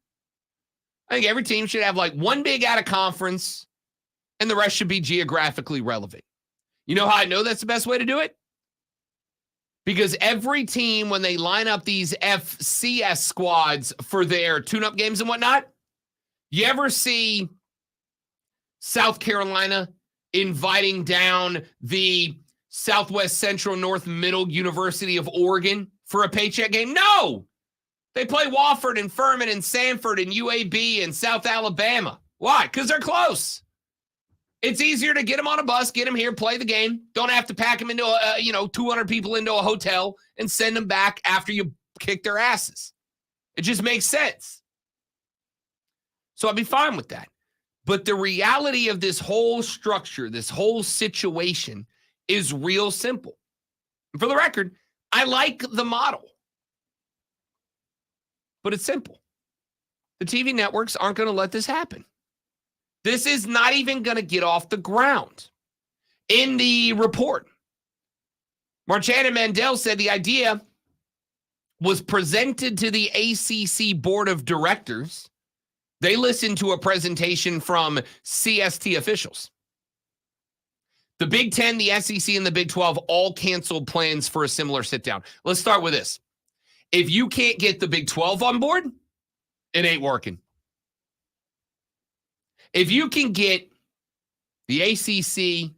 I think every team should have one big out of conference, and the rest should be geographically relevant. You know how I know that's the best way to do it? Because every team, when they line up these FCS squads for their tune-up games and whatnot, you ever see South Carolina inviting down the Southwest Central North Middle University of Oregon for a paycheck game? No! They play Wofford and Furman and Sanford and UAB and South Alabama. Why? Because they're close. It's easier to get them on a bus, get them here, play the game. Don't have to pack them into 200 people into a hotel and send them back after you kick their asses. It just makes sense. So I'd be fine with that. But the reality of this whole structure, this whole situation is real simple. And for the record, I like the model. But it's simple. The TV networks aren't going to let this happen. This is not even going to get off the ground. In the report, Marchand and Mandel said the idea was presented to the ACC Board of Directors. They listened to a presentation from CST officials. The Big Ten, the SEC, and the Big 12 all canceled plans for a similar sit-down. Let's start with this. If you can't get the Big 12 on board, it ain't working. If you can get the ACC,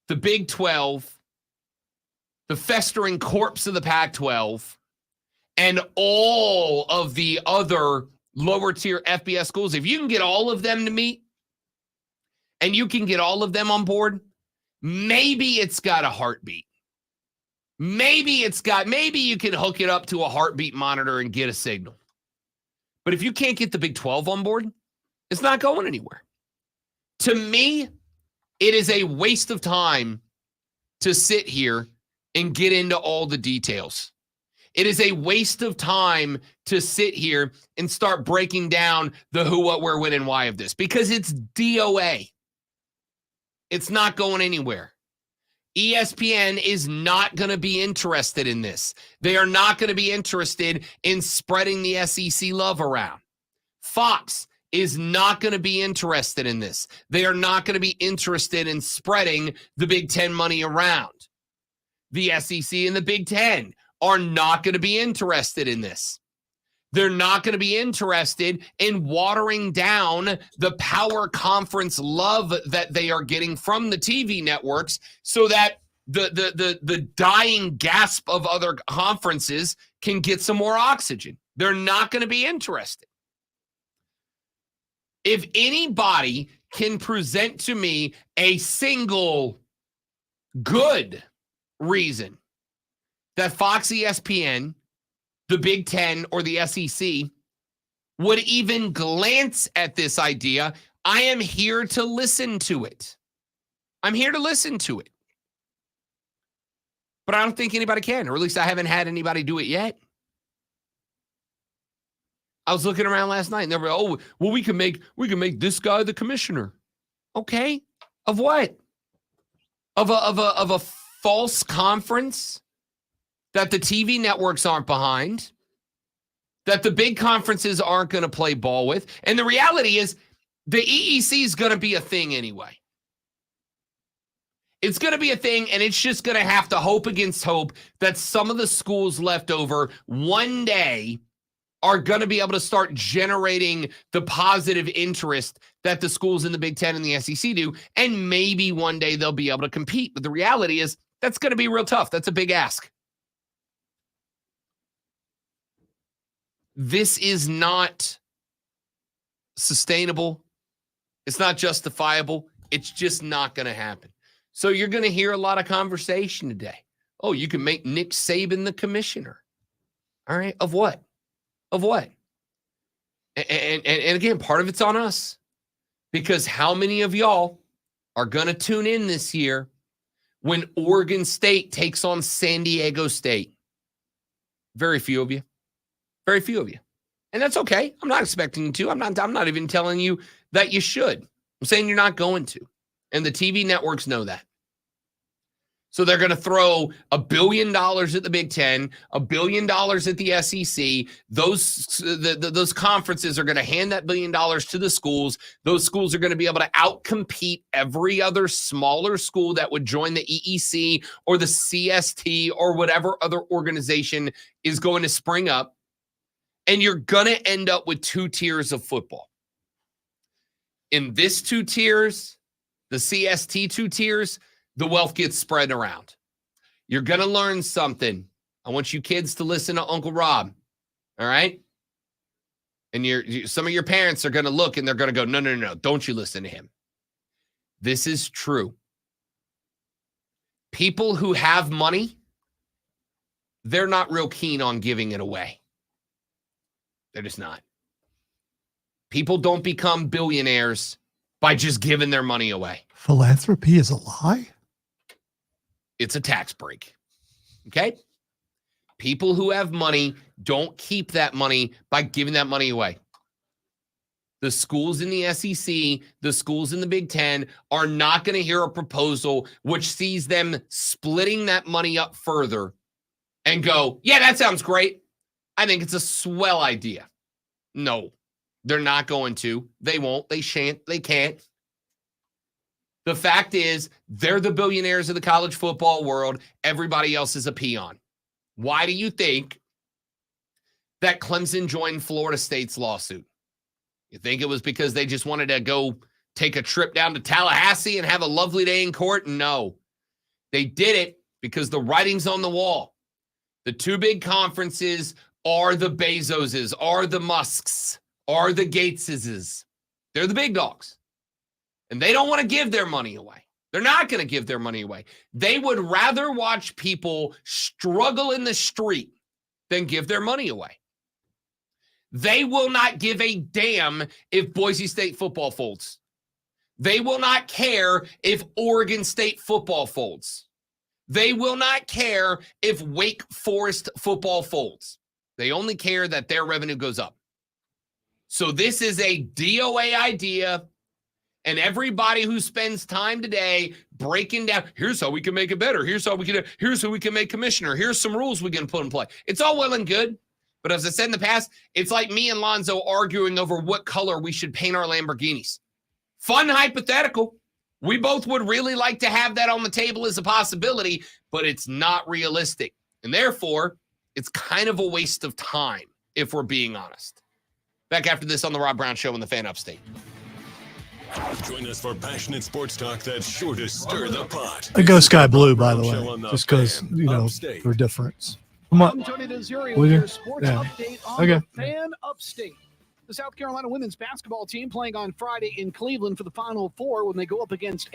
the Big 12, the festering corpse of the Pac-12, and all of the other lower-tier FBS schools, if you can get all of them to meet and you can get all of them on board, maybe it's got a heartbeat. Maybe you can hook it up to a heartbeat monitor and get a signal. But if you can't get the Big 12 on board, it's not going anywhere. To me, it is a waste of time to sit here and get into all the details. It is a waste of time to sit here and start breaking down the who, what, where, when, and why of this, because it's DOA. It's not going anywhere. ESPN is not going to be interested in this. They are not going to be interested in spreading the SEC love around. Fox is not going to be interested in this. They are not going to be interested in spreading the Big Ten money around. The SEC and the Big Ten are not going to be interested in this. They're not going to be interested in watering down the power conference love that they are getting from the TV networks so that the dying gasp of other conferences can get some more oxygen. They're not going to be interested. If anybody can present to me a single good reason that Fox, ESPN, the Big Ten, or the SEC would even glance at this idea, I am here to listen to it. I'm here to listen to it. But I don't think anybody can, or at least I haven't had anybody do it yet. I was looking around last night and they were, oh, well, we can make this guy the commissioner. Okay. Of what? Of a false conference that the TV networks aren't behind, that the big conferences aren't going to play ball with. And the reality is the EEC is going to be a thing anyway. It's going to be a thing, and it's just going to have to hope against hope that some of the schools left over one day are going to be able to start generating the positive interest that the schools in the Big Ten and the SEC do, and maybe one day they'll be able to compete. But the reality is that's going to be real tough. That's a big ask. This is not sustainable. It's not justifiable. It's just not going to happen. So you're going to hear a lot of conversation today. Oh, you can make Nick Saban the commissioner. All right. Of what? Of what? And again, part of it's on us. Because how many of y'all are going to tune in this year when Oregon State takes on San Diego State? Very few of you. Very few of you. And that's okay. I'm not expecting you to. I'm not even telling you that you should. I'm saying you're not going to. And the TV networks know that. So they're going to throw $1 billion at the Big Ten, $1 billion at the SEC. Those conferences are going to hand that $1 billion to the schools. Those schools are going to be able to outcompete every other smaller school that would join the EEC or the CST or whatever other organization is going to spring up. And you're going to end up with 2 tiers of football. In this 2 tiers, the CST 2 tiers, the wealth gets spread around. You're going to learn something. I want you kids to listen to Uncle Rob. All right? And some of your parents are going to look and they're going to go, no, don't you listen to him. This is true. People who have money, they're not real keen on giving it away. They're just not. People don't become billionaires by just giving their money away. Philanthropy is a lie? It's a tax break. Okay? People who have money don't keep that money by giving that money away. The schools in the SEC, the schools in the Big Ten are not going to hear a proposal which sees them splitting that money up further and go, yeah, that sounds great. I think it's a swell idea. No, they're not going to. They won't. They shan't. They can't. The fact is, they're the billionaires of the college football world. Everybody else is a peon. Why do you think that Clemson joined Florida State's lawsuit? You think it was because they just wanted to go take a trip down to Tallahassee and have a lovely day in court? No. They did it because the writing's on the wall. The two big conferences are the Bezoses, are the Musks, are the Gateses. They're the big dogs. And they don't want to give their money away. They're not going to give their money away. They would rather watch people struggle in the street than give their money away. They will not give a damn if Boise State football folds. They will not care if Oregon State football folds. They will not care if Wake Forest football folds. They only care that their revenue goes up. So this is a DOA idea. And everybody who spends time today breaking down, here's how we can make it better. Here's how we can make commissioner. Here's some rules we can put in play. It's all well and good. But as I said in the past, it's like me and Lonzo arguing over what color we should paint our Lamborghinis. Fun hypothetical. We both would really like to have that on the table as a possibility, but it's not realistic. And therefore, it's kind of a waste of time, if we're being honest. Back after this on the Rob Brown Show in the Fan Upstate. Join us for passionate sports talk that's sure to stir the pot. I go sky blue, by the way, just because, you know, for difference. Come on. I'm Tony Desiri with your sports update on the Fan Upstate. The South Carolina women's basketball team playing on Friday in Cleveland for the Final Four when they go up against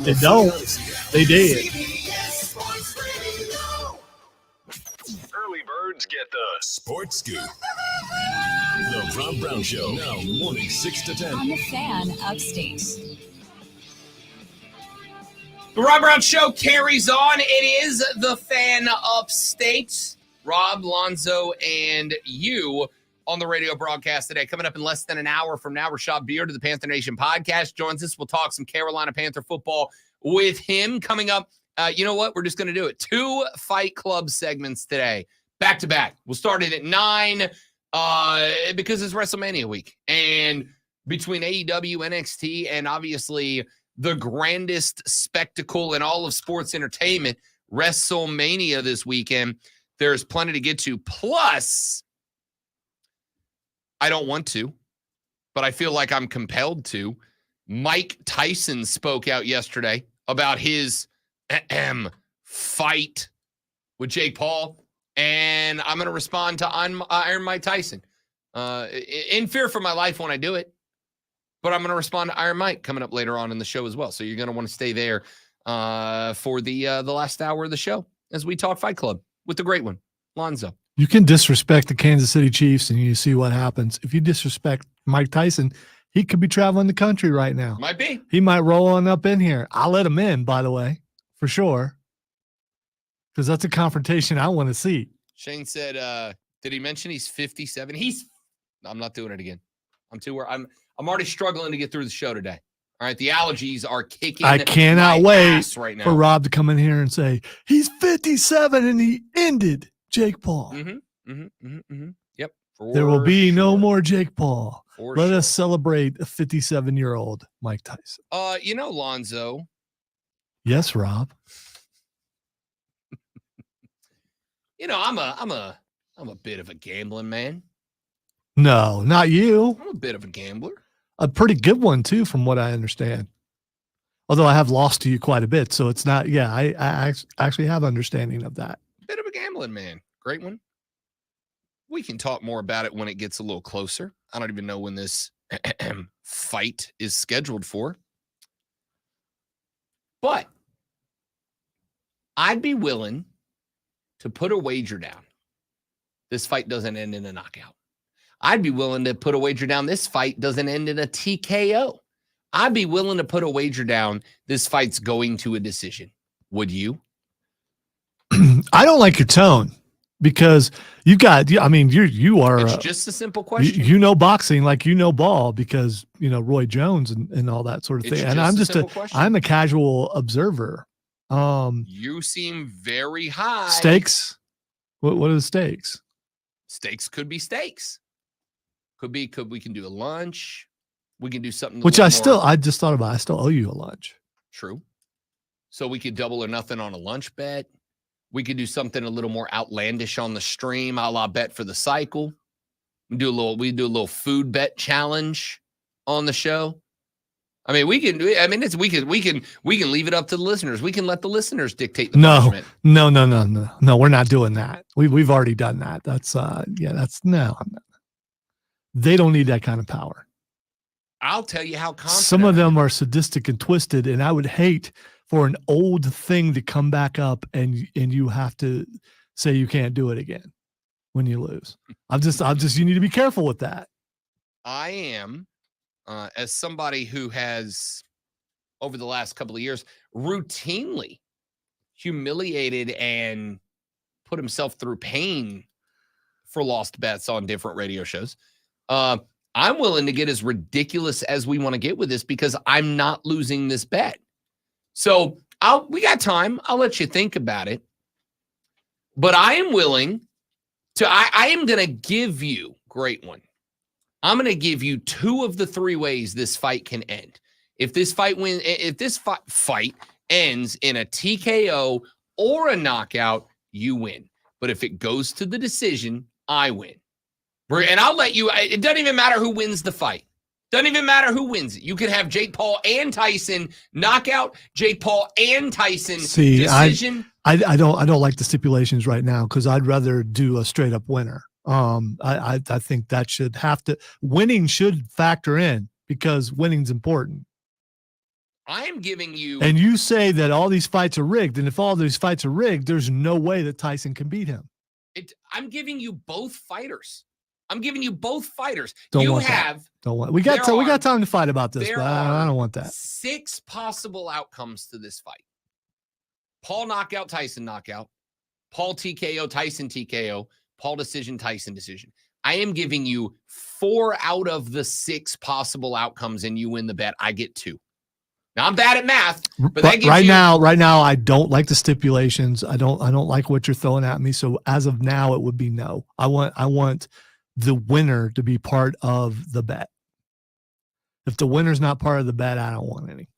They don't. They did. Early birds get the sports scoop. The Rob Brown Show, now morning 6 to 10. On the Fan Upstate. The Rob Brown Show carries on. It is the Fan Upstate. Rob, Lonzo, and you on the radio broadcast today. Coming up in less than an hour from now, Rashad Beard of the Panther Nation podcast joins us. We'll talk some Carolina Panther football with him. Coming up, you know what? We're just going to do it. 2 Fight Club segments today, back to back. We'll start it at 9 because it's WrestleMania week. And between AEW, NXT, and obviously the grandest spectacle in all of sports entertainment, WrestleMania this weekend, there's plenty to get to. Plus, I don't want to, but I feel like I'm compelled to. Mike Tyson spoke out yesterday about his fight with Jake Paul, and I'm going to respond to Iron Mike Tyson. In fear for my life when I do it, but I'm going to respond to Iron Mike coming up later on in the show as well. So you're going to want to stay there for the last hour of the show as we talk Fight Club with the great one, Lonzo. You can disrespect the Kansas City Chiefs and you see what happens. If you disrespect Mike Tyson, he could be traveling the country right now. Might be. He might roll on up in here. I'll let him in, by the way, for sure. Because that's a confrontation I want to see. Shane said, did he mention he's 57? I'm not doing it again. I'm already struggling to get through the show today. All right, the allergies are kicking. I cannot my wait ass right now for Rob to come in here and say, he's 57 and he ended Jake Paul. Yep. There will be no more Jake Paul. For Let sure. us celebrate a 57-year-old Mike Tyson. Lonzo. Yes, Rob. I'm a bit of a gambling man. No, not you. I'm a bit of a gambler. A pretty good one, too, from what I understand. Although I have lost to you quite a bit. So it's not, I actually have understanding of that. Bit of a gambling man. Great one. We can talk more about it when it gets a little closer. I don't even know when this fight is scheduled for. But I'd be willing to put a wager down. This fight doesn't end in a knockout. I'd be willing to put a wager down. This fight doesn't end in a TKO. I'd be willing to put a wager down. This fight's going to a decision. Would you? I don't like your tone because you are. It's just a simple question. You know boxing like you know ball because, Roy Jones and all that sort of thing. And I'm a casual observer. You seem very high. Stakes? What are the stakes? Stakes could be stakes. We can do a lunch. We can do something. Which I just thought about. I still owe you a lunch. True. So we could double or nothing on a lunch bet. We could do something a little more outlandish on the stream, a la bet for the cycle. We do a little food bet challenge on the show. I mean, we can leave it up to the listeners. We can let the listeners dictate the punishment. No, we're not doing that. We've already done that. No. They don't need that kind of power. I'll tell you how confident. Some of them are sadistic and twisted, and I would hate for an old thing to come back up and you have to say you can't do it again when you lose. You need to be careful with that. I am, as somebody who has, over the last couple of years, routinely humiliated and put himself through pain for lost bets on different radio shows. I'm willing to get as ridiculous as we want to get with this because I'm not losing this bet. So we got time. I'll let you think about it. But I am willing to, I am going to give you, great one. I'm going to give you 2 of the 3 ways this fight can end. If this fight fight ends in a TKO or a knockout, you win. But if it goes to the decision, I win. And I'll let you, it doesn't even matter who wins the fight. Doesn't even matter who wins it. You could have Jake Paul and Tyson knockout, Jake Paul and Tyson decision. I don't like the stipulations right now because I'd rather do a straight up winner. I think that winning should factor in because winning's important. I am giving you. And you say that all these fights are rigged, and if all these fights are rigged, there's no way that Tyson can beat him. I'm giving you both fighters. I'm giving you both fighters. Don't you want have. that. Don't want. We got time to fight about this, but I don't want that. 6 possible outcomes to this fight. Paul knockout, Tyson knockout. Paul TKO, Tyson TKO. Paul decision, Tyson decision. I am giving you 4 out of the 6 possible outcomes, and you win the bet. I get 2. Now I'm bad at math, but that gives right now, I don't like the stipulations. I don't like what you're throwing at me. So as of now, it would be no. I want the winner to be part of the bet. If the winner's not part of the bet, I don't want any.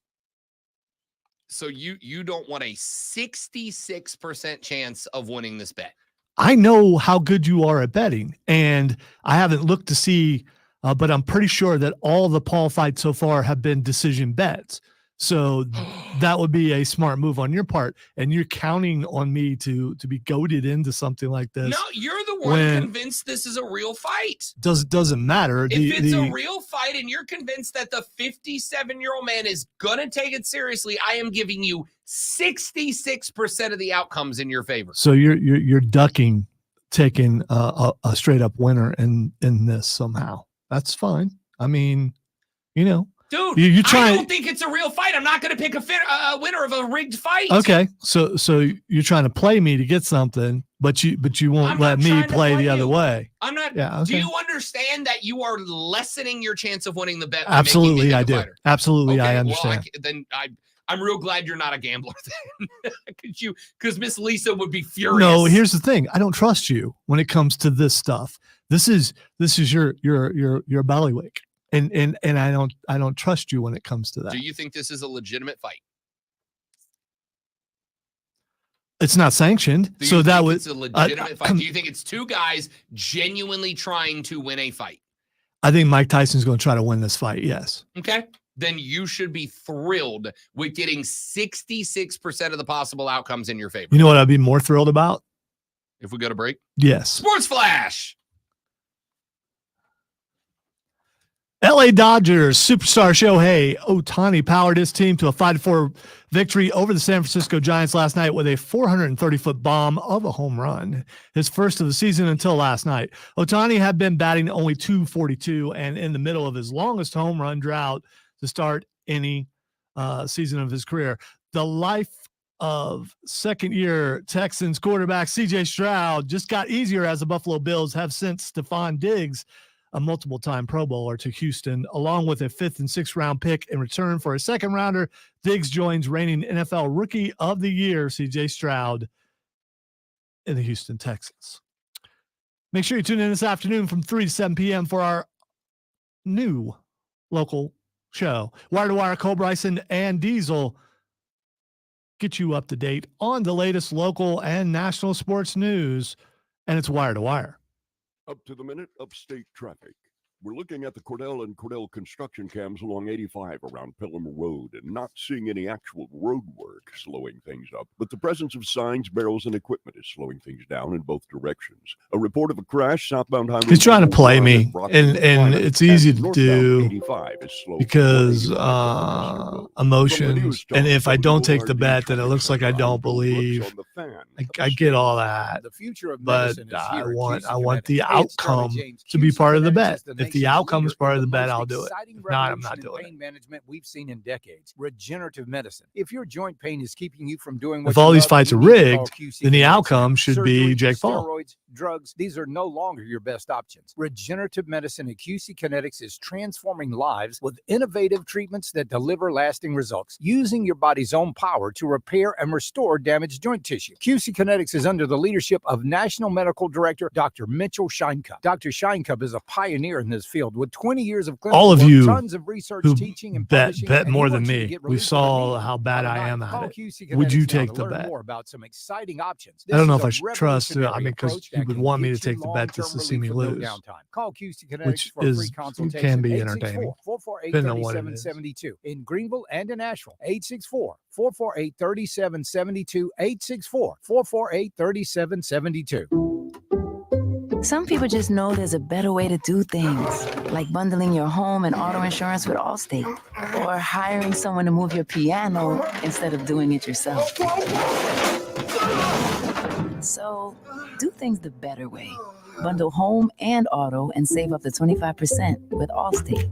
So you don't want a 66% chance of winning this bet. I know how good you are at betting, and I haven't looked to see, but I'm pretty sure that all the Paul fights so far have been decision bets. So that would be a smart move on your part, and you're counting on me to be goaded into something like this. No, you're the one convinced this is a real fight. Doesn't matter. If it's a real fight and you're convinced that the 57-year-old man is gonna take it seriously, I am giving you 66% of the outcomes in your favor. So you're ducking taking a straight up winner in this somehow. That's fine. I mean, dude, you try. I don't think it's a real fight. I'm not going to pick a winner of a rigged fight. Okay, so you're trying to play me to get something, but you won't let me play the other way. I'm not. Yeah. Okay. Do you understand that you are lessening your chance of winning the bet? Absolutely, I do. Fighter? Absolutely, okay, I understand. Well, I'm real glad you're not a gambler then, because Miss Lisa would be furious. No, here's the thing. I don't trust you when it comes to this stuff. This is your ballywick. And I don't trust you when it comes to that. Do you think this is a legitimate fight? It's not sanctioned, so that was it's a legitimate fight. Do you think it's 2 guys genuinely trying to win a fight? I think Mike Tyson's going to try to win this fight. Yes. Okay. Then you should be thrilled with getting 66% of the possible outcomes in your favor. You know what I'd be more thrilled about? If we go to break? Yes. Sports Flash. LA Dodgers superstar Shohei Ohtani powered his team to a 5-4 victory over the San Francisco Giants last night with a 430-foot bomb of a home run, his first of the season until last night. Ohtani had been batting only .242 and in the middle of his longest home run drought to start any season of his career. The life of second-year Texans quarterback C.J. Stroud just got easier as the Buffalo Bills have sent Stephon Diggs, a multiple-time Pro Bowler, to Houston, along with a 5th and 6th round pick in return for a second-rounder. Diggs joins reigning NFL Rookie of the Year, C.J. Stroud, in the Houston Texans. Make sure you tune in this afternoon from 3 to 7 p.m. for our new local show. Wire to Wire, Cole Bryson and Diesel get you up to date on the latest local and national sports news, and it's Wire to Wire. Up to the minute upstate traffic. We're looking at the Cordell and Cordell construction cams along 85 around Pelham Road and not seeing any actual road work slowing things up. But the presence of signs, barrels, and equipment is slowing things down in both directions. A report of a crash southbound highway. He's trying to play me, and it's easy to do because emotion. And if I don't take the bet, then it looks like I don't believe. I get all that, but I want the outcome to be part of the bet. If the outcome is part of the bet, I'll do it. If not, I'm not doing it. Pain management we've seen in decades. Regenerative medicine. If your joint pain is keeping you from doing what if all these fights are rigged, then the outcome should be Jake Paul. Steroids, drugs, these are no longer your best options. Regenerative medicine at QC Kinetics is transforming lives with innovative treatments that deliver lasting results, using your body's own power to repair and restore damaged joint tissue. QC Kinetics is under the leadership of National Medical Director Dr. Mitchell Scheinkup. Dr. Scheinkup is a pioneer in this field with 20 years of clinical all of work, you tons of research, who teaching, and bet and more than me. We saw how bad I am at it. Would you take the bet? More about some exciting options. I don't know if I should trust. I mean, because you would want me to take the bet just to see me lose, Call QC Kinetics which for a free is consultation. can be entertaining. 864-448-3772 in Greenville and in Asheville. 864-448-3772. 864-448-3772. Some people just know there's a better way to do things, like bundling your home and auto insurance with Allstate, or hiring someone to move your piano instead of doing it yourself. So, do things the better way. Bundle home and auto and save up to 25% with Allstate.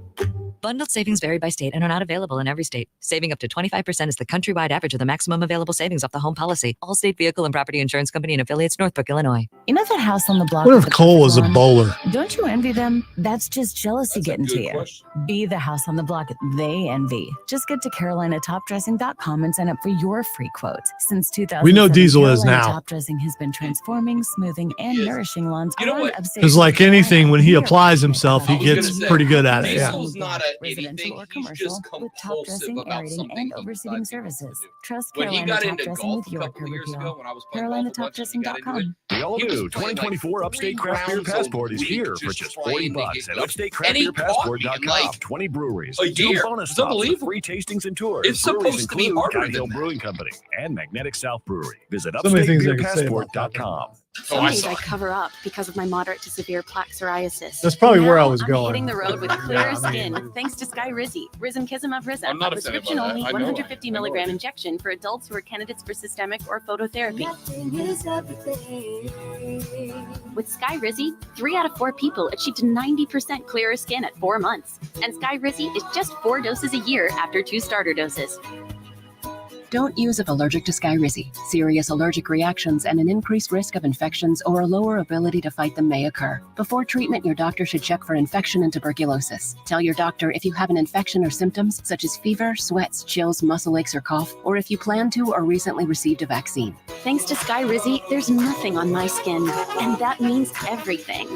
Bundled savings vary by state and are not available in every state. Saving up to 25% is the countrywide average of the maximum available savings off the home policy. Allstate Vehicle and Property Insurance Company and affiliates, Northbrook, Illinois. You know that house on the block? What with if the Cole was a perfect bowler? lawn? Don't you envy them? That's just jealousy getting to you. Be the house on the block they envy. Just get to CarolinaTopDressing.com and sign up for your free quote. Since 2000, We know Diesel is Carolina now. Top Dressing has been transforming, smoothing, and nourishing lawns around upstate. Because like anything, when he applies himself, he I was gonna gets say, pretty good at it. Yeah. Diesel's not a anything. He's just compulsive about something and overseeding services. Trust When he Carolina got Top into Dressing golf with a your couple years ago, when I was playing CarolinaTopDressing.com. The all-new 2024 Upstate Craft Beer Passport is here for just $40 at UpstateCraftBeerPassport.com. 20 breweries, a 2 year. bonus It's stops with unbelievable. free tastings and tours. It's Breweries supposed to be include harder Guy Hill than Brewing Company and Magnetic South Brewery. Visit So many things I could say about UpstateBeerPassport.com. Some days I cover up because of my moderate to severe plaque psoriasis. That's probably where I was I'm going. hitting the road with clearer Yeah, I mean- skin thanks to Sky Rizzy, Risankizumab Risa, I'm not a offended by prescription that. only I know 150 I know milligram it. injection for adults who are candidates for systemic or phototherapy. With Sky Rizzy, 3 out of 4 people achieved 90% clearer skin at 4 months. And Sky Rizzy is just 4 doses a year after 2 starter doses. Don't use if allergic to Sky Rizzy. Serious allergic reactions and an increased risk of infections or a lower ability to fight them may occur. Before treatment, your doctor should check for infection and tuberculosis. Tell your doctor if you have an infection or symptoms such as fever, sweats, chills, muscle aches, or cough, or if you plan to or recently received a vaccine. Thanks to Sky Rizzy, there's nothing on my skin, and that means everything.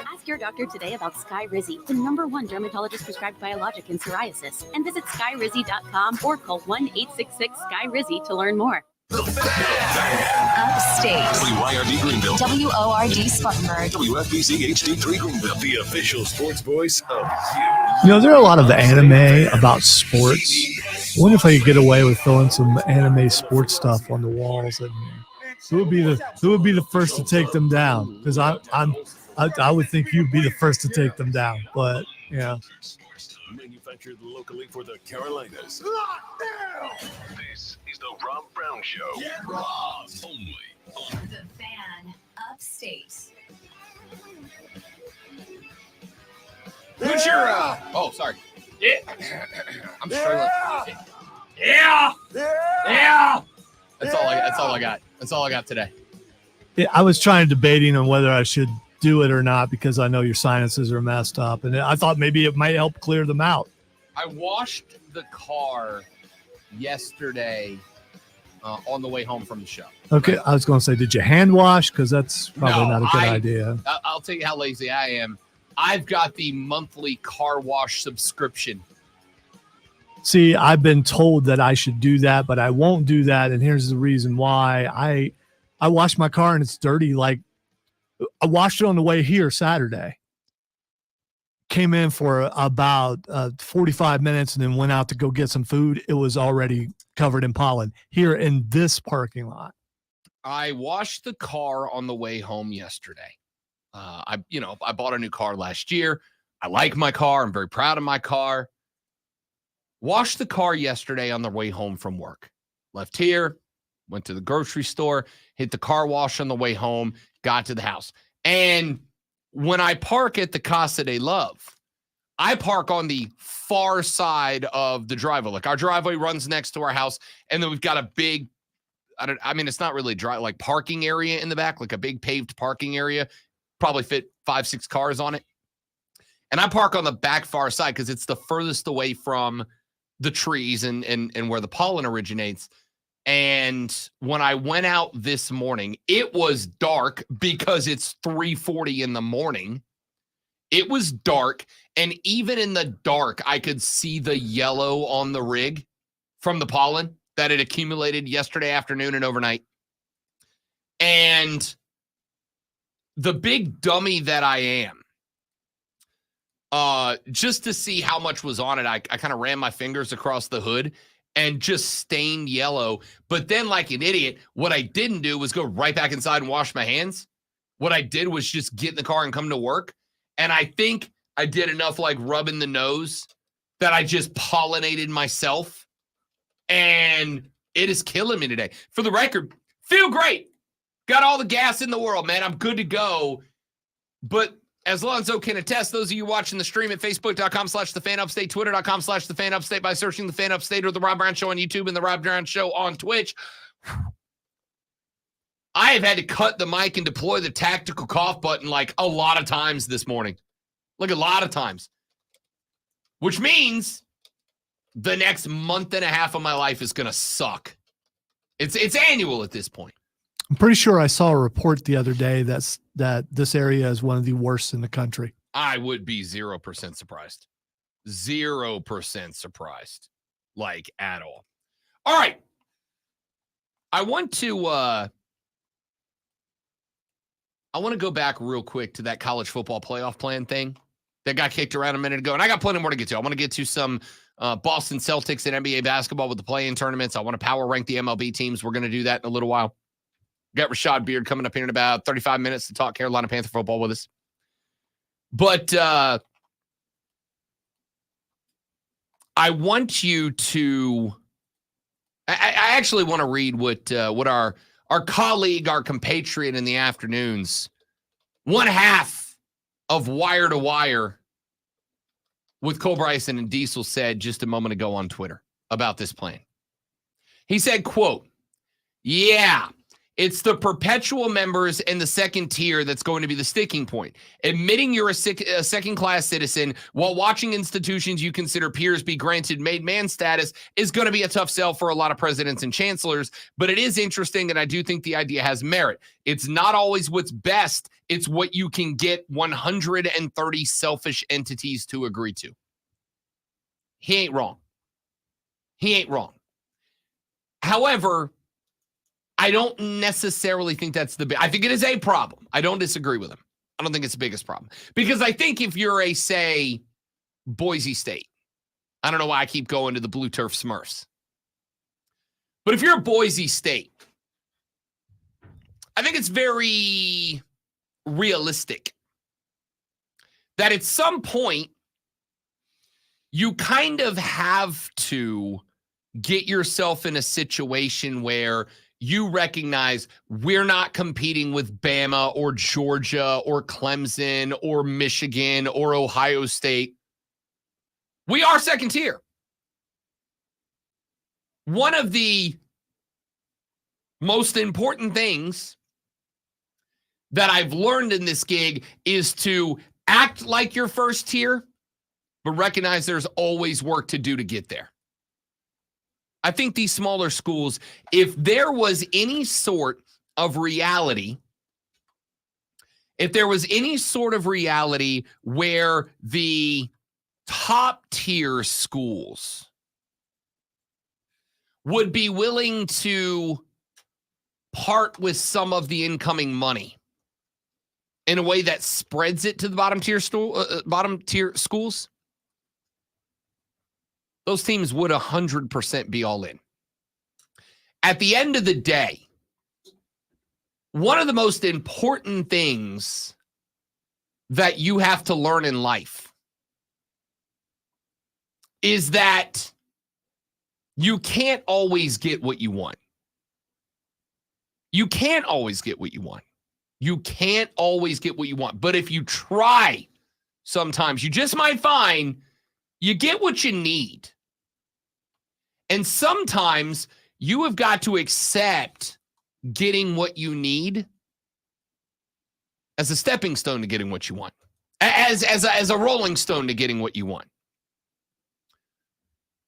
Ask your doctor today about Sky Rizzy, the #1 dermatologist prescribed biologic in psoriasis, and visit skyrizzy.com or call 1-866-SKY-RIZZY to learn more. Upstate. WYRD Greenville. WORD Spartanburg. WFBC HD3 Greenville. The official sports voice of You know, there are a lot of anime about sports. I wonder if I could get away with throwing some anime sports stuff on the walls. And who would be the first to take them down? Because I would think you'd be the first to take them down. But yeah. manufactured locally for the Carolinas. This is the Rob Brown Show. Get Rob. Only on The Fan Upstate. Who's your oh, sorry. Yeah. I'm struggling. Yeah. Yeah. That's all I got. That's all I got today. Yeah, I was trying debating on whether I should do it or not because I know your sinuses are messed up, and I thought maybe it might help clear them out. I washed the car yesterday on the way home from the show. Okay, I was going to say, did you hand wash? Because that's probably not a good idea. I'll tell you how lazy I am. I've got the monthly car wash subscription. See, I've been told that I should do that, but I won't do that, and here's the reason why. I washed my car and it's dirty. Like, I washed it on the way here Saturday. Came in for about 45 minutes and then went out to go get some food. It was already covered in pollen here in this parking lot. I washed the car on the way home yesterday. I bought a new car last year. I like my car. I'm very proud of my car. Washed the car yesterday on the way home from work. Left here, went to the grocery store, hit the car wash on the way home, got to the house. And when I park at the Casa de Love, I park on the far side of the driveway. Like, our driveway runs next to our house, and then we've got a big, it's not really dry, like parking area in the back, like a big paved parking area, probably fit 5-6 cars on it. And I park on the back far side because it's the furthest away from the trees and where the pollen originates. And when I went out this morning, it was dark because it's 3:40 in the morning. It was dark. And even in the dark, I could see the yellow on the rig from the pollen that had accumulated yesterday afternoon and overnight. And the big dummy that I am, just to see how much was on it, I kind of ran my fingers across the hood, and just stained yellow. But then, like an idiot, what I didn't do was go right back inside and wash my hands. What I did was just get in the car and come to work. And I think I did enough like rubbing the nose that I just pollinated myself. And it is killing me today. For the record, feel great. Got all the gas in the world, man. I'm good to go. But as Lonzo can attest, those of you watching the stream at Facebook.com/TheFanUpstate, Twitter.com/TheFanUpstate by searching The Fan Upstate or The Rob Brown Show on YouTube and The Rob Brown Show on Twitch. I have had to cut the mic and deploy the tactical cough button like a lot of times this morning. Like a lot of times. Which means the next month and a half of my life is going to suck. It's annual at this point. I'm pretty sure I saw a report the other day that this area is one of the worst in the country. I would be 0% surprised. 0% surprised. Like, at all. All right. I want to go back real quick to that college football playoff plan thing that got kicked around a minute ago. And I got plenty more to get to. I want to get to some Boston Celtics and NBA basketball with the play-in tournaments. I want to power rank the MLB teams. We're going to do that in a little while. Got Rashad Beard coming up here in about 35 minutes to talk Carolina Panther football with us. But I want you to I actually want to read what our colleague, our compatriot in the afternoons, one half of Wire to Wire with Cole Bryson and Diesel said just a moment ago on Twitter about this plan. He said, quote, "Yeah, it's the perpetual members and the second tier that's going to be the sticking point. Admitting you're a second-class citizen while watching institutions you consider peers be granted made man status is going to be a tough sell for a lot of presidents and chancellors, but it is interesting, and I do think the idea has merit. It's not always what's best. It's what you can get 130 selfish entities to agree to." He ain't wrong. He ain't wrong. However, I don't necessarily think that's I think it is a problem. I don't disagree with him. I don't think it's the biggest problem. Because I think if you're a, say, Boise State, I don't know why I keep going to the Blue Turf Smurfs. But if you're a Boise State, I think it's very realistic that at some point you kind of have to get yourself in a situation where you recognize we're not competing with Bama or Georgia or Clemson or Michigan or Ohio State. We are second tier. One of the most important things that I've learned in this gig is to act like you're first tier, but recognize there's always work to do to get there. I think these smaller schools, if there was any sort of reality, where the top tier schools would be willing to part with some of the incoming money in a way that spreads it to the bottom tier schools, those teams would 100% be all in. At the end of the day, one of the most important things that you have to learn in life is that you can't always get what you want. You can't always get what you want. You can't always get what you want. But if you try, sometimes you just might find you get what you need. And sometimes you have got to accept getting what you need as a stepping stone to getting what you want, as a rolling stone to getting what you want.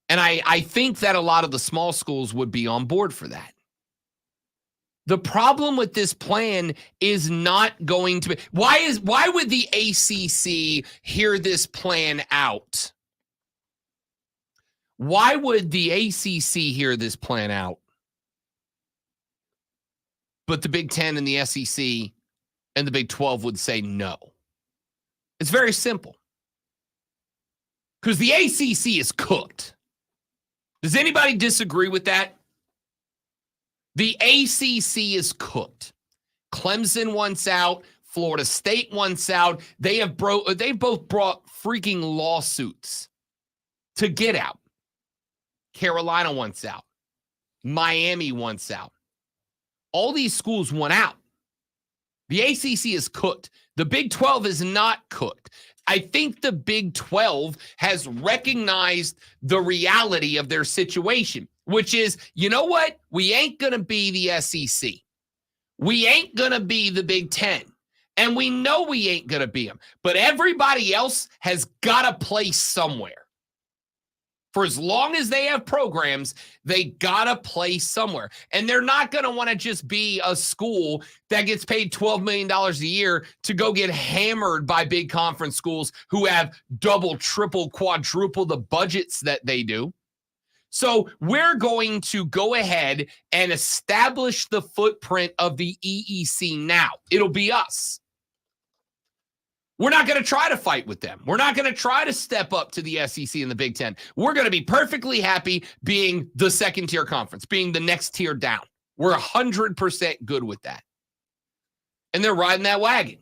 And I think that a lot of the small schools would be on board for that. The problem with this plan is not going to be, why would the ACC hear this plan out? Why would the ACC hear this plan out, but the Big Ten and the SEC and the Big 12 would say no? It's very simple. Because the ACC is cooked. Does anybody disagree with that? The ACC is cooked. Clemson wants out. Florida State wants out. They've both brought freaking lawsuits to get out. Carolina wants out. Miami wants out. All these schools want out. The ACC is cooked. The Big 12 is not cooked. I think the Big 12 has recognized the reality of their situation, which is, you know what? We ain't going to be the SEC. We ain't going to be the Big 10. And we know we ain't going to be them. But everybody else has got to play somewhere. For as long as they have programs, they got to play somewhere. And they're not going to want to just be a school that gets paid $12 million a year to go get hammered by big conference schools who have double, triple, quadruple the budgets that they do. So we're going to go ahead and establish the footprint of the EEC now. It'll be us. We're not going to try to fight with them. We're not going to try to step up to the SEC and the Big Ten. We're going to be perfectly happy being the second-tier conference, being the next tier down. We're 100% good with that. And they're riding that wagon.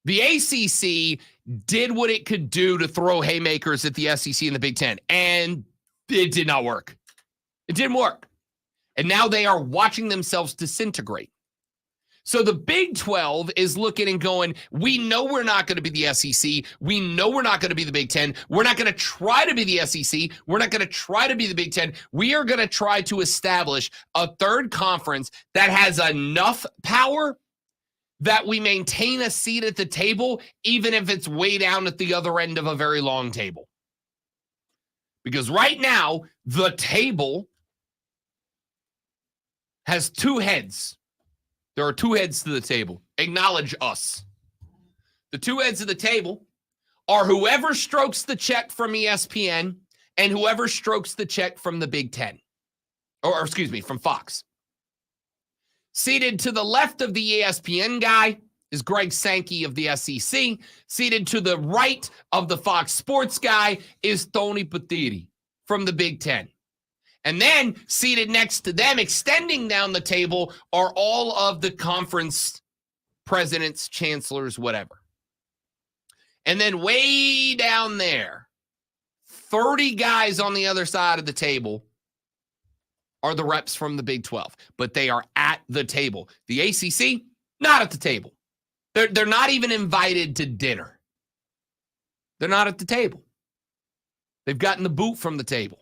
The ACC did what it could do to throw haymakers at the SEC and the Big Ten, and it did not work. It didn't work. And now they are watching themselves disintegrate. So the Big 12 is looking and going, we know we're not going to be the SEC. We know we're not going to be the Big 10. We're not going to try to be the SEC. We're not going to try to be the Big 10. We are going to try to establish a third conference that has enough power that we maintain a seat at the table, even if it's way down at the other end of a very long table. Because right now, the table has two heads. There are two heads to the table. Acknowledge us. The two heads of the table are whoever strokes the check from ESPN and whoever strokes the check from the Big Ten. Or excuse me, from Fox. Seated to the left of the ESPN guy is Greg Sankey of the SEC. Seated to the right of the Fox Sports guy is Tony Petitti from the Big Ten. And then seated next to them, extending down the table, are all of the conference presidents, chancellors, whatever. And then way down there, 30 guys on the other side of the table are the reps from the Big 12. But they are at the table. The ACC, not at the table. They're not even invited to dinner. They're not at the table. They've gotten the boot from the table.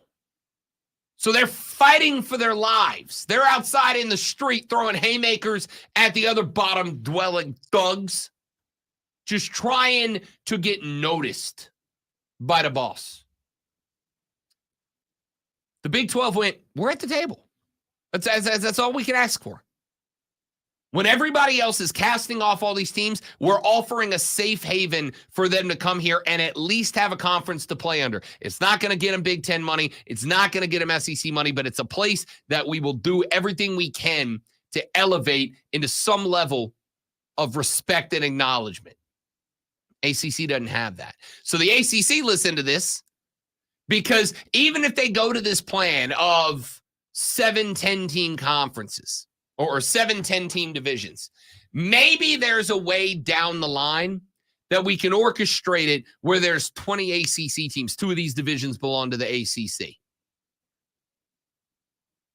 So they're fighting for their lives. They're outside in the street throwing haymakers at the other bottom-dwelling thugs, just trying to get noticed by the boss. The Big 12 went, we're at the table. That's all we can ask for. When everybody else is casting off all these teams, we're offering a safe haven for them to come here and at least have a conference to play under. It's not going to get them Big Ten money. It's not going to get them SEC money, but it's a place that we will do everything we can to elevate into some level of respect and acknowledgement. ACC doesn't have that. So the ACC listen to this, because even if they go to this plan of 7 10-team conferences, or 7 10-team divisions, maybe there's a way down the line that we can orchestrate it where there's 20 ACC teams. 2 of these divisions belong to the ACC.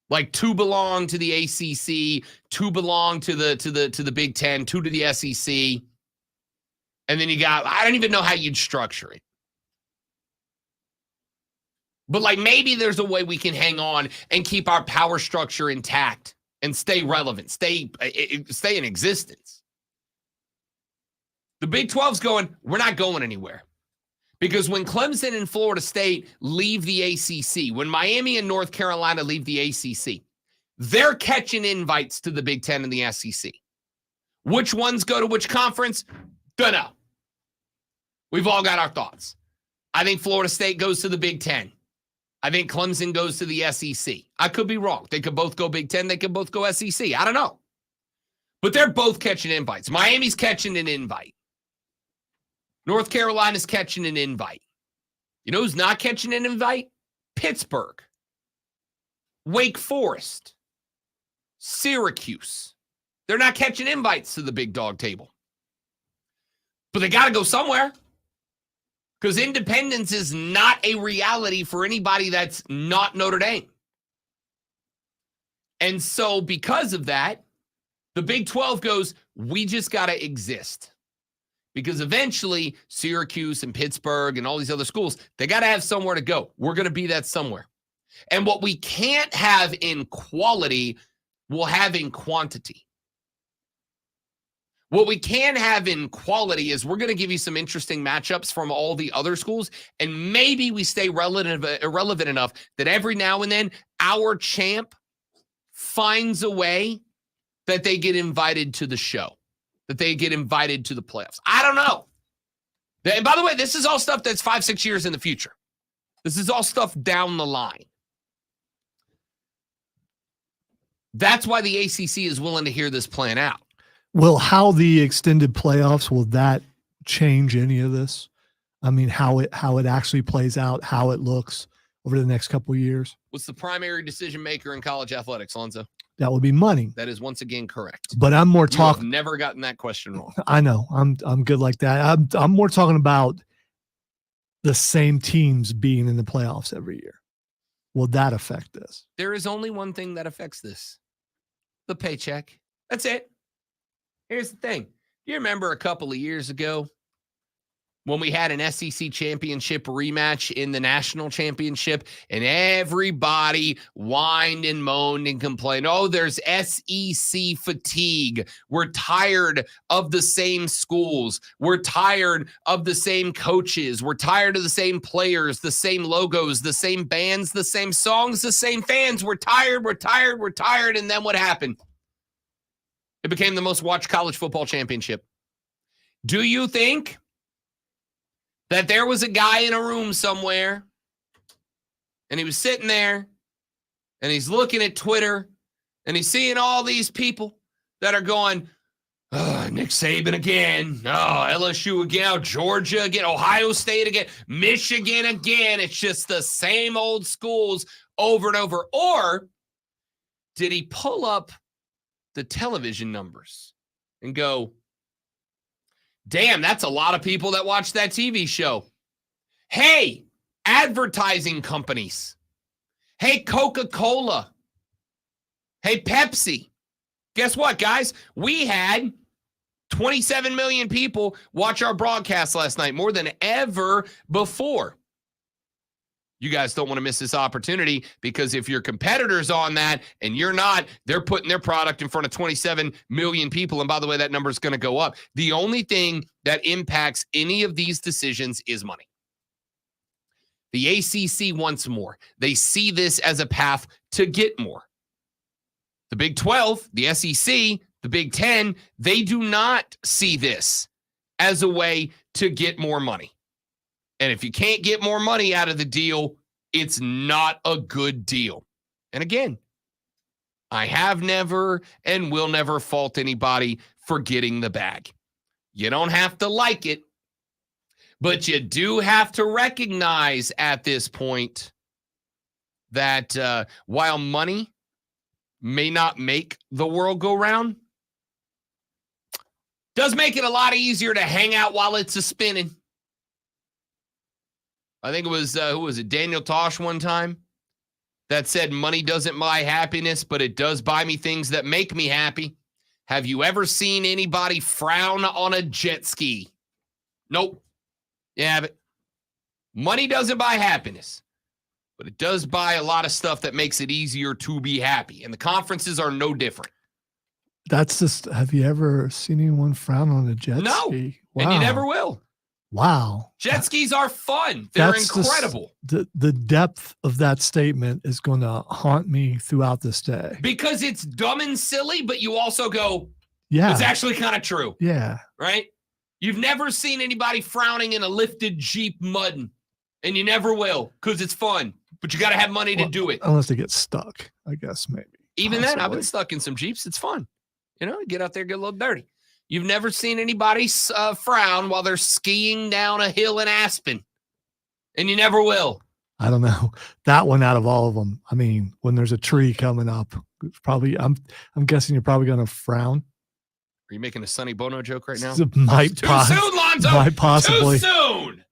Like 2 belong to the ACC, 2 belong to the Big Ten, 2 to the SEC. And then you got, I don't even know how you'd structure it. But like maybe there's a way we can hang on and keep our power structure intact and stay relevant, stay in existence. The Big 12's going, we're not going anywhere. Because when Clemson and Florida State leave the ACC, when Miami and North Carolina leave the ACC, they're catching invites to the Big Ten and the SEC. Which ones go to which conference? Don't know. We've all got our thoughts. I think Florida State goes to the Big Ten. I think Clemson goes to the SEC. I could be wrong. They could both go Big Ten. They could both go SEC. I don't know. But they're both catching invites. Miami's catching an invite. North Carolina's catching an invite. You know who's not catching an invite? Pittsburgh, Wake Forest, Syracuse. They're not catching invites to the big dog table. But they got to go somewhere. Because independence is not a reality for anybody that's not Notre Dame. And so because of that, the Big 12 goes, we just got to exist. Because eventually Syracuse and Pittsburgh and all these other schools, they got to have somewhere to go. We're going to be that somewhere. And what we can't have in quality, we'll have in quantity. What we can have in quality is we're going to give you some interesting matchups from all the other schools, and maybe we stay irrelevant enough that every now and then our champ finds a way that they get invited to the show, that they get invited to the playoffs. I don't know. And by the way, this is all stuff that's 5-6 years in the future. This is all stuff down the line. That's why the ACC is willing to hear this plan out. Will how the extended playoffs, will that change any of this? I mean, how it actually plays out, how it looks over the next couple of years? What's the primary decision maker in college athletics, Lonzo? That would be money. That is once again correct. But I'm more talking. You've never gotten that question wrong. I know. I'm good like that. I'm more talking about the same teams being in the playoffs every year. Will that affect this? There is only one thing that affects this: the paycheck. That's it. Here's the thing. Do you remember a couple of years ago when we had an SEC championship rematch in the national championship and everybody whined and moaned and complained, oh, there's SEC fatigue. We're tired of the same schools. We're tired of the same coaches. We're tired of the same players, the same logos, the same bands, the same songs, the same fans. We're tired. And then what happened? It became the most watched college football championship. Do you think that there was a guy in a room somewhere and he was sitting there and he's looking at Twitter and he's seeing all these people that are going, oh, Nick Saban again, oh, LSU again, oh, Georgia again, Ohio State again, Michigan again. It's just the same old schools over and over. Or did he pull up the television numbers and go, damn, that's a lot of people that watch that TV show. Hey, advertising companies. Hey, Coca-Cola. Hey, Pepsi. Guess what, guys? We had 27 million people watch our broadcast last night, more than ever before. You guys don't want to miss this opportunity, because if your competitor's on that and you're not, they're putting their product in front of 27 million people. And by the way, that number is going to go up. The only thing that impacts any of these decisions is money. The ACC wants more. They see this as a path to get more. The Big 12, the SEC, the Big 10, they do not see this as a way to get more money. And if you can't get more money out of the deal, it's not a good deal. And again, I have never and will never fault anybody for getting the bag. You don't have to like it, but you do have to recognize at this point that while money may not make the world go round, does make it a lot easier to hang out while it's a spinning. I think it was, who was it, Daniel Tosh one time that said money doesn't buy happiness, but it does buy me things that make me happy. Have you ever seen anybody frown on a jet ski? Nope. You haven't. Money doesn't buy happiness, but it does buy a lot of stuff that makes it easier to be happy. And the conferences are no different. That's just, have you ever seen anyone frown on a jet ski? Wow. And you never will. Wow. Jet skis are fun. They're incredible. The depth of that statement is going to haunt me throughout this day. Because it's dumb and silly, but you also go, yeah, it's actually kind of true. Yeah. Right? You've never seen anybody frowning in a lifted Jeep mudding, and you never will, because it's fun. But you got to have money to do it. Unless they get stuck, I guess, maybe. Even then, I've been stuck in some Jeeps. It's fun. You know, get out there, get a little dirty. You've never seen anybody frown while they're skiing down a hill in Aspen. And you never will. I don't know. That one out of all of them. I mean, when there's a tree coming up, it's probably I'm guessing you're probably going to frown. Are you making a Sonny Bono joke right now? Too soon, Lonzo. Might possibly. Too soon.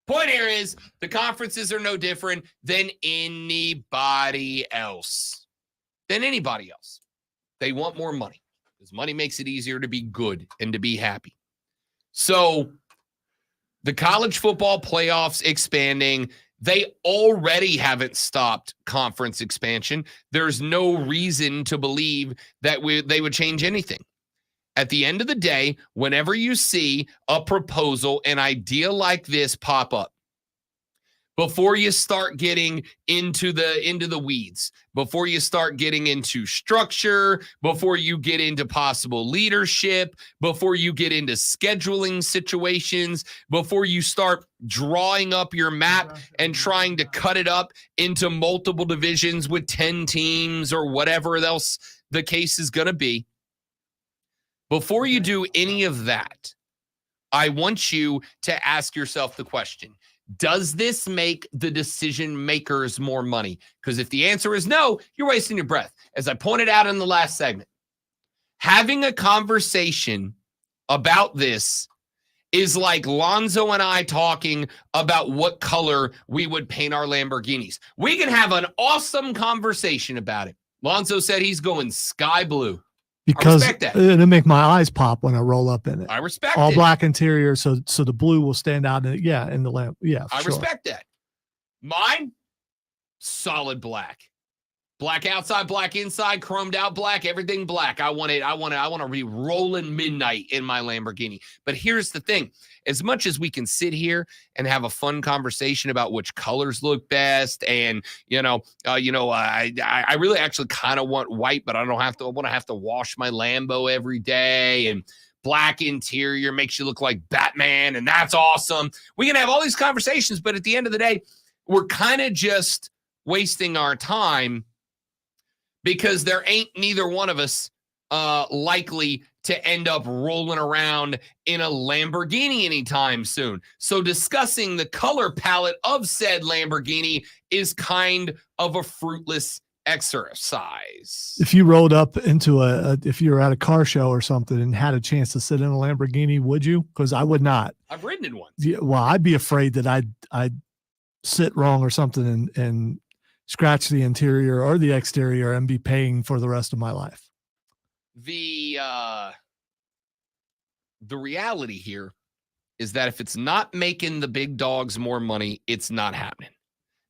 Point here is the conferences are no different than anybody else. They want more money because money makes it easier to be good and to be happy. So the college football playoffs expanding, they already haven't stopped conference expansion. There's no reason to believe that they would change anything. At the end of the day, whenever you see a proposal, an idea like this pop up, before you start getting into the weeds, before you start getting into structure, before you get into possible leadership, before you get into scheduling situations, before you start drawing up your map and trying to cut it up into multiple divisions with 10 teams or whatever else the case is going to be, before you do any of that, I want you to ask yourself the question, does this make the decision makers more money? Because if the answer is no, you're wasting your breath. As I pointed out in the last segment, having a conversation about this is like Lonzo and I talking about what color we would paint our Lamborghinis. We can have an awesome conversation about it. Lonzo said he's going sky blue. Because I respect that. It'll make my eyes pop when I roll up in it. I respect all it. black interior, so the blue will stand out. In the lamp. Yeah, I sure. respect that. Mine, solid black. Black outside, black inside, chromed out black, everything black. I want to be rolling midnight in my Lamborghini. But here's the thing. As much as we can sit here and have a fun conversation about which colors look best, and I really actually kind of want white, but I want to have to wash my Lambo every day, and black interior makes you look like Batman, and that's awesome. We can have all these conversations, but at the end of the day, we're kind of just wasting our time, because there ain't neither one of us likely to end up rolling around in a Lamborghini anytime soon. So discussing the color palette of said Lamborghini is kind of a fruitless exercise. If you rolled up into if you were at a car show or something and had a chance to sit in a Lamborghini, would you? Because I would not. I've ridden in one. Yeah, well, I'd be afraid that I'd sit wrong or something and scratch the interior or the exterior and be paying for the rest of my life. The reality here is that if it's not making the big dogs more money, it's not happening.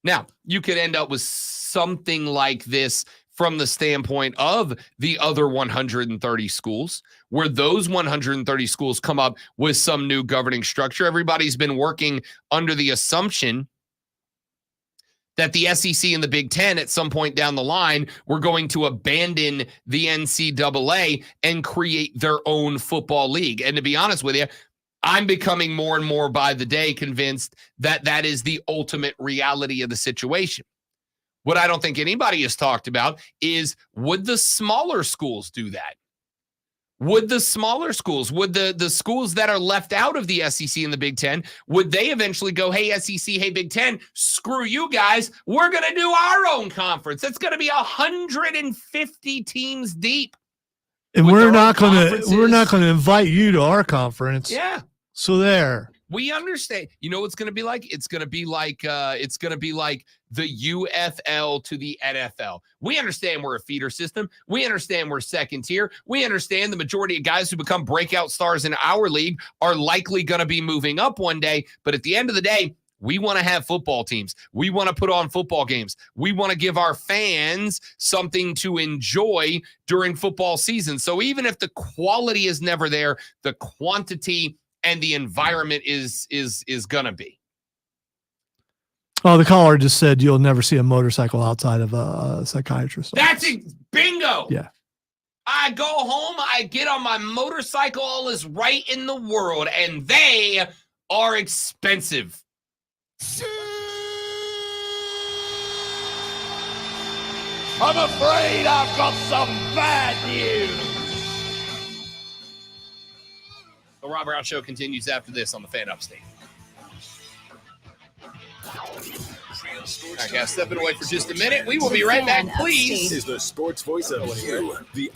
Now, you could end up with something like this from the standpoint of the other 130 schools, where those 130 schools come up with some new governing structure. Everybody's been working under the assumption that the SEC and the Big Ten at some point down the line were going to abandon the NCAA and create their own football league. And to be honest with you, I'm becoming more and more by the day convinced that that is the ultimate reality of the situation. What I don't think anybody has talked about is, would the smaller schools do that? Would the smaller schools, would the schools that are left out of the SEC and the Big Ten, would they eventually go, hey, SEC, hey, Big Ten, screw you guys, we're going to do our own conference. It's going to be 150 teams deep. And we're not going to invite you to our conference. Yeah. So there. We understand. You know what it's going to be like? It's going to be like the UFL to the NFL. We understand we're a feeder system. We understand we're second tier. We understand the majority of guys who become breakout stars in our league are likely going to be moving up one day. But at the end of the day, we want to have football teams. We want to put on football games. We want to give our fans something to enjoy during football season. So even if the quality is never there, the quantity and the environment is gonna be. Oh, the caller just said you'll never see a motorcycle outside of a psychiatrist. That's it. Bingo. Yeah. I go home, I get on my motorcycle, all is right in the world, and they are expensive. I'm afraid I've got some bad news. The Rob Brown Show continues after this on the Fan Upstate. I got to step it away for just a minute. We will be right back, please. Is the sports voice of you, the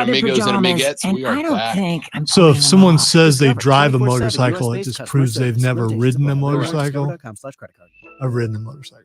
Amigos and amigettes, we are I don't back. think I'm So if putting them someone off. says they Discover drive a 24/7 motorcycle, it US-based just customer proves they've service. never Limitations ridden a apply. motorcycle. Discover.com/credit card. I've ridden a motorcycle.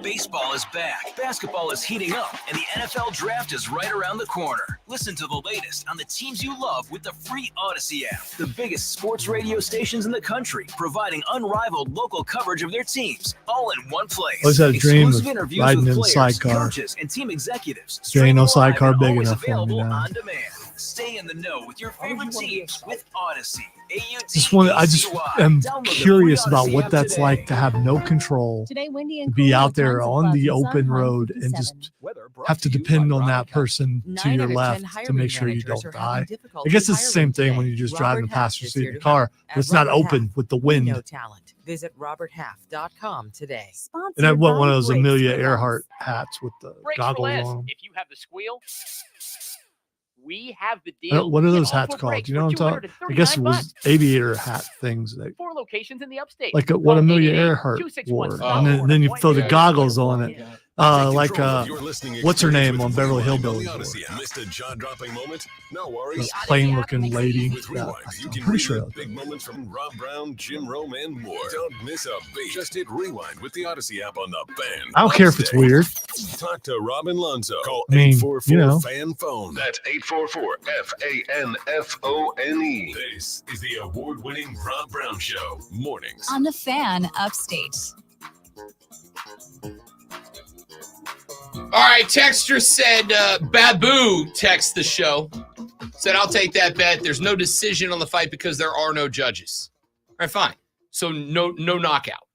Baseball is back, basketball is heating up, and the NFL Draft is right around the corner. Listen to the latest on the teams you love with the free Odyssey app. The biggest sports radio stations in the country, providing unrivaled local coverage of their teams, all in one place. I always had a dream Exclusive of interviews riding with in a players, sidecar. coaches, and team executives. There ain't no Streaming live sidecar and big always enough for me available now. on demand. Stay in the know with your favorite teams with Odyssey. I just am curious about what that's like to have no control, Today, windy to and be cool, out there tons of on clouds the and sun, open high road and 57. just have to depend on that person to 9 your out of 10 left to hiring make sure you managers don't are having die. I difficulty guess it's the same hiring thing today. when you just drive in the Robert Half passenger is seat here of the to car, help. but it's not Robert open Half, with the we know wind. talent. Visit roberthalf.com today. And I want one of those Amelia Earhart hats with the goggles on. If you have the squeal, we have the them. deal. What are Get those all hats four called? brakes You know for what I'm talking? I guess it $239 was aviator hat things. That, 4 locations in the upstate. like what Amelia Earhart wore. And then you throw the goggles on it. What's her name on Beverly Hillbillies? Missed a jaw-dropping moment? No worries. This plain-looking lady. With Yeah, Rewind, you can pretty sure. relive big moments from Rob Brown, Jim Rome, and more. Don't miss a beat. Just hit Rewind with the Odyssey app on the fan. I don't care if it's weird. Talk to Robin Lonzo. Call I mean, 844-FAN-PHONE. That's 844-FANFONE. This is the award-winning Rob Brown Show. Mornings. On the Fan Upstate. All right, texter said, Babu text the show. Said, I'll take that bet. There's no decision on the fight because there are no judges. All right, fine. So no knockout.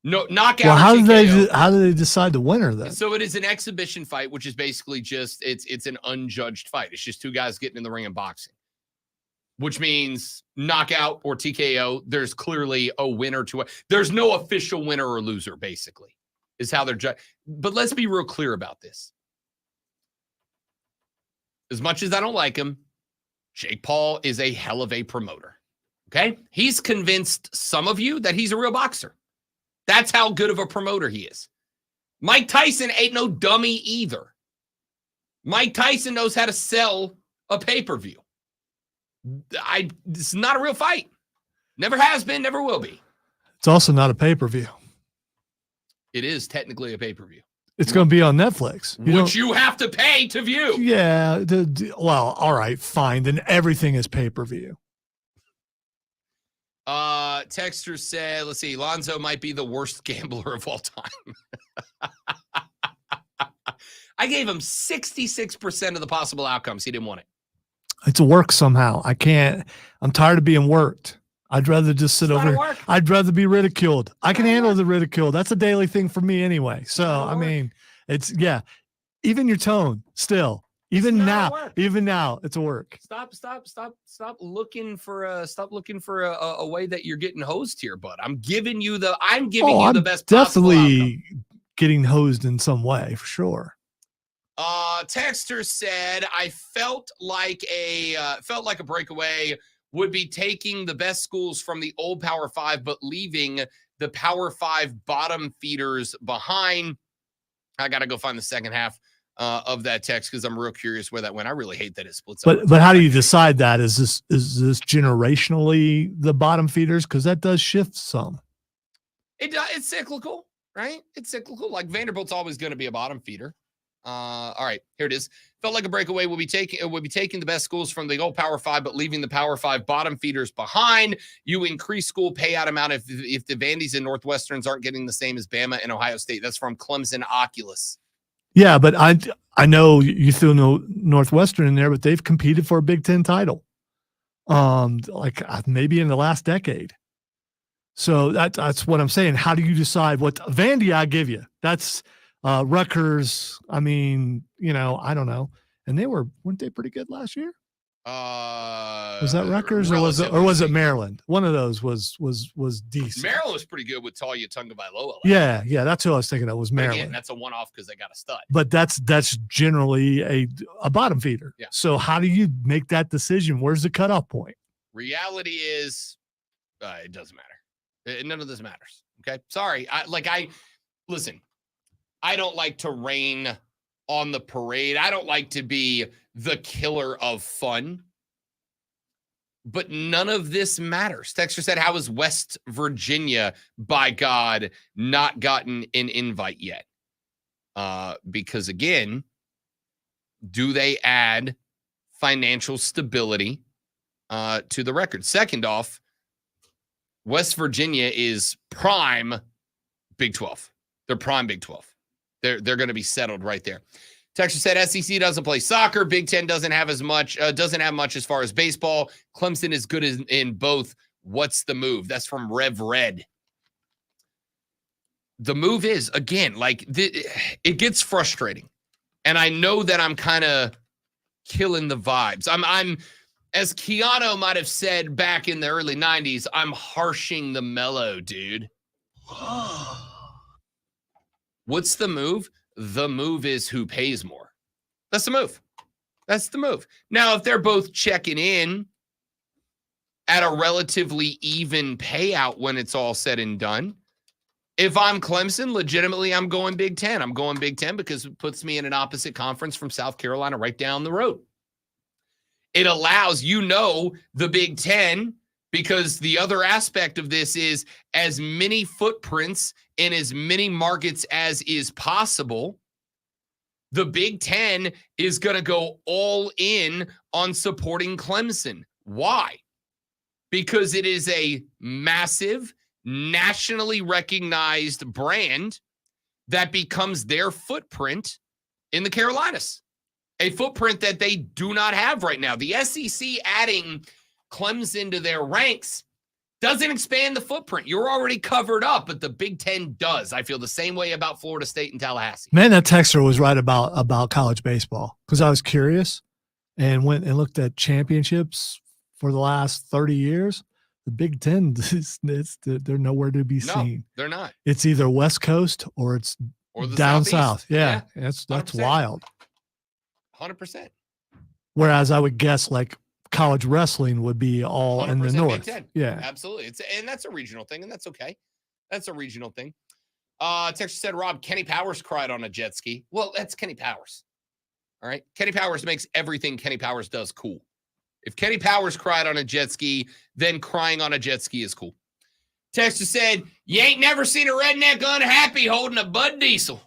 No knockout. Well, how TKO. do they decide the winner then? So it is an exhibition fight, which is basically just it's an unjudged fight. It's just two guys getting in the ring and boxing, which means knockout or TKO. There's clearly a winner to it. There's no official winner or loser, basically, is how they're judged. But let's be real clear about this. As much as I don't like him, Jake Paul is a hell of a promoter. Okay? He's convinced some of you that he's a real boxer. That's how good of a promoter he is. Mike Tyson ain't no dummy either. Mike Tyson knows how to sell a pay-per-view. This is not a real fight. Never has been, never will be. It's also not a pay-per-view. It is technically a pay-per-view. It's going to be on Netflix. Which you have to pay to view. Yeah. Well, all right, fine. Then everything is pay-per-view. Texter said, let's see, Lonzo might be the worst gambler of all time. I gave him 66% of the possible outcomes. He didn't want it. It's a work somehow. I can't. I'm tired of being worked. I'd rather just sit over here. I'd rather be ridiculed. I can handle the ridicule. That's a daily thing for me anyway. So, I mean, it's, yeah. Even your tone still. Even now, it's a work. Stop looking for a way that you're getting hosed here, bud. I'm giving you the best possible outcome. Definitely getting hosed in some way for sure. Texter said, I felt like a breakaway would be taking the best schools from the old Power 5, but leaving the Power 5 bottom feeders behind. I got to go find the second half of that text because I'm real curious where that went. I really hate that it splits up. But how do you decide that? Is this generationally the bottom feeders? Because that does shift some. It's cyclical, right? It's cyclical. Like Vanderbilt's always going to be a bottom feeder. All right, here it is. Felt like a breakaway will be taking the best schools from the old Power 5, but leaving the Power 5 bottom feeders behind. You increase school payout amount if the Vandy's and Northwesterns aren't getting the same as Bama and Ohio State. That's from Clemson Oculus. Yeah, but I know you threw Northwestern in there, but they've competed for a Big Ten title, like maybe in the last decade. So that's what I'm saying. How do you decide what Vandy? I give you that's Rutgers. I mean, I don't know. And weren't they pretty good last year? Was that Rutgers or was it Maryland? One of those was decent. Maryland was pretty good with Talia Tagovailoa. Yeah, that's who I was thinking of was Maryland. Again, that's a one-off because they got a stud. But that's generally a bottom feeder. Yeah. So how do you make that decision? Where's the cutoff point? Reality is, it doesn't matter. None of this matters. Okay, sorry. Listen. I don't like to rain on the parade. I don't like to be the killer of fun. But none of this matters. Texter said, how is West Virginia, by God, not gotten an invite yet? Because, again, do they add financial stability to the record? Second off, West Virginia is prime Big 12. They're prime Big 12. They're going to be settled right there. Texter said SEC doesn't play soccer. Big Ten doesn't have much as far as baseball. Clemson is good in both. What's the move? That's from Rev Red. The move is, again, it gets frustrating. And I know that I'm kind of killing the vibes. I'm as Keanu might have said back in the early 90s, I'm harshing the mellow, dude. What's the move? The move is who pays more. That's the move. That's the move. Now, if they're both checking in at a relatively even payout when it's all said and done, if I'm Clemson, legitimately, I'm going Big Ten. I'm going Big Ten because it puts me in an opposite conference from South Carolina right down the road. It allows, the Big Ten, because the other aspect of this is as many footprints in as many markets as is possible. The Big Ten is going to go all in on supporting Clemson. Why? Because it is a massive, nationally recognized brand that becomes their footprint in the Carolinas. A footprint that they do not have right now. The SEC adding Clemson to their ranks doesn't expand the footprint. You're already covered up, but the Big Ten does. I feel the same way about Florida State and Tallahassee. Man, that texter was right about college baseball because I was curious and went and looked at championships for the last 30 years. The Big Ten, they're nowhere to be seen. They're not. It's either West Coast or it's down south. Yeah, that's 100%. wild. 100%. Whereas I would guess college wrestling would be all in the north. Big Ten. Yeah, absolutely. And that's a regional thing, and that's okay. That's a regional thing. Texas said, Rob, Kenny Powers cried on a jet ski. Well, that's Kenny Powers. All right. Kenny Powers makes everything Kenny Powers does cool. If Kenny Powers cried on a jet ski, then crying on a jet ski is cool. Texas said, you ain't never seen a redneck unhappy holding a Bud Diesel.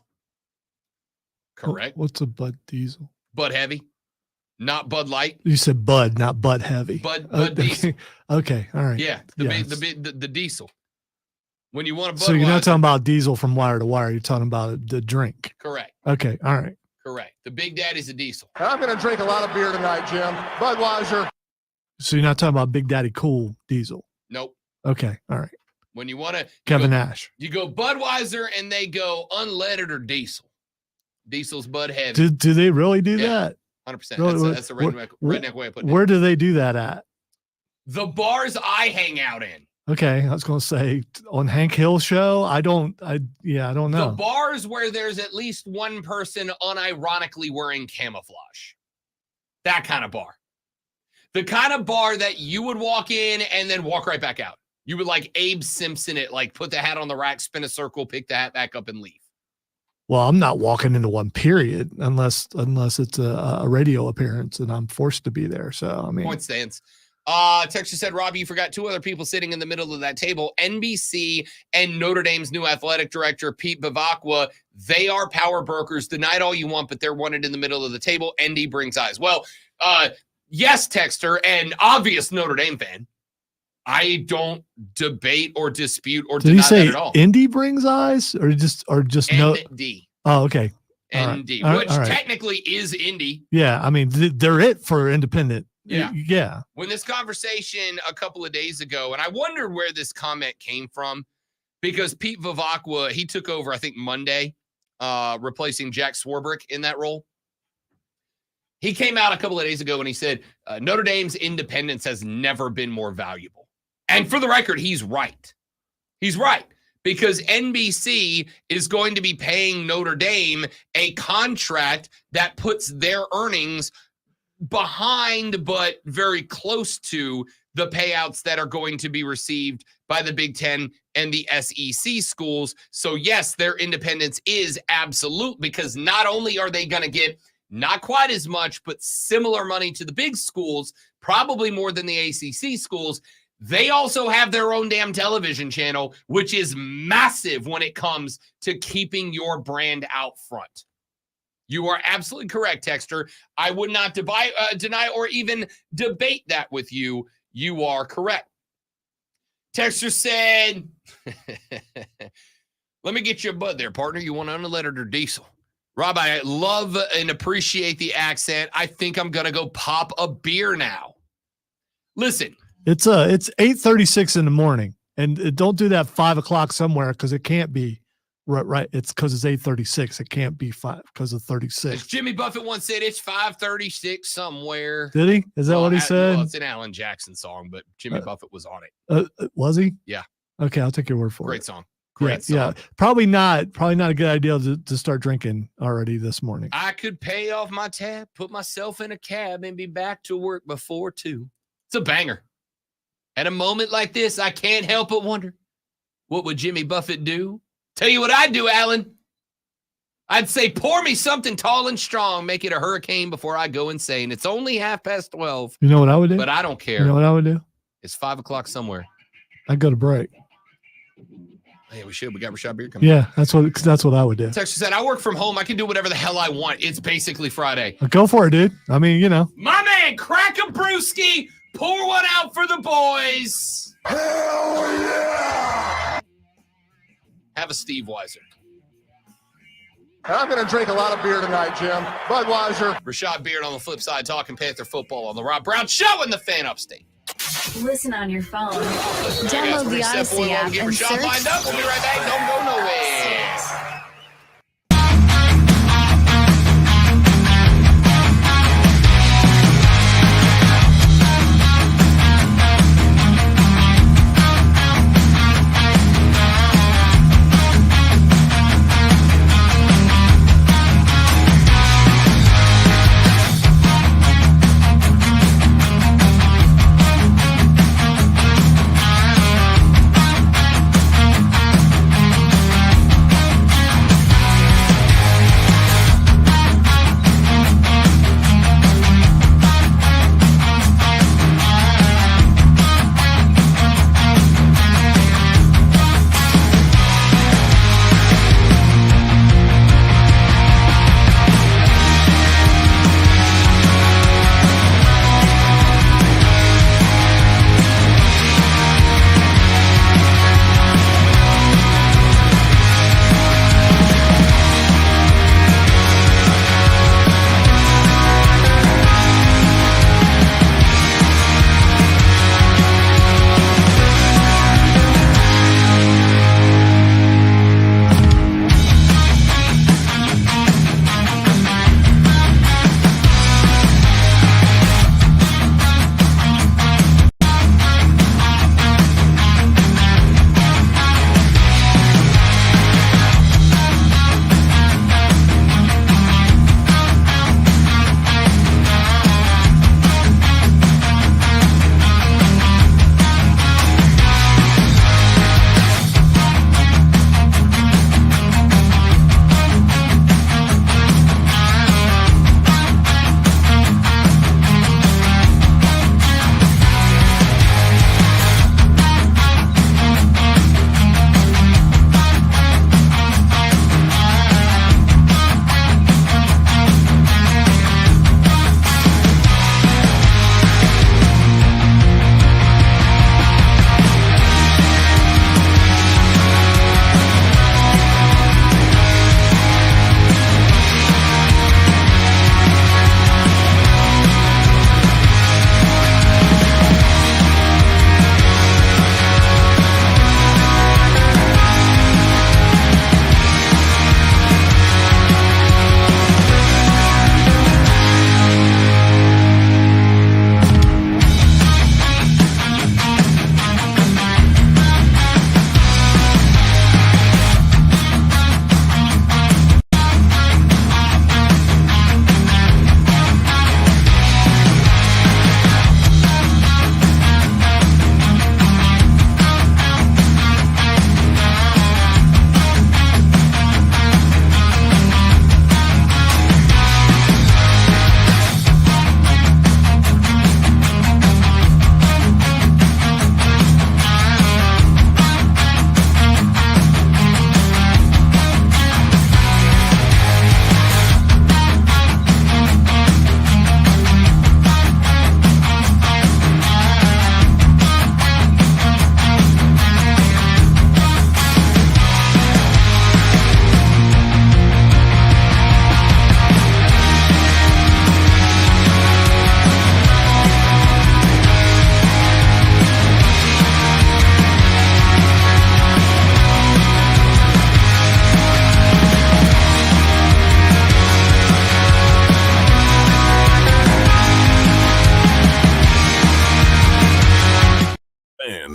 Correct. What's a Bud Diesel? Bud Heavy, not Bud Light. You said Bud, not Bud Heavy. Bud Diesel. Okay, all right. Yeah, the Diesel. When you want a Budweiser. So you're not talking about Diesel from Wire to Wire. You're talking about the drink. Correct. Okay, all right. Correct. The Big Daddy's a Diesel. I'm going to drink a lot of beer tonight, Jim. Budweiser. So you're not talking about Big Daddy Cool Diesel. Nope. Okay, all right. When you want to. Kevin Nash. You go Budweiser and they go unleaded or Diesel. Diesel's Bud Heavy. Do they really do that? 100%. That's a redneck way of putting it. Where do they do that at? The bars I hang out in. Okay, I was going to say on Hank Hill's show. I don't know. The bars where there's at least one person unironically wearing camouflage. That kind of bar. The kind of bar that you would walk in and then walk right back out. You would like Abe Simpson it, like put the hat on the rack, spin a circle, pick the hat back up and leave. Well, I'm not walking into one period unless it's a radio appearance and I'm forced to be there. So, I mean. Point stands. Texas said, Robbie, you forgot two other people sitting in the middle of that table. NBC and Notre Dame's new athletic director, Pete Bavacqua. They are power brokers. Deny it all you want, but they're wanted in the middle of the table. ND brings eyes. Well, yes, Texter, and obvious Notre Dame fan. I don't debate or dispute or deny that at all. Did he say Indy brings eyes or just no? ND. Oh, okay. ND, all which right. technically is Indy. Yeah, I mean, they're it for independent. Yeah. Yeah. When this conversation a couple of days ago, and I wondered where this comment came from, because Pete Bavacqua, he took over, I think, Monday, replacing Jack Swarbrick in that role. He came out a couple of days ago and he said, Notre Dame's independence has never been more valuable. And for the record, he's right. He's right. Because NBC is going to be paying Notre Dame a contract that puts their earnings behind, but very close to the payouts that are going to be received by the Big Ten and the SEC schools. So yes, their independence is absolute, because not only are they going to get not quite as much, but similar money to the big schools, probably more than the ACC schools, they also have their own damn television channel, which is massive when it comes to keeping your brand out front. You are absolutely correct, Texter. I would not deny or even debate that with you. You are correct. Texter said, let me get you a Bud there, partner. You want unleaded or diesel? Rob, I love and appreciate the accent. I think I'm going to go pop a beer now. Listen. It's 8:36 in the morning, and don't do that 5 o'clock somewhere, because it can't be right. It's because it's 8:36. It can't be 5 because of 36. As Jimmy Buffett once said, it's 5:36 somewhere. Did he? Is that what he said? Well, it's an Alan Jackson song, but Jimmy Buffett was on it. Was he? Yeah. Okay, I'll take your word for it. Great song. Great song. Yeah. Probably not a good idea to start drinking already this morning. I could pay off my tab, put myself in a cab, and be back to work before 2. It's a banger. At a moment like this, I can't help but wonder, what would Jimmy Buffett do? Tell you what I'd do, Alan. I'd say, pour me something tall and strong, make it a hurricane before I go insane. It's only 12:30. You know what I would do? But I don't care. You know what I would do? It's 5 o'clock somewhere. I'd go to break. Hey, we should. We got Rashad Beard coming. Yeah, that's what I would do. Texter said, I work from home. I can do whatever the hell I want. It's basically Friday. Go for it, dude. I mean, you know. My man, crack a brewski. Pour one out for the boys. Hell yeah! Have a Steve Weiser. I'm going to drink a lot of beer tonight, Jim. Budweiser. Rashad Beard on the flip side, talking Panther football on the Rob Brown Show in the Fan Upstate. Listen on your phone. Download the Odyssey app get and Rashad search. lined up. We'll be right back. Don't go nowhere.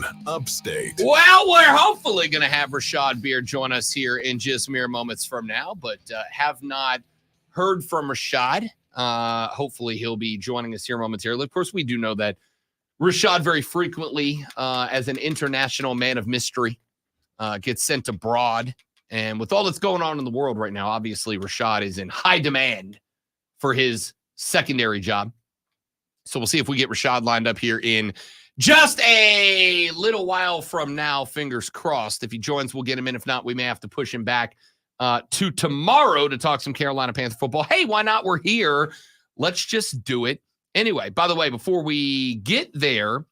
fan upstate. Well, we're hopefully going to have Rashad Beard join us here in just mere moments from now, but have not heard from Rashad. Hopefully he'll be joining us here momentarily. Of course, we do know that Rashad very frequently, as an international man of mystery, gets sent abroad. And with all that's going on in the world right now, obviously Rashad is in high demand for his secondary job. So we'll see if we get Rashad lined up here in just a little while from now. Fingers crossed. If he joins, we'll get him in. If not, we may have to push him back to tomorrow to talk some Carolina Panther football. Hey, why not? We're here. Let's just do it. Anyway, by the way, before we get there,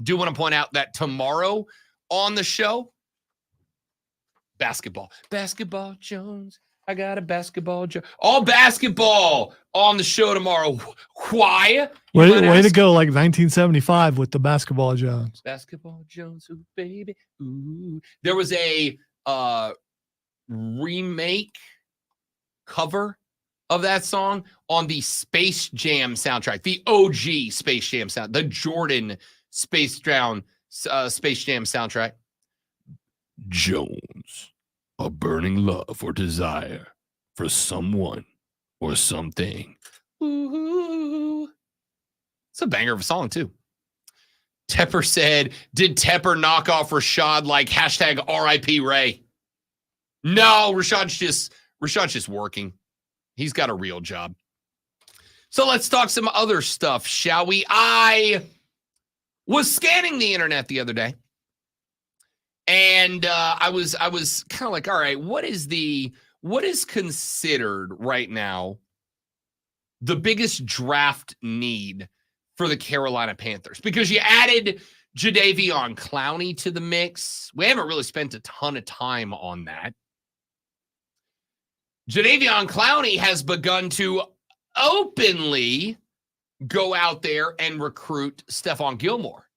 do want to point out that tomorrow on the show, basketball Jones. I got a basketball Jones. All basketball on the show tomorrow. Why? Way to go, like 1975 with the basketball Jones. Basketball Jones, ooh, baby. Ooh. There was a remake cover of that song on the Space Jam soundtrack, the OG Space Jam sound, the Jordan Space Jam soundtrack. Jones, a burning love or desire for someone or something. Ooh. It's a banger of a song, too. Tepper said, did Tepper knock off Rashad like hashtag RIP Ray? No, Rashad's just working. He's got a real job. So let's talk some other stuff, shall we? I was scanning the internet the other day, and I was kind of like, all right, what is considered right now the biggest draft need for the Carolina Panthers? Because you added Jadeveon Clowney to the mix. We haven't really spent a ton of time on that. Jadeveon Clowney has begun to openly go out there and recruit Stephon Gilmore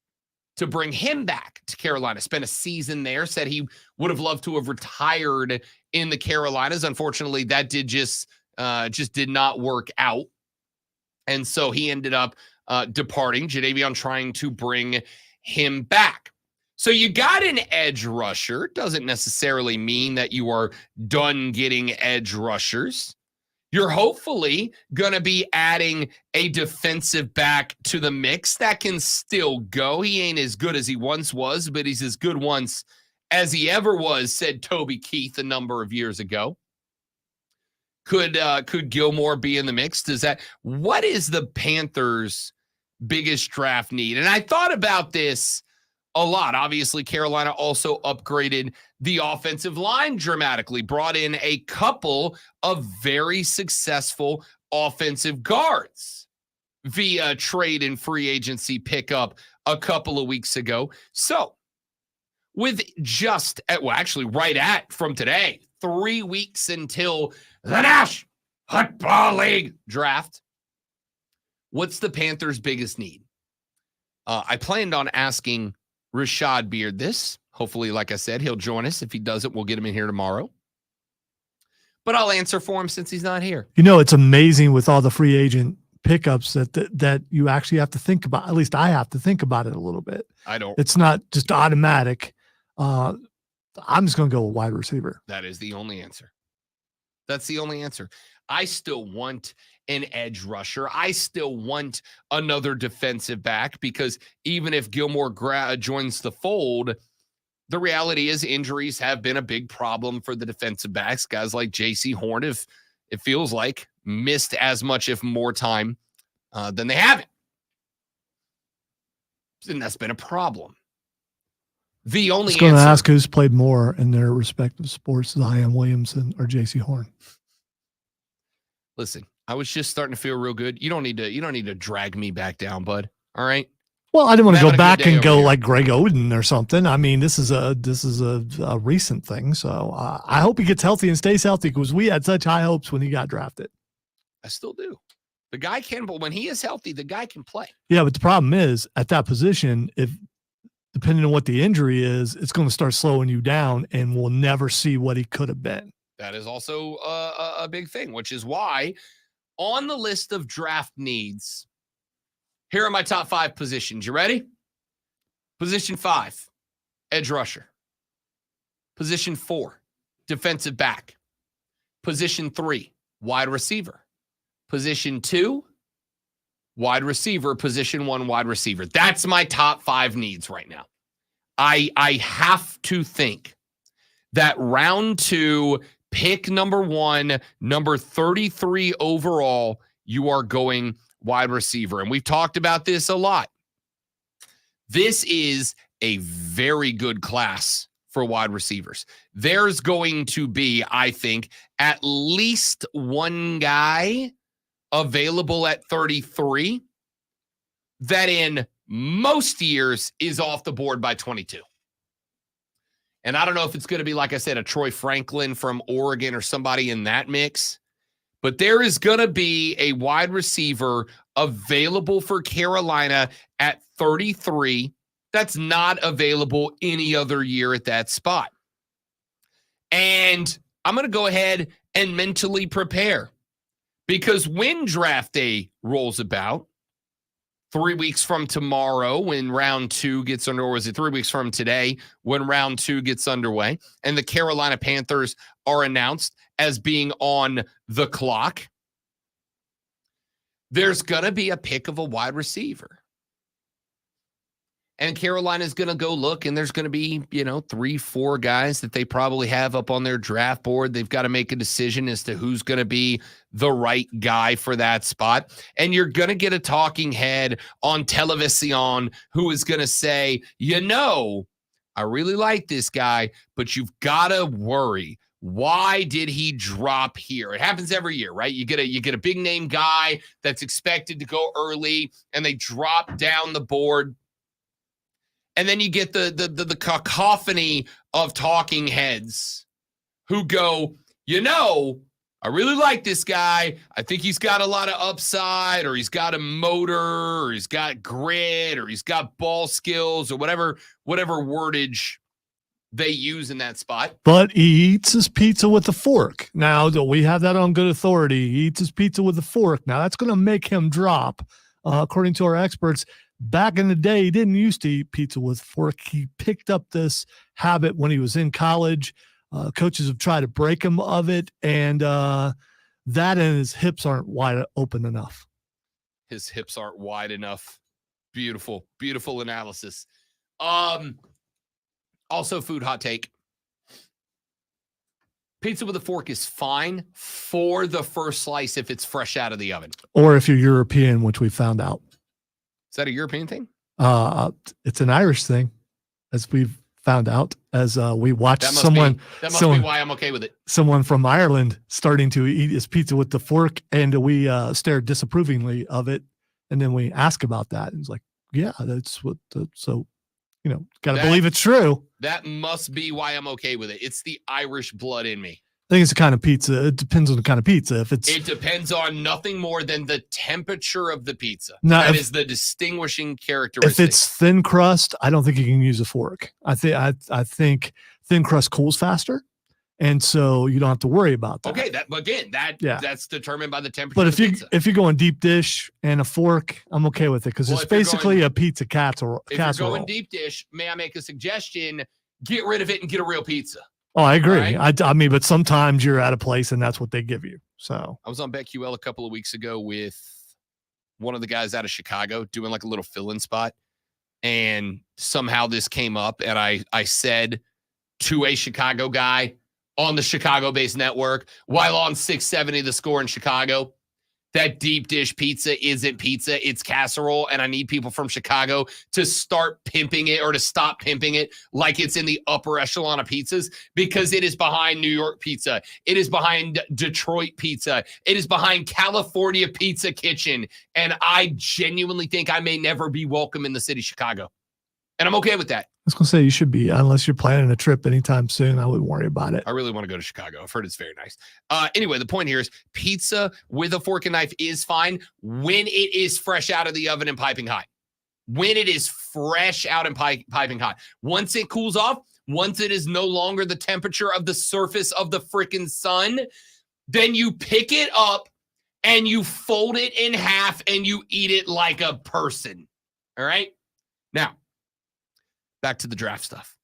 to bring him back to Carolina. Spent a season there, said he would have loved to have retired in the Carolinas. Unfortunately, that did just did not work out. And so he ended up departing. Jadeveon trying to bring him back. So you got an edge rusher. Doesn't necessarily mean that you are done getting edge rushers. You're hopefully going to be adding a defensive back to the mix. That can still go. He ain't as good as he once was, but he's as good once as he ever was, said Toby Keith a number of years ago. Could Gilmore be in the mix? What is the Panthers' biggest draft need? And I thought about this a lot. Obviously, Carolina also upgraded the offensive line dramatically, brought in a couple of very successful offensive guards via trade and free agency pickup a couple of weeks ago. So with from today, 3 weeks until the National Football League draft, what's the Panthers' biggest need? I planned on asking Rashad Beard this. Hopefully, like I said, he'll join us. If he doesn't, we'll get him in here tomorrow. But I'll answer for him since he's not here. You know, it's amazing with all the free agent pickups that you actually have to think about. At least I have to think about it a little bit. I don't. It's not just automatic. I'm just going to go with wide receiver. That is the only answer. That's the only answer. I still want an edge rusher. I still want another defensive back, because even if Gilmore joins the fold, the reality is injuries have been a big problem for the defensive backs. Guys like J.C. Horn, if it feels like, missed as much, if more time than they haven't. And that's been a problem. The only answer. I was going to ask who's played more in their respective sports, Zion Williamson or J.C. Horn. Listen, I was just starting to feel real good. You don't need to drag me back down, bud. All right. Well, I didn't want to go back and go like Greg Oden or something. I mean, this is a recent thing. So I hope he gets healthy and stays healthy, because we had such high hopes when he got drafted. I still do. The guy can, but when he is healthy, the guy can play. Yeah, but the problem is at that position, if depending on what the injury is, it's going to start slowing you down, and we'll never see what he could have been. That is also a big thing, which is why on the list of draft needs, here are my top 5 positions. You ready? Position 5, edge rusher. Position 4, defensive back. Position 3, wide receiver. Position 2, wide receiver. Position 1, wide receiver. That's my top 5 needs right now. I have to think that round 2, pick number 1, number 33 overall, you are going wide receiver. And we've talked about this a lot. This is a very good class for wide receivers. There's going to be, I think, at least one guy available at 33 that in most years is off the board by 22. And I don't know if it's going to be, like I said, a Troy Franklin from Oregon or somebody in that mix, but there is going to be a wide receiver available for Carolina at 33 that's not available any other year at that spot. And I'm going to go ahead and mentally prepare, because when draft day rolls about, 3 weeks from tomorrow, when round 2 gets under, or was it 3 weeks from today when round 2 gets underway, and the Carolina Panthers are announced as being on the clock, there's going to be a pick of a wide receiver. And Carolina's going to go look, and there's going to be, 3-4 guys that they probably have up on their draft board. They've got to make a decision as to who's going to be the right guy for that spot. And you're going to get a talking head on television who is going to say, I really like this guy, but you've got to worry. Why did he drop here? It happens every year, right? You get a big name guy that's expected to go early, and they drop down the board. And then you get the cacophony of talking heads who go, I really like this guy. I think he's got a lot of upside, or he's got a motor, or he's got grit, or he's got ball skills, or whatever wordage they use in that spot. But he eats his pizza with a fork. Now, we have that on good authority. He eats his pizza with a fork. Now, that's going to make him drop, according to our experts. Back in the day, he didn't used to eat pizza with a fork. He picked up this habit when he was in college. Coaches have tried to break him of it, and that and his hips aren't wide open enough. His hips aren't wide enough. Beautiful, beautiful analysis. Also, food hot take. Pizza with a fork is fine for the first slice if it's fresh out of the oven. Or if you're European, which we found out. Is that a European thing? It's an Irish thing, as we've found out, as we watched someone. That must be why I'm okay with it. Someone from Ireland starting to eat his pizza with the fork, and we stared disapprovingly of it. And then we ask about that, and it's like, yeah, that's what. Got to believe it's true. That must be why I'm okay with it. It's the Irish blood in me. I think it's the kind of pizza. It depends on the kind of pizza. It depends on nothing more than the temperature of the pizza. Now, that is the distinguishing characteristic. If it's thin crust, I don't think you can use a fork. I think thin crust cools faster, and so you don't have to worry about that. Okay, that's determined by the temperature. But of the pizza. if you're going deep dish and a fork, I'm okay with it, because it's basically a pizza casserole. If you're going deep dish, may I make a suggestion? Get rid of it and get a real pizza. Oh, I agree. Right? I mean, but sometimes you're at a place and that's what they give you. So I was on BetQL a couple of weeks ago with one of the guys out of Chicago doing like a little fill-in spot. And somehow this came up, and I said to a Chicago guy on the Chicago-based network, while on 670 The Score in Chicago, that deep dish pizza isn't pizza, it's casserole. And I need people from Chicago to start pimping it, or to stop pimping it like it's in the upper echelon of pizzas, because it is behind New York pizza. It is behind Detroit pizza. It is behind California Pizza Kitchen. And I genuinely think I may never be welcome in the city of Chicago. And I'm okay with that. I was going to say, you should be, unless you're planning a trip anytime soon. I wouldn't worry about it. I really want to go to Chicago. I've heard it's very nice. Anyway, the point here is pizza with a fork and knife is fine when it is fresh out of the oven and piping hot. When it is fresh out and piping hot. Once it cools off, once it is no longer the temperature of the surface of the freaking sun, then you pick it up and you fold it in half and you eat it like a person. All right? Now, back to the draft stuff.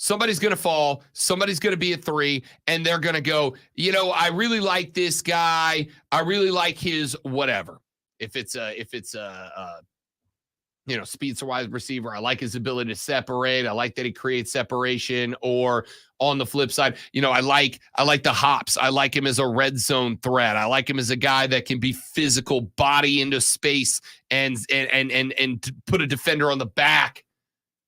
Somebody's going to fall. Somebody's going to be a 3, and they're going to go, I really like this guy. I really like his whatever. If it's a speedster wide receiver, I like his ability to separate. I like that he creates separation. Or on the flip side, I like the hops. I like him as a red zone threat. I like him as a guy that can be physical, body into space, and put a defender on the back.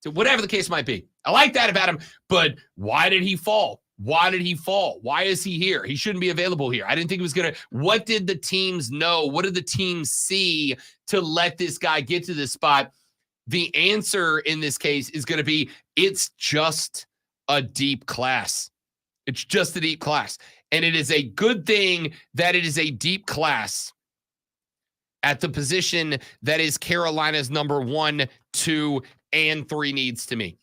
So whatever the case might be. I like that about him, but why did he fall? Why did he fall? Why is he here? He shouldn't be available here. I didn't think he was going to. What did the teams know? What did the teams see to let this guy get to this spot? The answer in this case is going to be, it's just a deep class. It's just a deep class. And it is a good thing that it is a deep class at the position that is Carolina's number 1, 2, and 3 needs to me.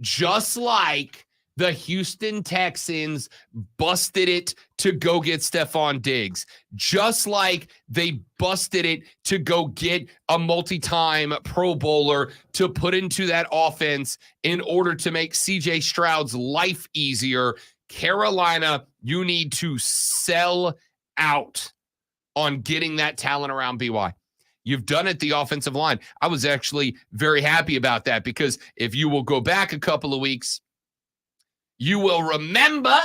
Just like the Houston Texans busted it to go get Stephon Diggs. Just like they busted it to go get a multi-time Pro Bowler to put into that offense in order to make CJ Stroud's life easier. Carolina, you need to sell out on getting that talent around BY. You've done it, the offensive line. I was actually very happy about that because if you will go back a couple of weeks, you will remember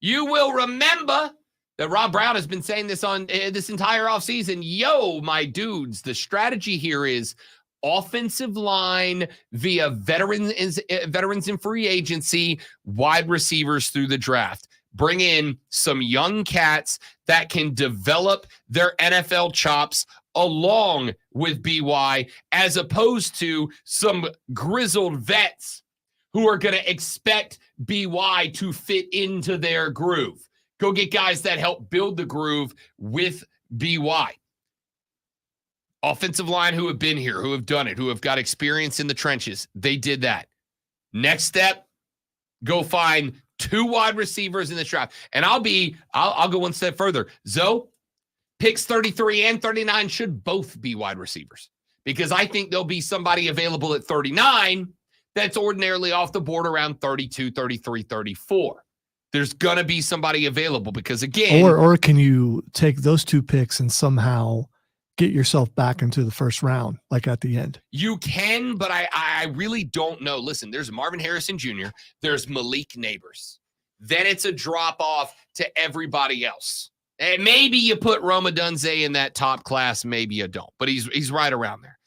that Rob Brown has been saying this on this entire offseason. Yo, my dudes, the strategy here is offensive line via veterans in free agency, wide receivers through the draft. Bring in some young cats that can develop their NFL chops along with BY, as opposed to some grizzled vets who are going to expect BY to fit into their groove. Go get guys that help build the groove with BY. Offensive line who have been here, who have done it, who have got experience in the trenches. They did that. Next step, go find 2 wide receivers in the draft. And I'll go one step further. Zoe, picks 33 and 39 should both be wide receivers, because I think there'll be somebody available at 39 that's ordinarily off the board around 32, 33, 34. There's going to be somebody available because, again... Or can you take those 2 picks and somehow get yourself back into the first round, like at the end? You can, but I really don't know. Listen, there's Marvin Harrison Jr., there's Malik Neighbors. Then it's a drop-off to everybody else. And maybe you put Roma Dunze in that top class, maybe you don't. But he's right around there.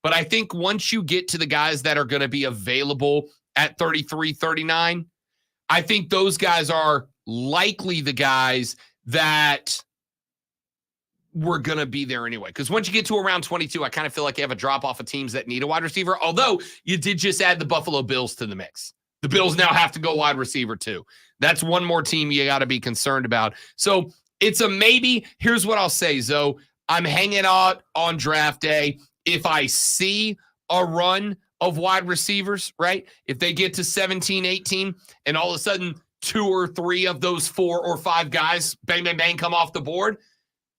But I think once you get to the guys that are going to be available at 33, 39, I think those guys are likely the guys that were going to be there anyway. Because once you get to around 22, I kind of feel like you have a drop-off of teams that need a wide receiver, although you did just add the Buffalo Bills to the mix. The Bills now have to go wide receiver too. That's one more team you got to be concerned about. So it's a maybe. Here's what I'll say, Zoe. I'm hanging out on draft day. If I see a run of wide receivers, right? If they get to 17, 18, and all of a sudden 2 or 3 of those 4 or 5 guys, bang, bang, bang, come off the board,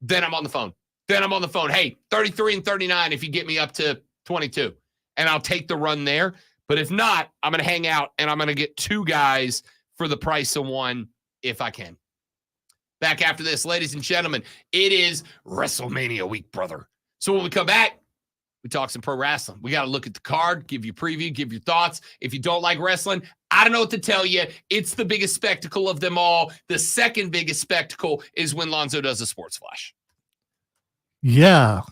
then I'm on the phone. Hey, 33 and 39 if you get me up to 22. And I'll take the run there. But if not, I'm going to hang out and I'm going to get 2 guys for the price of 1 if I can. Back after this, ladies and gentlemen, it is WrestleMania week, brother. So when we come back, we talk some pro wrestling. We got to look at the card, give you a preview, give your thoughts. If you don't like wrestling, I don't know what to tell you. It's the biggest spectacle of them all. The second biggest spectacle is when Lonzo does a sports flash. Yeah.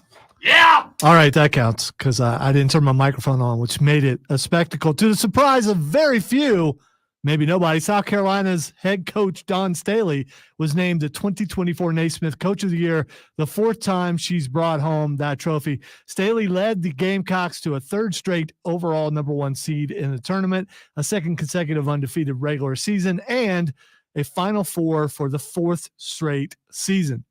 Yeah. All right, that counts because I didn't turn my microphone on, which made it a spectacle to the surprise of very few, maybe nobody. South Carolina's head coach, Dawn Staley, was named the 2024 Naismith Coach of the Year, the 4th time she's brought home that trophy. Staley led the Gamecocks to a 3rd straight overall number 1 seed in the tournament, a 2nd consecutive undefeated regular season, and a Final Four for the 4th straight season.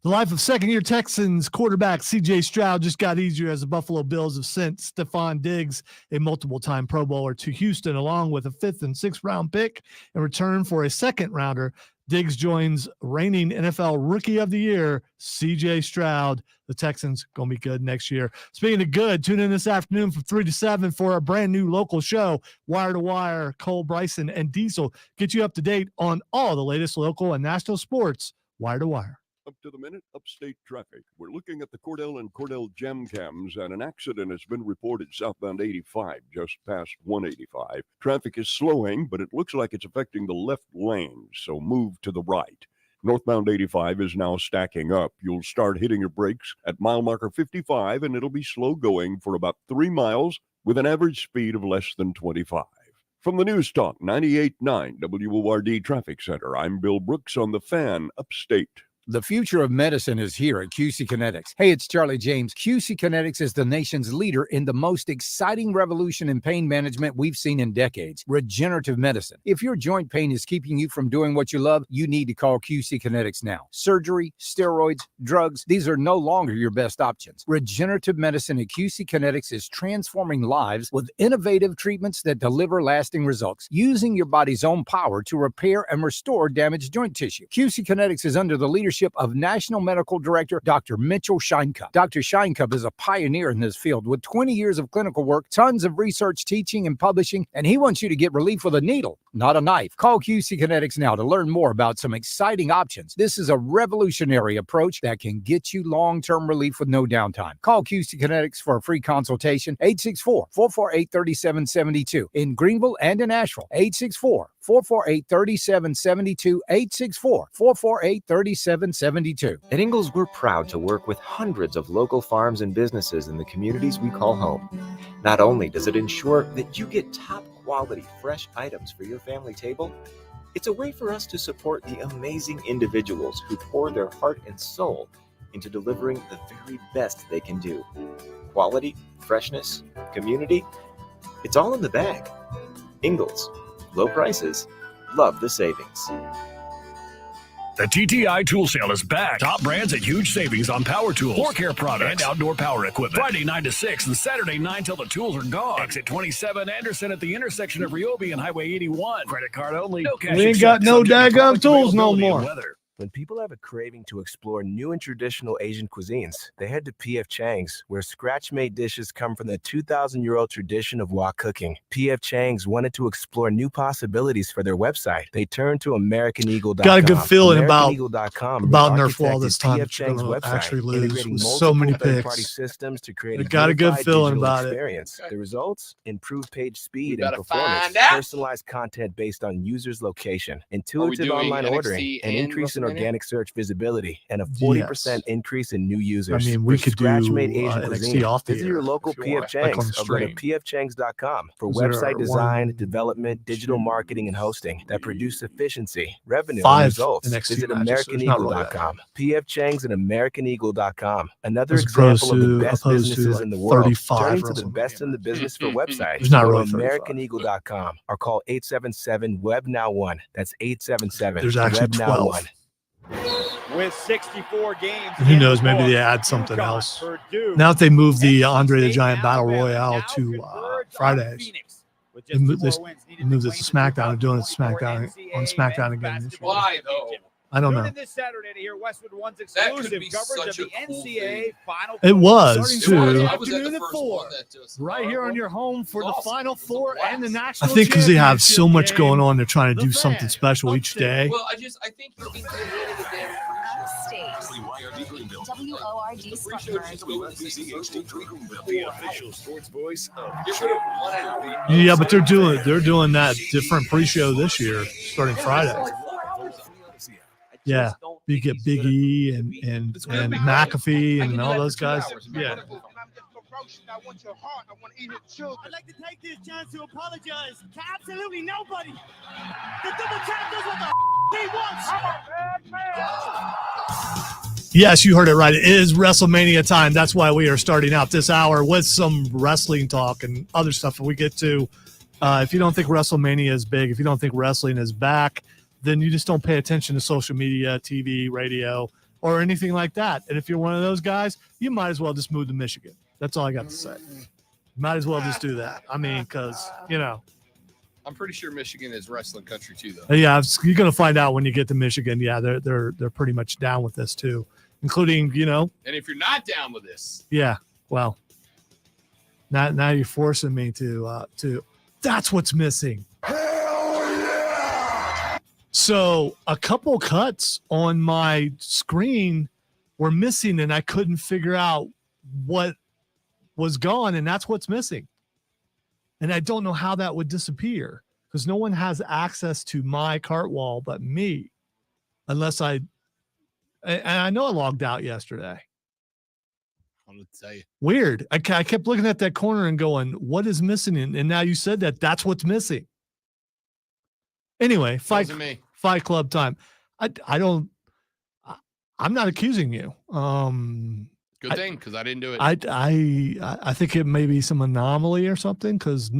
The life of second-year Texans quarterback C.J. Stroud just got easier as the Buffalo Bills have sent Stephon Diggs, a multiple-time Pro Bowler, to Houston, along with a 5th and 6th round pick in return for a second-rounder. Diggs joins reigning NFL Rookie of the Year, C.J. Stroud. The Texans going to be good next year. Speaking of good, tune in this afternoon from 3 to 7 for a brand new local show, Wire to Wire. Cole, Bryson, and Diesel get you up to date on all the latest local and national sports, Wire to Wire. Up to the minute, upstate traffic. We're looking at the Cordell and Cordell Gem Cams, and an accident has been reported southbound 85, just past 185. Traffic is slowing, but it looks like it's affecting the left lane, so move to the right. Northbound 85 is now stacking up. You'll start hitting your brakes at mile marker 55, and it'll be slow going for about 3 miles with an average speed of less than 25. From the News Talk 98.9 WORD Traffic Center, I'm Bill Brooks on the Fan Upstate. The future of medicine is here at QC Kinetics. Hey, it's Charlie James. QC Kinetics is the nation's leader in the most exciting revolution in pain management we've seen in decades, regenerative medicine. If your joint pain is keeping you from doing what you love, you need to call QC Kinetics now. Surgery, steroids, drugs, these are no longer your best options. Regenerative medicine at QC Kinetics is transforming lives with innovative treatments that deliver lasting results, using your body's own power to repair and restore damaged joint tissue. QC Kinetics is under the leadership of National Medical Director Dr. Mitchell Scheinkup. Dr. Scheinkup is a pioneer in this field with 20 years of clinical work, tons of research, teaching, and publishing, and he wants you to get relief with a needle, not a knife. Call QC Kinetics now to learn more about some exciting options. This is a revolutionary approach that can get you long-term relief with no downtime. Call QC Kinetics for a free consultation, 864-448-3772 in Greenville and in Asheville, 864-448-3772, 864-448-3772. At Ingalls, we're proud to work with hundreds of local farms and businesses in the communities we call home. Not only does it ensure that you get top quality fresh items for your family table, it's a way for us to support the amazing individuals who pour their heart and soul into delivering the very best they can do. Quality, freshness, community, it's all in the bag. Ingalls, low prices, love the savings. The TTI Tool Sale is back. Top brands at huge savings on power tools, floor care products, and outdoor power equipment. Friday 9 to 6 and Saturday 9 till the tools are gone. Exit 27 Anderson at the intersection of Ryobi and Highway 81. Credit card only. No cash. We ain't got no daggum tools no more. When people have a craving to explore new and traditional Asian cuisines, they head to P.F. Chang's, where scratch-made dishes come from the 2,000-year-old tradition of wok cooking. P.F. Chang's wanted to explore new possibilities for their website. They turned to AmericanEagle.com. Got a good feeling about Nerf all this time. P.F. Chang's website, actually lose with multiple so many third-party picks. systems to create I got a good feeling about experience. The results? Improved page speed We and better performance, find out. personalized content based on users' location, intuitive doing online NXT ordering, an and increase in WrestleMania? organic search visibility, and a 40% increase in new users. I mean, we For could do scratch-made Asian NXT cuisine, off the visit air your local if you P.F. want, like on Chang's the or go to stream. pfchangs.com for Is there website design, one, development, digital marketing, and hosting that produce efficiency, revenue, and 5 results. NXT Visit matches, so it's not really that AmericanEagle.com. P.F. Chang's and AmericanEagle.com. Another As opposed example of the to- best opposed to, businesses like, in the world. 35 Turning to the WrestleMania best in the business for websites. There's not Go really to 35. AmericanEagle.com or call 877-WEB-NOW1. That's 877 There's actually 12. With 64 games. And who in knows, the maybe books, they add something UConn, else. Purdue, Now that they moved the Andre the Giant Battle Royale to Fridays, they moved it to SmackDown and doing it SmackDown on SmackDown again this year. Why though? I don't Tune know. in this Saturday to hear Westwood One's That could exclusive be coverage of such a the cool NCAA thing. Final It Four. was, Starting too. Friday I was at afternoon the at first 4. Right here on your home for the Final Four and the I national think because they have so championship much game. going on, they're trying to The do something Fan special each day. Well, I think you're being creative with damn WORD Spartanburg. The official sports voice of Yeah, but they're doing that different pre-show this year, starting Friday. Yeah, you get Big E and McAfee and all those guys. Yeah. I want your heart. I want to eat your children. I'd like to take this chance to apologize to absolutely nobody. The double champ does what the he wants. I'm a bad man. Yes, you heard it right. It is WrestleMania time. That's why we are starting out this hour with some wrestling talk and other stuff that we get to. If you don't think WrestleMania is big, if you don't think wrestling is back, then you just don't pay attention to social media, TV, radio, or anything like that. And if you're one of those guys, you might as well just move to Michigan. That's all I got to say. Might as well just do that. I mean, because, I'm pretty sure Michigan is wrestling country too, though. Yeah, you're going to find out when you get to Michigan. Yeah, they're pretty much down with this too, including, And if you're not down with this, yeah, well, now you're forcing me to. That's what's missing. So a couple cuts on my screen were missing, and I couldn't figure out what was gone, and that's what's missing. And I don't know how that would disappear because no one has access to my cart wall but me, unless and I know I logged out yesterday. I'm going to tell you. Weird. I kept looking at that corner and going, what is missing? And now you said that's what's missing. Anyway, Fight Club time. I'm not accusing you. Good thing, because I didn't do it. I think it may be some anomaly or something, because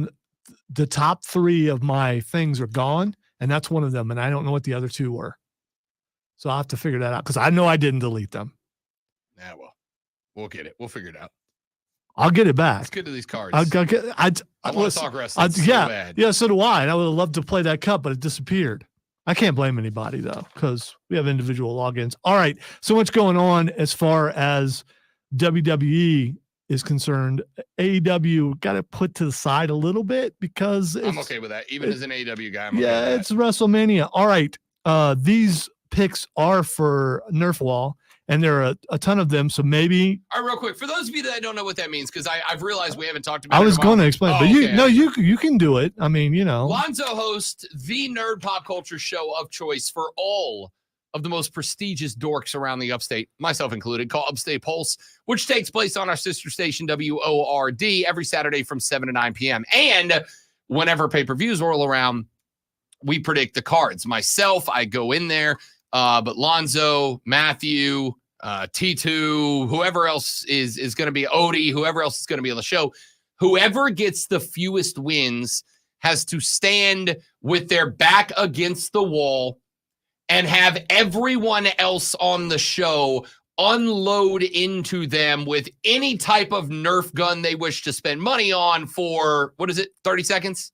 the top 3 of my things are gone, and that's one of them, and I don't know what the other 2 were. So I'll have to figure that out, because I know I didn't delete them. Yeah, well, we'll get it. We'll figure it out. I'll get it back. Let's get to these cards. I want to talk wrestling so bad. Yeah, so do I. And I would have loved to play that cup, but it disappeared. I can't blame anybody, though, because we have individual logins. All right, so much going on as far as WWE is concerned. AEW got to put to the side a little bit because I'm okay with that. Even as an AEW guy, I'm okay with it's WrestleMania. All right, these picks are for Nerf Wall, and there are a ton of them, so maybe. All right, real quick, for those of you that don't know what that means, because I've realized we haven't talked about it. I was going to explain, but you can do it. I mean, Lonzo hosts the nerd pop culture show of choice for all of the most prestigious dorks around the upstate, myself included, called Upstate Pulse, which takes place on our sister station, WORD, every Saturday from 7 to 9 p.m. And whenever pay-per-views roll around, we predict the cards. Myself, I go in there, but Lonzo, Matthew, T2, whoever else is going to be, Odie, whoever else is going to be on the show, whoever gets the fewest wins has to stand with their back against the wall and have everyone else on the show unload into them with any type of Nerf gun they wish to spend money on for, 30 seconds?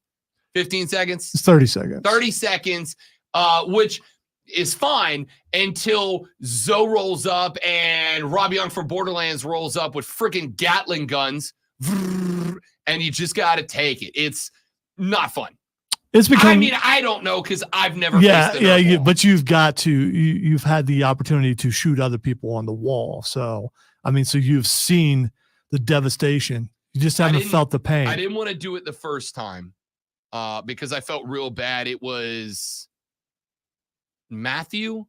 15 seconds? It's 30 seconds. 30 seconds, which is fine until Zoe rolls up and Rob Young from Borderlands rolls up with freaking Gatling guns, and you just got to take it. It's not fun. It's become. I mean, I don't know because I've never. But you've got to. You've had the opportunity to shoot other people on the wall. So I mean, so you've seen the devastation. You just haven't felt the pain. I didn't want to do it the first time because I felt real bad. It was Matthew.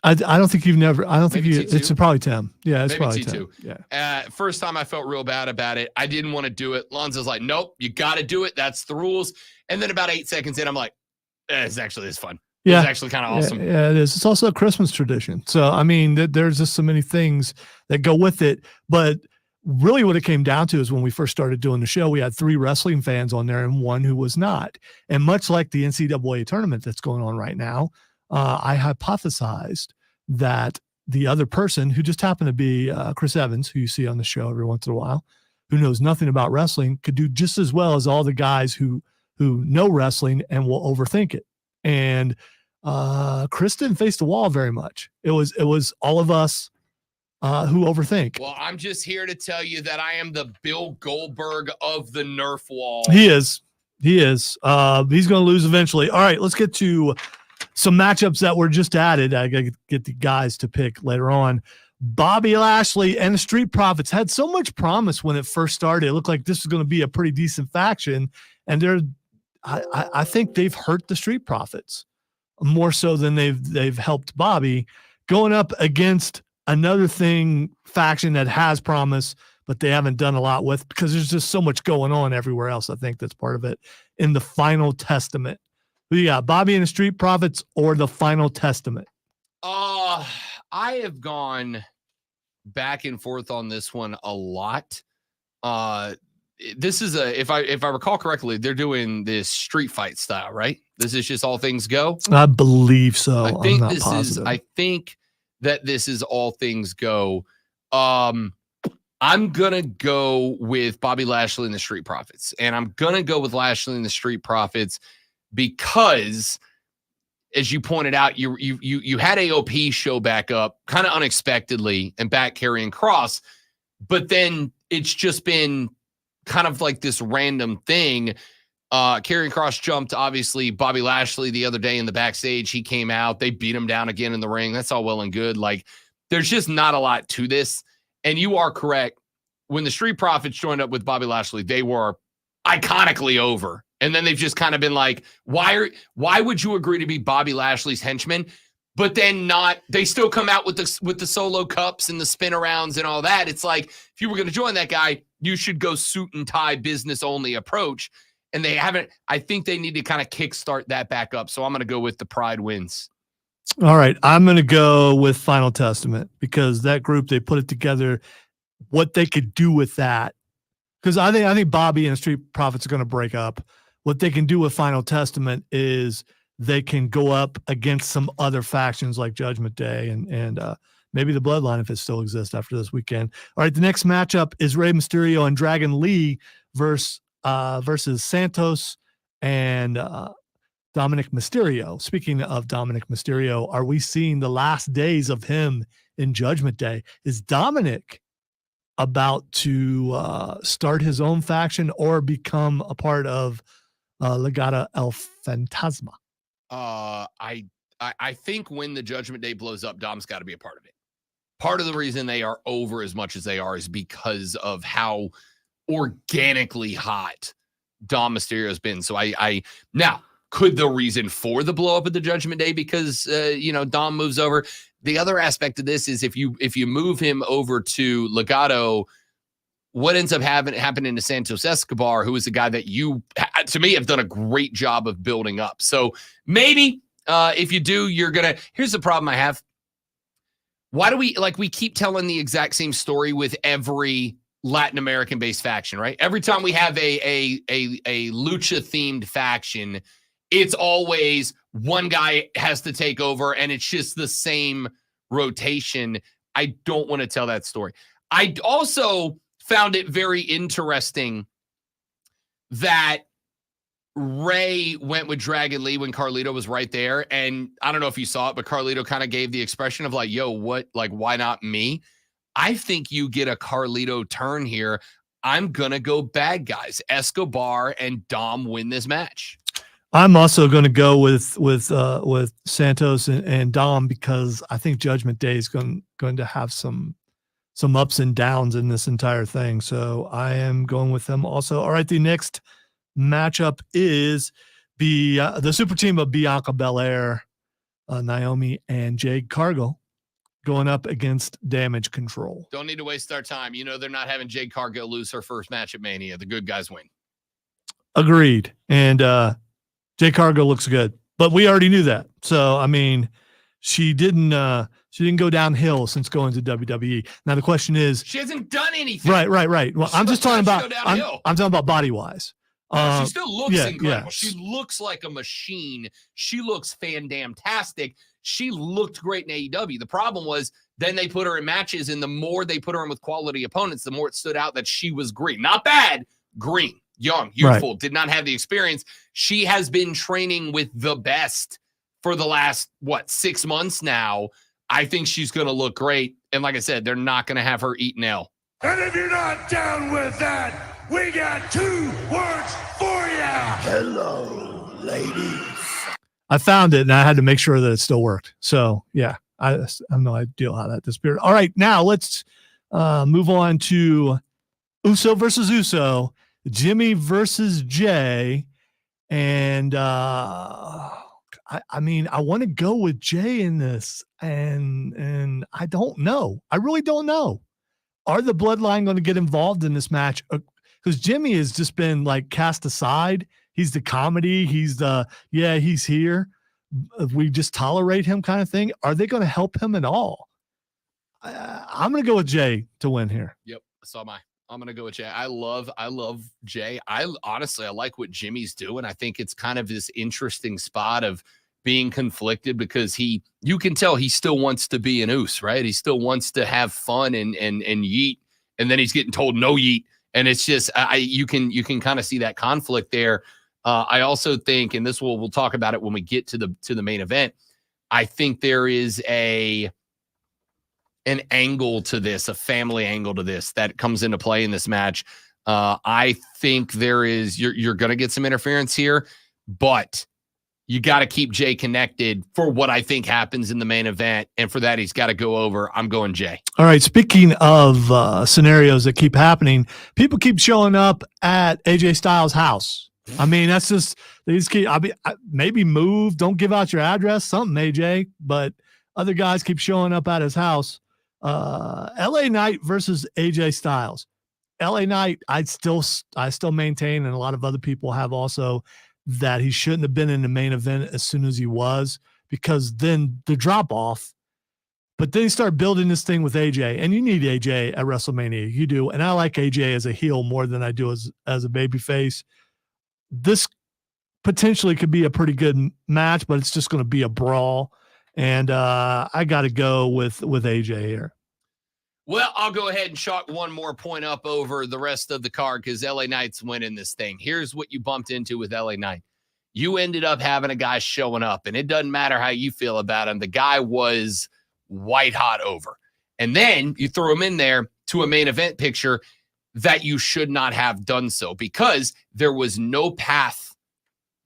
I don't think you've never. I don't think you. T2? It's probably Tim. Yeah, it's Maybe probably T2. Tim. Yeah. First time I felt real bad about it. I didn't want to do it. Lonzo's like, nope, you got to do it. That's the rules. And then about 8 seconds in, I'm like, it's fun. Yeah. It's actually kind of awesome. Yeah, it is. It's also a Christmas tradition. So, I mean, there's just so many things that go with it. But really what it came down to is when we first started doing the show, we had 3 wrestling fans on there and one who was not. And much like the NCAA tournament that's going on right now, I hypothesized that the other person, who just happened to be Chris Evans, who you see on the show every once in a while, who knows nothing about wrestling, could do just as well as all the guys who know wrestling and will overthink it. And Chris didn't face the wall very much. It was all of us who overthink. Well, I'm just here to tell you that I am the Bill Goldberg of the Nerf wall. He is. He's going to lose eventually. All right, let's get to some matchups that were just added. I got to get the guys to pick later on. Bobby Lashley and the Street Profits had so much promise when it first started. It looked like this was going to be a pretty decent faction. And I think they've hurt the Street Profits more so than they've helped Bobby, going up against another faction that has promise, but they haven't done a lot with, because there's just so much going on everywhere else. I think that's part of it. In the Final Testament, who you got, Bobby and the Street Profits or the Final Testament? I have gone back and forth on this one a lot. This is if I recall correctly, they're doing this street fight style, right? This is just all things go. I believe so. I think that this is all things go. I'm going to go with Bobby Lashley and the Street Profits. And I'm going to go with Lashley and the Street Profits because, as you pointed out, you had AOP show back up kind of unexpectedly and back carrying Cross, but then it's just been kind of like this random thing. Karrion Kross jumped, obviously, Bobby Lashley the other day in the backstage. He came out. They beat him down again in the ring. That's all well and good. Like, there's just not a lot to this. And you are correct. When the Street Profits joined up with Bobby Lashley, they were iconically over. And then they've just kind of been like, why would you agree to be Bobby Lashley's henchman? But then they still come out with the solo cups and the spin arounds and all that. It's like, if you were going to join that guy, you should go suit and tie, business only approach. And they haven't. I think they need to kind of kickstart that back up. So I'm going to go with the Pride wins. All right. I'm going to go with Final Testament because that group, they put it together, what they could do with that. Because I think Bobby and the Street Profits are going to break up. What they can do with Final Testament is they can go up against some other factions like Judgment Day and maybe the Bloodline if it still exists after this weekend. All right. The next matchup is Rey Mysterio and Dragon Lee versus Santos and Dominic Mysterio. Speaking of Dominic Mysterio, are we seeing the last days of him in Judgment Day? Is Dominic about to start his own faction or become a part of Legado El Fantasma? I think when the Judgment Day blows up, Dom's got to be a part of it. Part of the reason they are over as much as they are is because of how organically hot Dom Mysterio has been. So now, could the reason for the blow up of the Judgment Day because Dom moves over? The other aspect of this is if you move him over to Legado, what ends up happening to Santos Escobar, who is a guy that you, to me, have done a great job of building up. So maybe if you do, here's the problem I have. Why do we keep telling the exact same story with every Latin American based faction, right? Every time we have a lucha themed faction, it's always one guy has to take over and it's just the same rotation. I don't want to tell that story. I also found it very interesting that Ray went with Dragon Lee when Carlito was right there. And I don't know if you saw it, but Carlito kind of gave the expression of like, yo, what, like, why not me? I think you get a Carlito turn here. I'm going to go bad guys. Escobar and Dom win this match. I'm also going to go with Santos and Dom because I think Judgment Day is going to have some ups and downs in this entire thing. So I am going with them also. All right, the next matchup is the super team of Bianca Belair, Naomi, and Jade Cargill going up against Damage Control. Don't need to waste our time. They're not having Jade Cargill lose her first match at Mania. The good guys win. Agreed. And Jade Cargill looks good, but we already knew that. So, I mean, she didn't go downhill since going to WWE. Now the question is, she hasn't done anything. Right. Well, I'm just talking about, I'm talking about body wise. She still looks incredible. Yeah. She looks like a machine. She looks fan-damn-tastic. She looked great in AEW. The problem was then they put her in matches, and the more they put her in with quality opponents, the more it stood out that she was green. Not bad, green, young, youthful, did not have the experience. She has been training with the best for the last, 6 months now. I think she's going to look great. And like I said, they're not going to have her eat an L. And if you're not down with that, we got 2 words for you. Hello, ladies. I found it and I had to make sure that it still worked. So yeah, I have no idea how that disappeared. All right, now let's move on to Uso versus Uso, Jimmy versus Jay. And I mean, I want to go with Jay in this, and I don't know. I really don't know. Are the Bloodline going to get involved in this match? Because Jimmy has just been like cast aside. He's the comedy. He's he's here. We just tolerate him kind of thing. Are they going to help him at all? I'm going to go with Jay to win here. Yep. I'm going to go with Jay. I love Jay. I honestly like what Jimmy's doing. I think it's kind of this interesting spot of being conflicted because you can tell he still wants to be an oos, right? He still wants to have fun and yeet, and then he's getting told no yeet. And it's just, you can kind of see that conflict there. I also think, and we'll talk about it when we get to the main event. I think there is an angle to this, a family angle to this that comes into play in this match. I think there is, you're going to get some interference here, but you got to keep Jay connected for what I think happens in the main event. And for that, he's got to go over. I'm going Jay. All right. Speaking of scenarios that keep happening, people keep showing up at AJ Styles' house. I mean, that's just, they just keep, maybe move, don't give out your address, something, AJ, but other guys keep showing up at his house. LA Knight versus AJ Styles. LA Knight, I still maintain, and a lot of other people have also, that he shouldn't have been in the main event as soon as he was, because then the drop off. But then you start building this thing with AJ, and you need AJ at WrestleMania. You do. And I like AJ as a heel more than I do as a babyface. This potentially could be a pretty good match, but it's just going to be a brawl. And I got to go with AJ here. Well, I'll go ahead and chalk one more point up over the rest of the card because LA Knight's winning this thing. Here's what you bumped into with LA Knight. You ended up having a guy showing up, and it doesn't matter how you feel about him. The guy was white hot over. And then you throw him in there to a main event picture that you should not have done so, because there was no path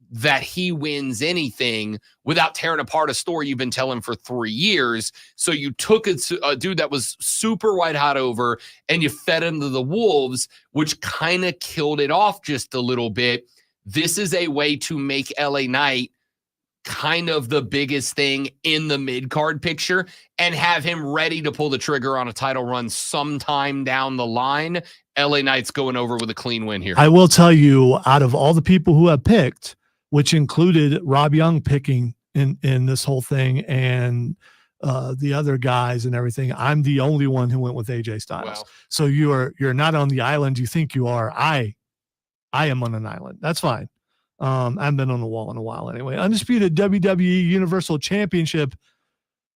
that he wins anything without tearing apart a story you've been telling for 3 years. So you took a dude that was super white hot over and you fed him to the wolves, which kind of killed it off just a little bit. This is a way to make LA Knight kind of the biggest thing in the mid-card picture and have him ready to pull the trigger on a title run sometime down the line. LA Knight's going over with a clean win here. I will tell you, out of all the people who have picked, which included Rob Young picking in this whole thing and the other guys and everything, I'm the only one who went with AJ Styles. Wow. So you're not on the island you think you are. I am on an island. That's fine. I haven't been on the wall in a while anyway. Undisputed WWE Universal Championship.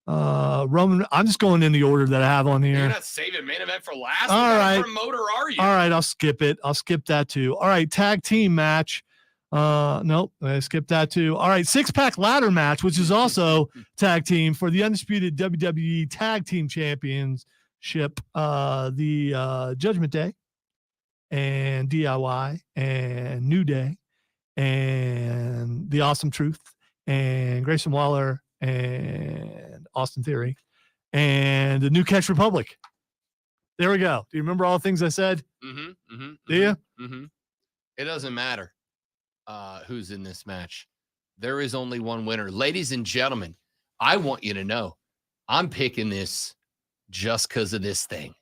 Roman, I'm just going in the order that I have on here. You're not saving main event for last? All right. What promoter are you? All right, I'll skip it. I'll skip that too. All right, tag team match. Nope, I skipped that too. All right, 6-pack ladder match, which is also tag team for the undisputed WWE Tag Team Championship. The Judgment Day and DIY and New Day and the Awesome Truth and Grayson Waller and Austin Theory and the New Catch Republic. There we go. Do you remember all the things I said? Do you? It doesn't matter who's in this match. There is only one winner. Ladies and gentlemen, I want you to know I'm picking this just because of this thing.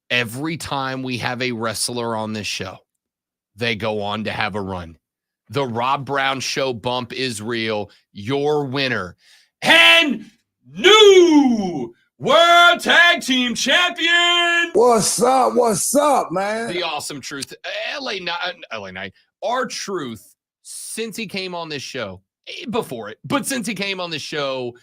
Every time we have a wrestler on this show, they go on to have a run. The Rob Brown Show bump is real. Your winner and new World Tag Team Champion. What's up? What's up, man? The Awesome Truth. LA Knight. R-Truth, since he came on this show, before it, but since he came on the show,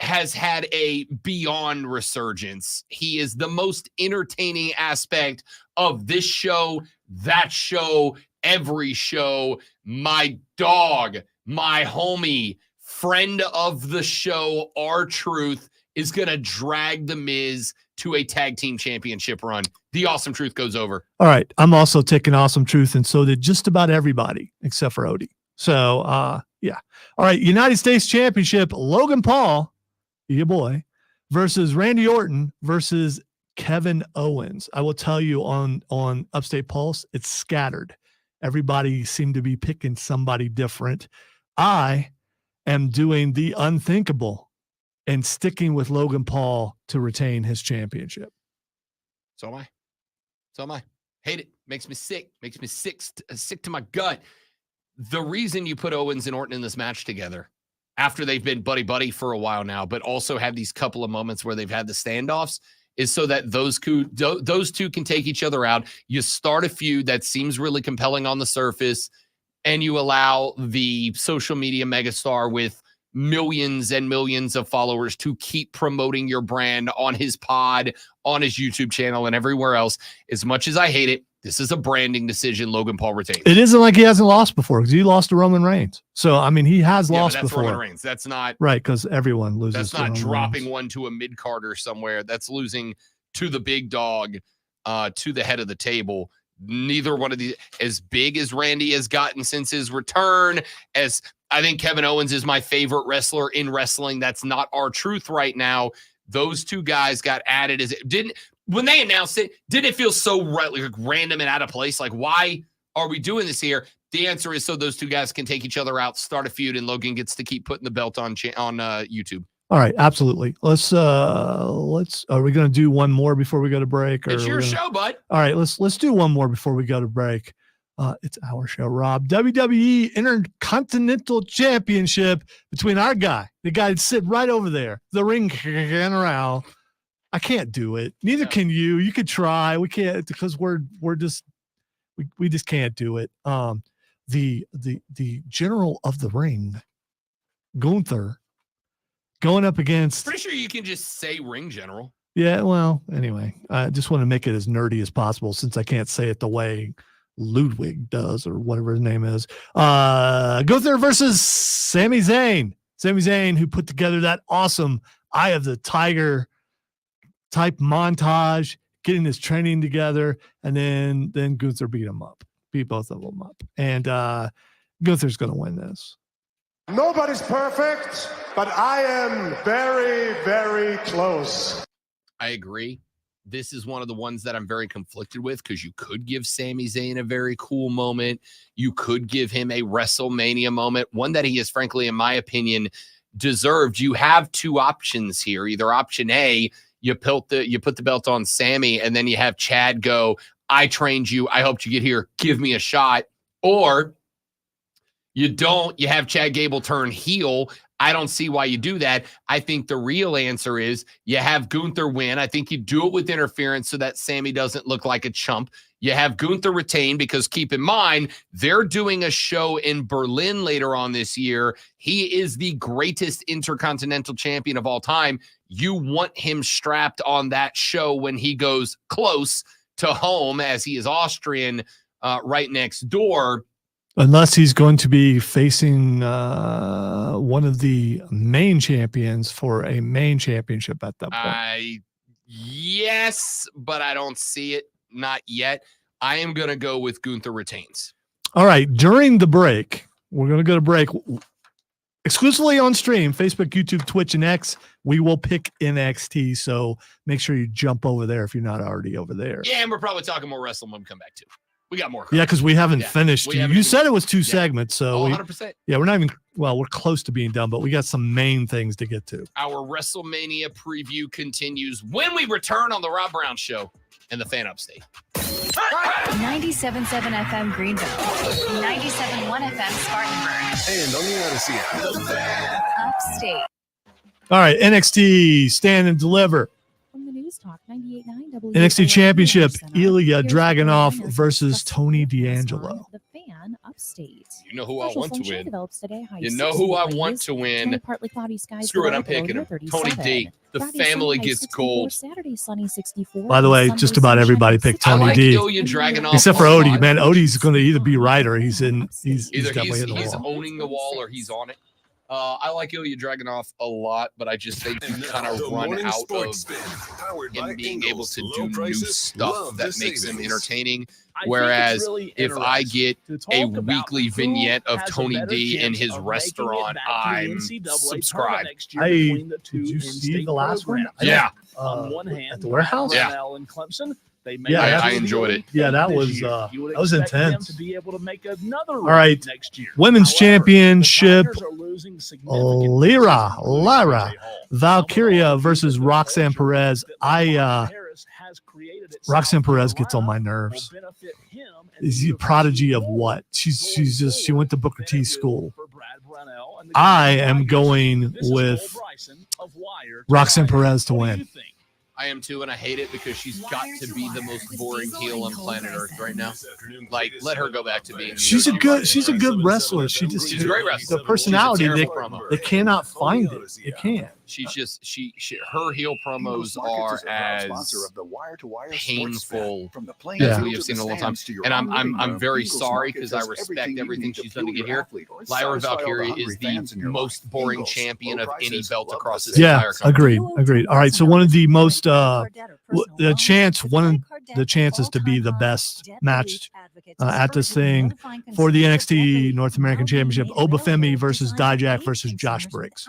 has had a beyond resurgence. He is the most entertaining aspect of this show, that show, every show. My dog, my homie, friend of the show, R-Truth, is going to drag The Miz to a tag team championship run. The Awesome Truth goes over. All right. I'm also taking Awesome Truth, and so did just about everybody except for Odie. So, yeah. All right. United States Championship, Logan Paul, your boy, versus Randy Orton versus Kevin Owens. I will tell you on Upstate Pulse, it's scattered. Everybody seemed to be picking somebody different. I am doing the unthinkable and sticking with Logan Paul to retain his championship. So am I. Hate it. Makes me sick. Makes me sick to my gut. The reason you put Owens and Orton in this match together, after they've been buddy-buddy for a while now, but also have these couple of moments where they've had the standoffs, is so that those two can take each other out. You start a feud that seems really compelling on the surface. and you allow the social media megastar with millions and millions of followers to keep promoting your brand on his pod, on his YouTube channel, and everywhere else. As much as I hate it, this is a branding decision. Logan Paul retains. It isn't like he hasn't lost before because he lost to Roman Reigns. So, I mean, he has lost but that's before. Roman Reigns. That's not right, because everyone loses. That's to not Roman dropping Reigns. one to a mid-carder somewhere. That's losing to the big dog, to the head of the table. Neither one of these, as big as Randy has gotten since his return, as I think Kevin Owens is my favorite wrestler in wrestling. That's not our truth right now. Those two guys got added when they announced it, did it feel so like random and out of place? Like, why are we doing this here? The answer is so those two guys can take each other out, start a feud, and Logan gets to keep putting the belt on YouTube. All right, absolutely. Let's are we going to do one more before we go to break? Or it's your show, bud. All right, let's do one more before we go to break. It's our show, Rob. WWE Intercontinental Championship between our guy, the guy that's sitting right over there, the ring general. I can't do it. Neither can you. You could try. We can't because we just can't do it. The general of the ring, Gunther, going up against. Pretty sure you can just say ring general. Yeah. Well, anyway, I just want to make it as nerdy as possible since I can't say it the way Ludwig does or whatever his name is. Gunther versus Sami Zayn. Sami Zayn, who put together that awesome Eye of the Tiger type montage, getting his training together, and then Gunther beat both of them up. And Gunther's going to win this. Nobody's perfect, but I am very, very close. I agree. This is one of the ones that I'm very conflicted with because you could give Sami Zayn a very cool moment. You could give him a WrestleMania moment, one that he has, frankly, in my opinion, deserved. You have two options here. Either option A, you put the belt on Sami, and then you have Chad go, I trained you. I helped you get here. Give me a shot. Or you don't. You have Chad Gable turn heel. I don't see why you do that. I think the real answer is you have Gunther win. I think you do it with interference so that Sami doesn't look like a chump. You have Gunther retain because keep in mind, they're doing a show in Berlin later on this year. He is the greatest intercontinental champion of all time. You want him strapped on that show when he goes close to home, as he is Austrian right next door. Unless he's going to be facing one of the main champions for a main championship at that point. Yes, but I don't see it. Not yet. I am going to go with Gunther retains. All right. During the break, we're going to go to break exclusively on stream, Facebook, YouTube, Twitch, and X. We will pick NXT. So make sure you jump over there if you're not already over there. Yeah, and we're probably talking more wrestling when we come back too. We got more. Yeah, because we haven't finished. You said it was two segments. So 100%. We're not even, we're close to being done, but we got some main things to get to. Our WrestleMania preview continues when we return on the Rob Brown Show and the Fan Upstate. 97.7 FM Greenville, 97.1 FM Spartanburg, And on the Odyssey app. Upstate. All right, NXT, Stand and Deliver. From the News Talk 98.9 NXT Championship, Ilya Dragunov versus Tony D'Angelo. The Fan Upstate. You know who I want to win. Develops today, You know who I want to win. Partly cloudy skies. Screw it, I'm picking him. Tony D. The family gets gold. Saturday, sunny 64. By the way, just about everybody picked Tony I like D. Ilya Dragunov Except for a Odie. lot. Man, Odie's going to either be right or he's Either definitely in the he's wall. owning the wall or he's on it. I like Ilya Dragunov a lot, but I just think you kind of run out of him being able to do new stuff that makes him entertaining. Whereas if I get a weekly vignette of Tony D in his restaurant, I'm subscribed. Did you see the last one? Yeah. On one hand, at the warehouse? Yeah. And Clemson. I enjoyed it. Yeah, that was intense. To be able to make another all right, next year. Women's Championship, Lyra Valkyria versus Roxanne Perez. Roxanne Perez gets on my nerves. Is he a prodigy of what? She went to Booker T school. I am going with Roxanne Perez to win. I am too, and I hate it because she's got to be the most boring heel on planet Earth right now. Like, let her go back to being. She's a good wrestler. She's a great wrestler. The personality, She's a they terrible promo. cannot find it. They can't. She's just her heel promos are as painful as we have seen in a long time. And I'm very sorry because I respect everything she's done to get here. Lyra Valkyria is the most boring champion of any belt across this entire country. Agreed. All right, so one of the most the chances to be the best match at this thing for the NXT North American Championship, Obafemi versus Dijak versus Josh Briggs.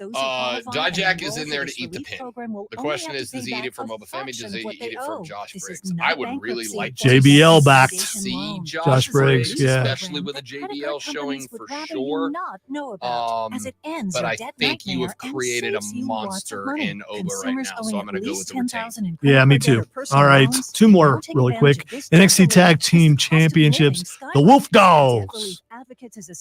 Dijak is in there to eat the pin. The question is, does he eat it from Obafemi? Does he eat it from Josh Briggs? I would really like JBL backed see Josh Briggs, especially with a JBL showing for sure. But I think you have created a monster in Oba right now, so I'm going to go with the retain. Yeah, me too. All right, two more really quick. NXT Tag Team Championships, the Wolf Dogs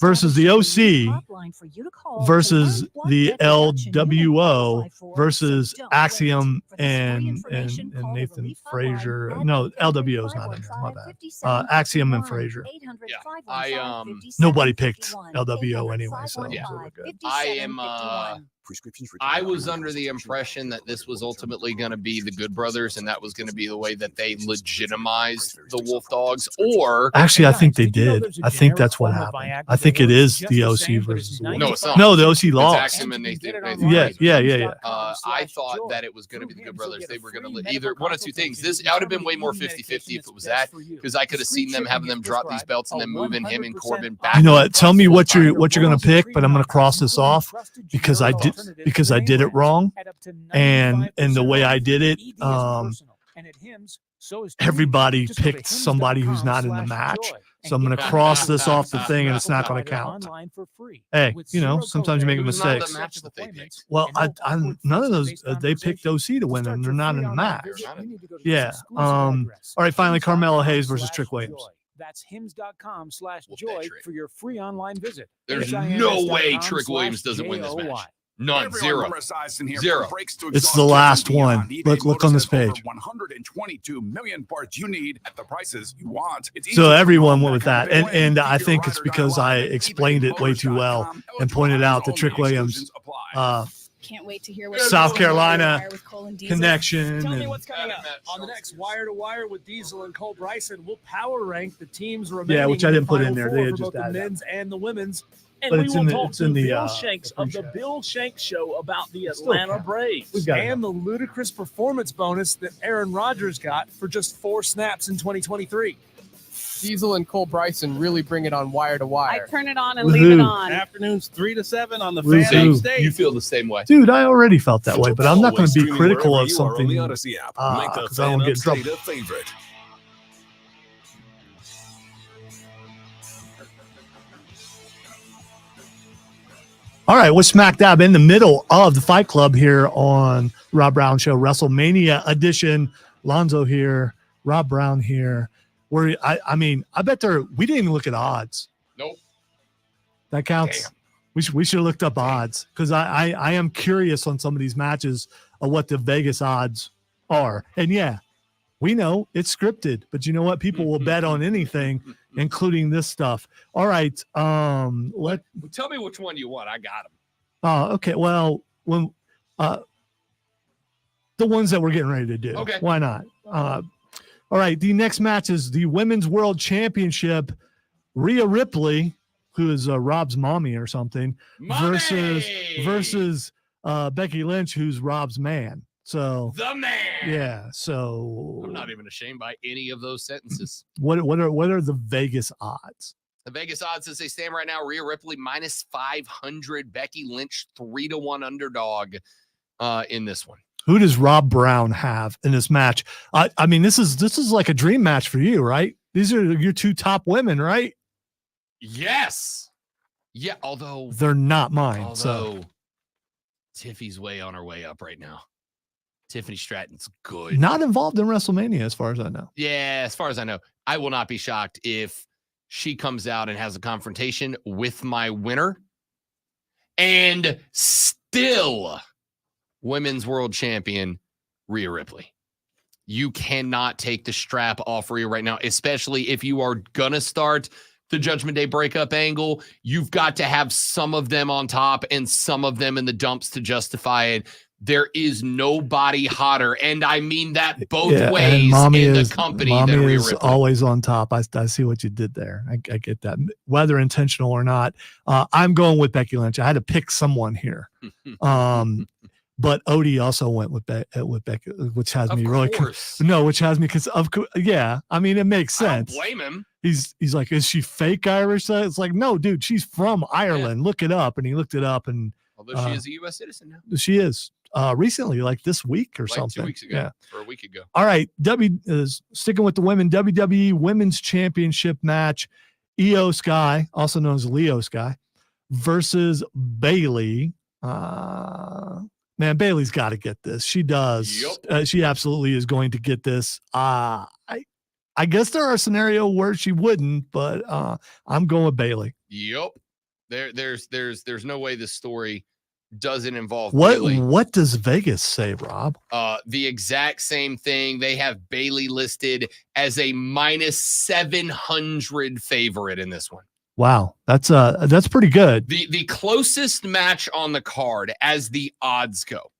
versus the OC versus the LWO versus Axiom and Nathan Frazier. No, LWO is not in there. My bad. Axiom and Frazier. Yeah, nobody picked LWO anyway, so yeah. I am. I was under the impression that this was ultimately going to be the Good Brothers, and that was going to be the way that they legitimized the Wolf Dogs. Or actually, I think they did. I think that's what happened. I think it is the OC versus the Wolf. No, it's not. No, the OC lost. Yeah. I thought that it was going to be the Good Brothers. They were going to either one of two things. This I would have been way more 50-50 if it was that, because I could have seen them having them drop these belts and then moving him and Corbin back. You know what? Tell me what you're going to pick, but I'm going to cross this off because I did it wrong, and the way I did it, everybody picked somebody who's not in the match. So I'm going to cross this off the thing, and it's not going to count. Hey, sometimes you make mistakes. Well, none of those. They picked OC to win, and they're not in the match. Yeah. All right. Finally, Carmelo Hayes versus Trick Williams. That's hims.com/joy for your free online visit. There's no way Trick Williams doesn't win this match. None. Zero. It's the last one. Look on this page. 122 million parts you need at the prices you want. So everyone went with that, and I think it's because I explained it way too well and pointed out the Trick Williams can't wait to hear what South Carolina connection. Tell me what's coming up on the next Wire to Wire with Diesel and Cole Bryson. We'll power rank the teams remaining. Yeah, which I didn't put in there. They had both just the added men's and the women's. And but we will talk to the Bill Shanks of the Bill Shanks Show about the Atlanta Braves and the ludicrous performance bonus that Aaron Rodgers got for just 4 snaps in 2023. Diesel and Cole Bryson really bring it on Wire to Wire. I turn it on and leave it on. Afternoons 3 to 7 on the fan stage. You feel the same way, dude. I already felt that way, but I'm not going to be critical of something because I don't get in trouble. All right, we're smack dab in the middle of the Fight Club here on Rob Brown Show, WrestleMania edition. Lonzo here, Rob Brown here. Where I bet we didn't even look at odds. Nope. That counts. Damn. We should have looked up odds because I am curious on some of these matches of what the Vegas odds are. And yeah, we know it's scripted, but you know what? People will bet on anything, including this stuff. All right. Tell me which one you want. I got them. Oh, okay. Well, when the ones that we're getting ready to do. Okay. Why not? All right. The next match is the Women's World Championship. Rhea Ripley, who is Rob's mommy or something, versus Becky Lynch, who's Rob's man. So the man. Yeah. So I'm not even ashamed by any of those sentences. What are the Vegas odds? The Vegas odds as they stand right now: Rhea Ripley -500, Becky Lynch 3-1 underdog in this one. Who does Rob Brown have in this match? I mean, this is like a dream match for you, right? These are your 2 top women, right? Yes. Yeah. Although they're not mine. So Tiffy's way on her way up right now. Tiffany Stratton's good. Not involved in WrestleMania, as far as I know. Yeah, as far as I know. I will not be shocked if she comes out and has a confrontation with my winner and still Women's world champion, Rhea Ripley. You cannot take the strap off Rhea right now, especially if you are going to start the Judgment Day breakup angle. You've got to have some of them on top and some of them in the dumps to justify it. There is nobody hotter, and I mean that both ways in the company Mommy than Rhea is Ripley. always on top. I see what you did there. I get that. Whether intentional or not, I'm going with Becky Lynch. I had to pick someone here. But Odie also went with Becky, which has me really which has me because of yeah. I mean, it makes sense. I don't blame him. He's like, is she fake Irish? It's like, no, dude, she's from Ireland. Yeah. Look it up, and he looked it up, and although she is a U.S. citizen now, she is recently, like this week or like something. 2 weeks ago, yeah, or a week ago. All right, sticking with the women, WWE Women's Championship match, Io Sky, also known as Leo Sky, versus Bayley. Man, Bayley's got to get this. She does. Yep. She absolutely is going to get this. I guess there are scenarios where she wouldn't, but I'm going with Bayley. Yep. There's no way this story doesn't involve what Bayley. What does Vegas say, Rob? The exact same thing. They have Bayley listed as a -700 favorite in this one. Wow, that's pretty good. The closest match on the card, as the odds go,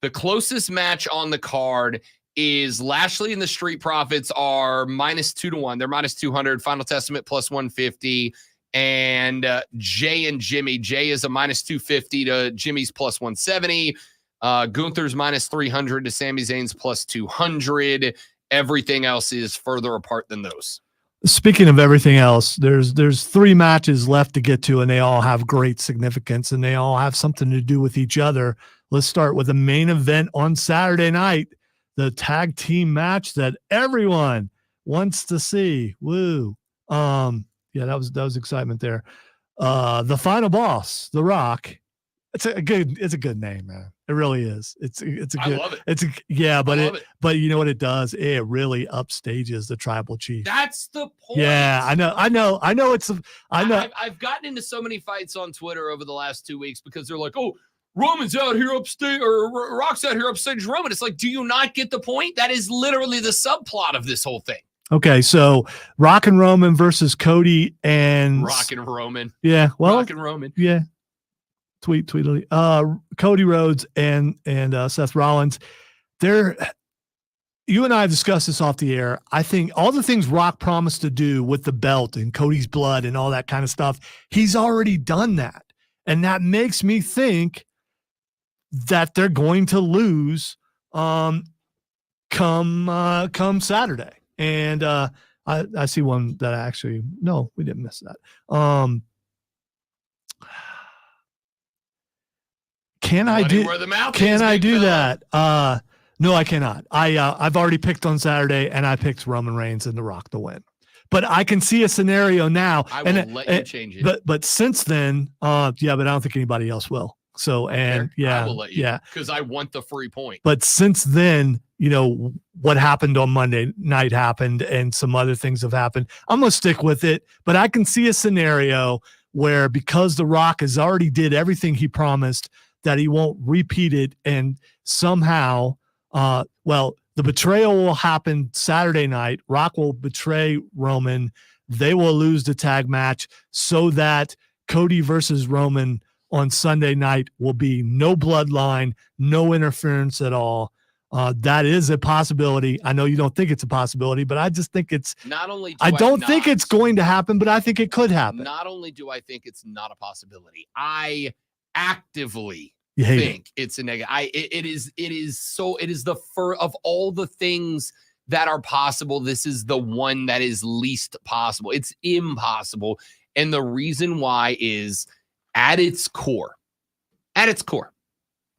the closest match on the card is Lashley and the Street Profits are -2 to 1. They're -200. Final Testament +150, and Jay and Jimmy. Jay is a -250 to Jimmy's +170. Gunther's -300 to Sami Zayn's +200. Everything else is further apart than those. Speaking of everything else, there's 3 matches left to get to, and they all have great significance, and they all have something to do with each other. Let's start with the main event on Saturday night, the tag team match that everyone wants to see. Woo! Yeah, that was excitement there. The final boss, The Rock. It's a good name, man. It really is. It's a good. I love it. But you know what it does? It really upstages the tribal chief. That's the point. Yeah, I know. I know. I've gotten into so many fights on Twitter over the last 2 weeks because they're like, "Oh, Roman's out here upstage, or Rock's out here upstage Roman." It's like, do you not get the point? That is literally the subplot of this whole thing. Okay, so Rock and Roman versus Cody and Rock and Roman. Yeah, well, Rock and Roman. Yeah. Tweedly. Cody Rhodes and Seth Rollins. You and I have discussed this off the air. I think all the things Rock promised to do with the belt and Cody's blood and all that kind of stuff, he's already done that. And that makes me think that they're going to lose come Saturday. And I see one that no, we didn't miss that. Can I do that? No, I cannot. I've already picked on Saturday, and I picked Roman Reigns and The Rock to win. But I can see a scenario now. I will let you change it. But since then, but I don't think anybody else will. So, and I will let you, because I want the free point. But since then, what happened on Monday night happened, and some other things have happened. I'm going to stick with it, but I can see a scenario where, because The Rock has already did everything he promised, that he won't repeat it, and somehow, the betrayal will happen Saturday night. Rock will betray Roman. They will lose the tag match, so that Cody versus Roman on Sunday night will be no bloodline, no interference at all. That is a possibility. I know you don't think it's a possibility, but I just think it's not only. I don't think it's going to happen, but I think it could happen. Not only do I think it's not a possibility, I actively You think it's a negative. It is the of all the things that are possible, this is the one that is least possible. It's impossible. And the reason why is at its core,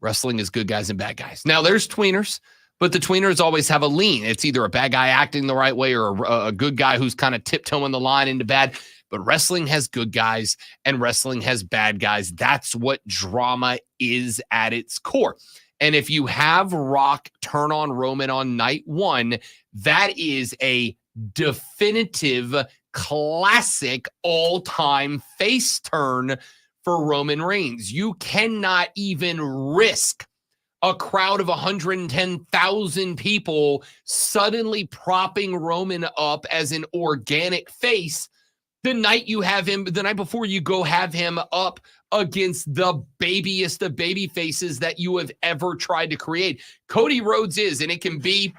wrestling is good guys and bad guys. Now there's tweeners, but the tweeners always have a lean. It's either a bad guy acting the right way or a good guy who's kind of tiptoeing the line into bad. But wrestling has good guys and wrestling has bad guys. That's what drama is at its core. And if you have Rock turn on Roman on night one, that is a definitive, classic, all-time face turn for Roman Reigns. You cannot even risk a crowd of 110,000 people suddenly propping Roman up as an organic face the night before you go have him up against the babiest of baby faces that you have ever tried to create. Cody Rhodes is, and it can be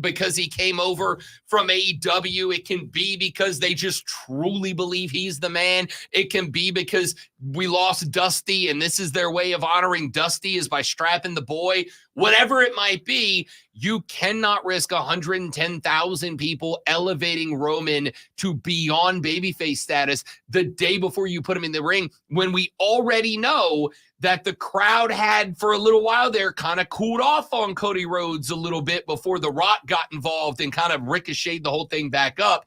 because he came over from AEW. It can be because they just truly believe he's the man. It can be because we lost Dusty and this is their way of honoring Dusty is by strapping the boy. Whatever it might be, you cannot risk 110,000 people elevating Roman to beyond babyface status the day before you put him in the ring when we already know that the crowd had for a little while there kind of cooled off on Cody Rhodes a little bit before The Rock got involved and kind of ricocheted the whole thing back up.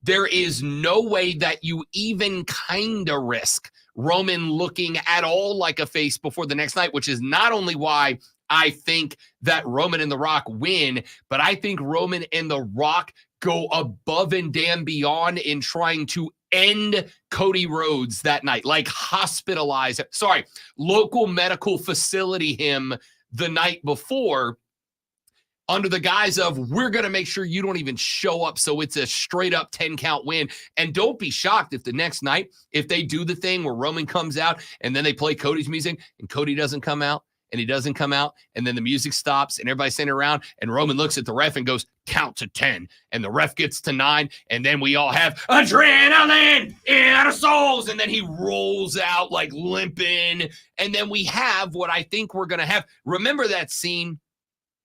There is no way that you even kind of risk Roman looking at all like a face before the next night, which is not only why I think that Roman and The Rock win, but I think Roman and The Rock go above and damn beyond in trying to end Cody Rhodes that night, like local medical facility him the night before under the guise of we're going to make sure you don't even show up. So it's a straight up 10 count win. And don't be shocked if the next night, if they do the thing where Roman comes out and then they play Cody's music and Cody doesn't come out. And he doesn't come out, and then the music stops, and everybody's sitting around, and Roman looks at the ref and goes, count to 10, and the ref gets to 9, and then we all have adrenaline in our souls, and then he rolls out like limping, and then we have what I think we're going to have. Remember that scene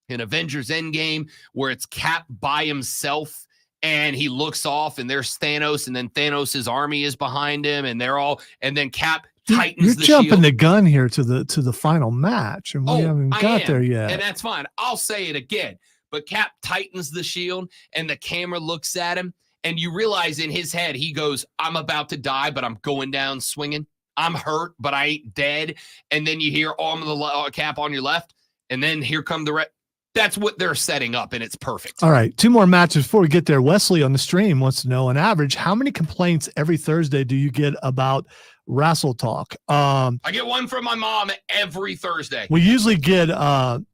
in Avengers Endgame where it's Cap by himself, and he looks off, and there's Thanos, and then Thanos' army is behind him, and and then Cap tightens You're the jumping shield. the gun here to the final match, and we haven't got there yet. And that's fine. I'll say it again. But Cap tightens the shield, and the camera looks at him, and you realize in his head, he goes, I'm about to die, but I'm going down swinging. I'm hurt, but I ain't dead. And then you hear arm of the Cap on your left, and then here come the rest. That's what they're setting up, and it's perfect. All right, 2 more matches before we get there. Wesley on the stream wants to know, on average, how many complaints every Thursday do you get about Wrestle Talk? I get one from my mom every Thursday. We usually get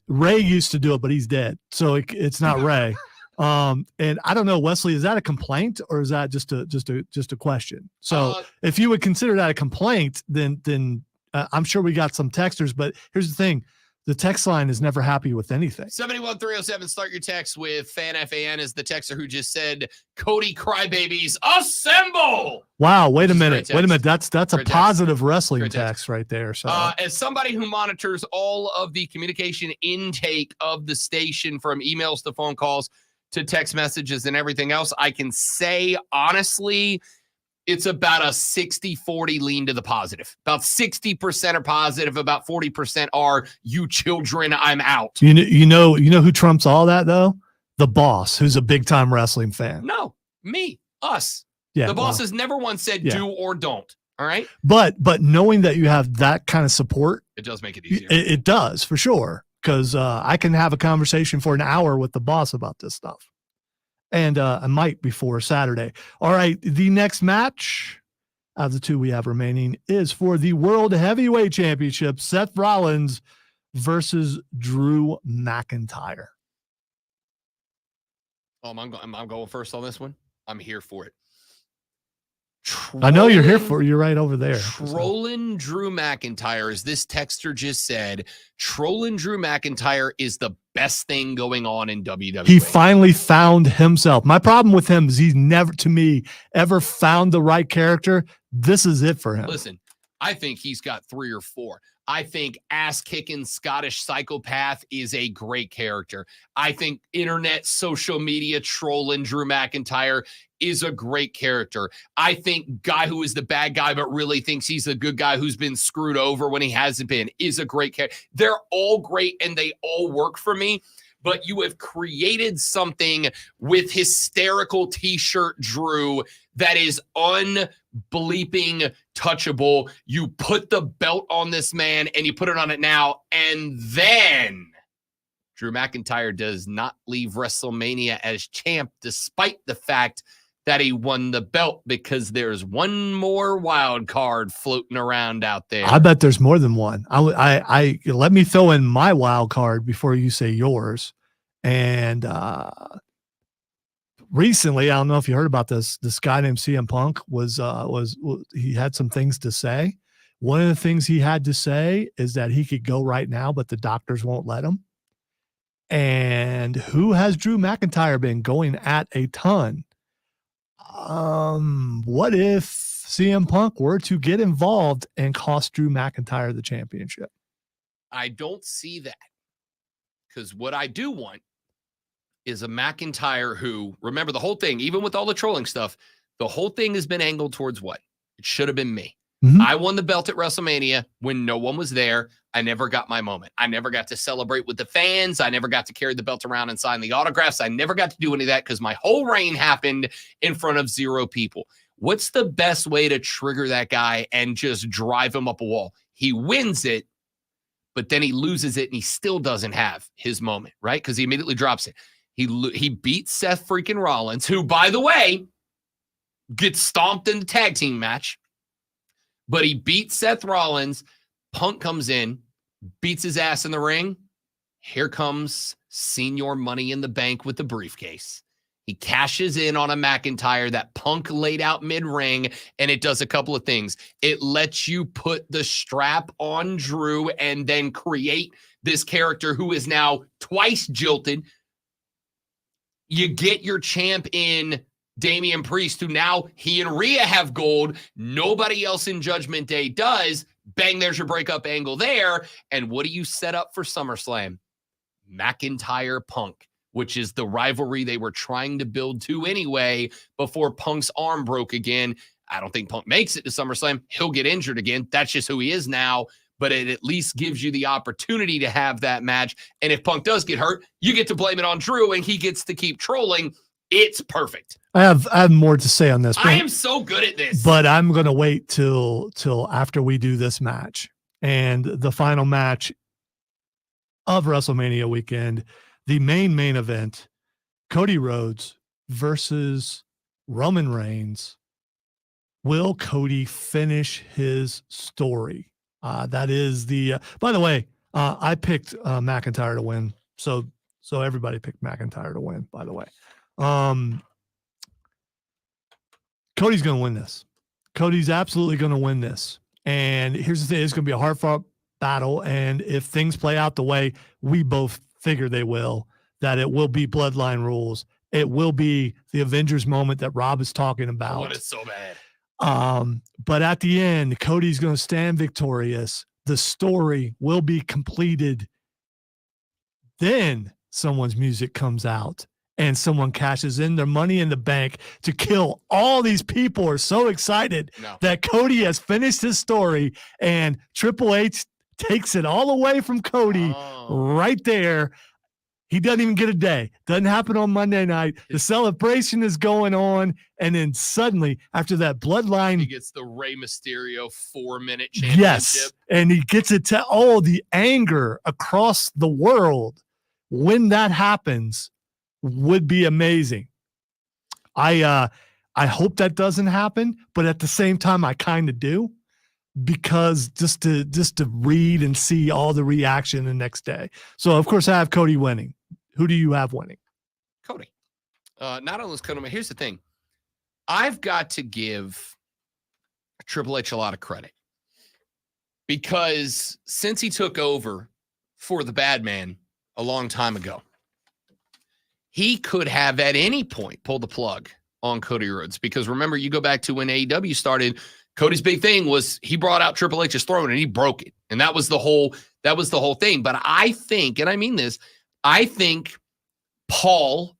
Ray used to do it, but he's dead, so it's not Ray. And I don't know, Wesley, is that a complaint or is that just a question? So if you would consider that a complaint, then I'm sure we got some texters. But here's the thing. The text line is never happy with anything. 71307, start your text with FanFAN is the texter who just said, Cody Crybabies, assemble! Wow, wait a minute. That's Great a positive wrestling Great text right there. So as somebody who monitors all of the communication intake of the station from emails to phone calls to text messages and everything else, I can say honestly, it's about a 60-40 lean to the positive. About 60% are positive. About 40% are you children, I'm out. You know who trumps all that though? The boss, who's a big time wrestling fan. No, us. Yeah, the boss has never once said do or don't. All right. But knowing that you have that kind of support, it does make it easier. It does for sure. Because I can have a conversation for an hour with the boss about this stuff. And I might before Saturday. All right, the next match out of the 2 we have remaining is for the World Heavyweight Championship, Seth Rollins versus Drew McIntyre. I'm going first on this one. I'm here for it. I know you're here for it. You're right over there. Trolling Drew McIntyre, as this texter just said, trolling Drew McIntyre is the best thing going on in WWE. He finally found himself. My problem with him is he's never, to me, ever found the right character. This is it for him. Listen, I think he's got 3 or 4. I think ass-kicking Scottish psychopath is a great character. I think internet social media trolling Drew McIntyre is a great character. I think guy who is the bad guy but really thinks he's a good guy who's been screwed over when he hasn't been is a great character. They're all great and they all work for me. But you have created something with hysterical t-shirt Drew that is unbleeping touchable. You put the belt on this man and you put it on it now. And then Drew McIntyre does not leave WrestleMania as champ, despite the fact that he won the belt because there's one more wild card floating around out there. I bet there's more than one. I let me throw in my wild card before you say yours. And recently, I don't know if you heard about this. This guy named CM Punk was he had some things to say. One of the things he had to say is that he could go right now, but the doctors won't let him. And who has Drew McIntyre been going at a ton? What if CM Punk were to get involved and cost Drew McIntyre the championship? I don't see that, because what I do want is a McIntyre who, remember the whole thing, even with all the trolling stuff, the whole thing has been angled towards what? It should have been me. Mm-hmm. I won the belt at WrestleMania when no one was there. I never got my moment. I never got to celebrate with the fans. I never got to carry the belt around and sign the autographs. I never got to do any of that because my whole reign happened in front of 0 people. What's the best way to trigger that guy and just drive him up a wall? He wins it, but then he loses it and he still doesn't have his moment, right? Because he immediately drops it. He beats Seth freaking Rollins, who, by the way, gets stomped in the tag team match. But he beats Seth Rollins. Punk comes in, beats his ass in the ring. Here comes Senior Money in the Bank with the briefcase. He cashes in on a McIntyre that Punk laid out mid-ring, and it does a couple of things. It lets you put the strap on Drew and then create this character who is now twice jilted. You get your champ in Damian Priest, who now he and Rhea have gold. Nobody else in Judgment Day does. Bang, there's your breakup angle there. And what do you set up for SummerSlam? McIntyre Punk, which is the rivalry they were trying to build to anyway before Punk's arm broke again. I don't think Punk makes it to SummerSlam. He'll get injured again. That's just who he is now. But it at least gives you the opportunity to have that match. And if Punk does get hurt, you get to blame it on Drew and he gets to keep trolling. It's perfect. I have more to say on this. I am so good at this. But I'm going to wait till after we do this match. And the final match of WrestleMania weekend, the main event, Cody Rhodes versus Roman Reigns. Will Cody finish his story? That is the, by the way, I picked McIntyre to win. So everybody picked McIntyre to win, by the way. Cody's going to win this. Cody's absolutely going to win this. And here's the thing. It's going to be a hard-fought battle. And if things play out the way we both figure they will, that it will be bloodline rules. It will be the Avengers moment that Rob is talking about. Oh, it's so bad. But at the end, Cody's going to stand victorious. The story will be completed. Then someone's music comes out and someone cashes in their money in the bank to kill. All these people are so excited that Cody has finished his story, and Triple H takes it all away from Cody right there. He doesn't even get a day. Doesn't happen on Monday night. The celebration is going on, and then suddenly, after that bloodline, he gets the Rey Mysterio 4-minute championship. Yes, and he gets it to the anger across the world when that happens would be amazing. I hope that doesn't happen, but at the same time, I kind of do, because just to read and see all the reaction the next day. So of course I have Cody winning. Who do you have winning? Cody. Not only is Cody, but here's the thing. I've got to give Triple H a lot of credit, because since he took over for the bad man a long time ago, he could have at any point pulled the plug on Cody Rhodes. Because remember, you go back to when AEW started, Cody's big thing was he brought out Triple H's throne and he broke it. And that was the whole thing. But I think, and I mean this, I think Paul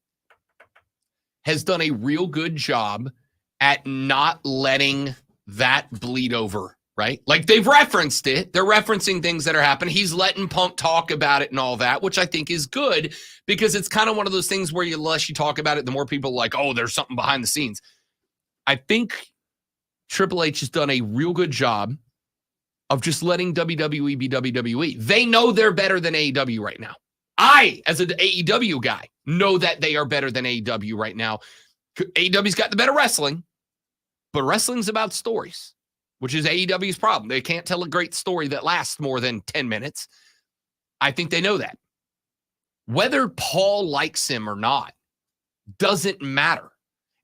has done a real good job at not letting that bleed over, right? Like, they've referenced it. They're referencing things that are happening. He's letting Punk talk about it and all that, which I think is good, because it's kind of one of those things where the less you talk about it, the more people are like, oh, there's something behind the scenes. I think Triple H has done a real good job of just letting WWE be WWE. They know they're better than AEW right now. I, as an AEW guy, know that they are better than AEW right now. AEW's got the better wrestling, but wrestling's about stories, which is AEW's problem. They can't tell a great story that lasts more than 10 minutes. I think they know that. Whether Paul likes him or not doesn't matter.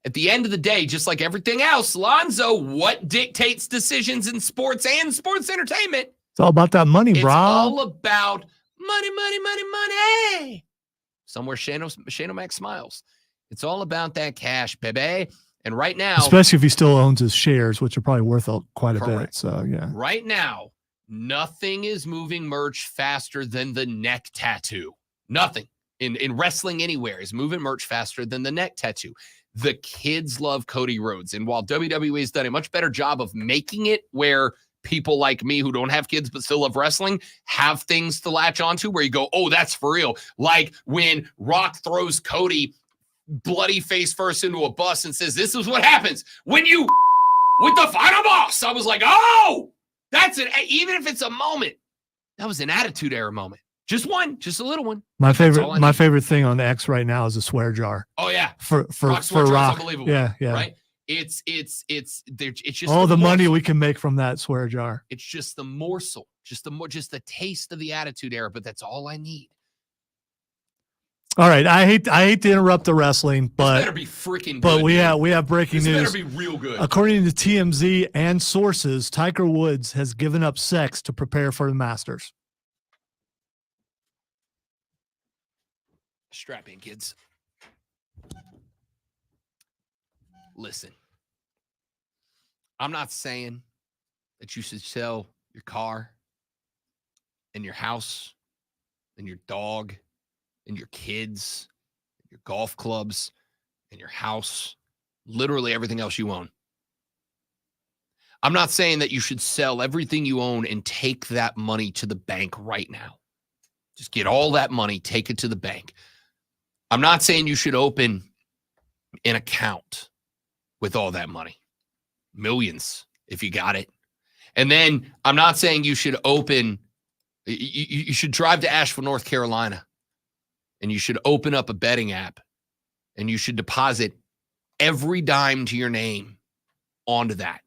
At the end of the day, just like everything else, Lonzo, what dictates decisions in sports and sports entertainment? It's all about that money, bro. It's all about money, money, money, money. Somewhere Shane O'Mac smiles. It's all about that cash, baby. And right now, especially if he still owns his shares, which are probably worth quite a bit. So, yeah. Right now, nothing is moving merch faster than the neck tattoo. Nothing in wrestling anywhere is moving merch faster than the neck tattoo. The kids love Cody Rhodes. And while WWE has done a much better job of making it where people like me who don't have kids but still love wrestling have things to latch onto where you go, oh, that's for real. Like when Rock throws Cody bloody face first into a bus and says, this is what happens when you with the final boss. I was like, oh, that's it. Even if it's a moment, that was an Attitude Era moment. Just one, just a little one. My favorite thing on X right now is a swear jar. Oh yeah, for Rock. Unbelievable. Yeah. Right. It's just all the money we can make from that swear jar. It's just the morsel, just the taste of the Attitude Era. But that's all I need. All right, I hate to interrupt the wrestling, but this better be freaking. But good, we man. have breaking news. This better be real good. According to TMZ and sources, Tiger Woods has given up sex to prepare for the Masters. Strap in, kids. Listen, I'm not saying that you should sell your car and your house and your dog and your kids, your golf clubs and your house, literally everything else you own. I'm not saying that you should sell everything you own and take that money to the bank right now. Just get all that money, take it to the bank. I'm not saying you should open an account with all that money. Millions, if you got it. And then I'm not saying you should you should drive to Asheville, North Carolina, and you should open up a betting app, and you should deposit every dime to your name onto that.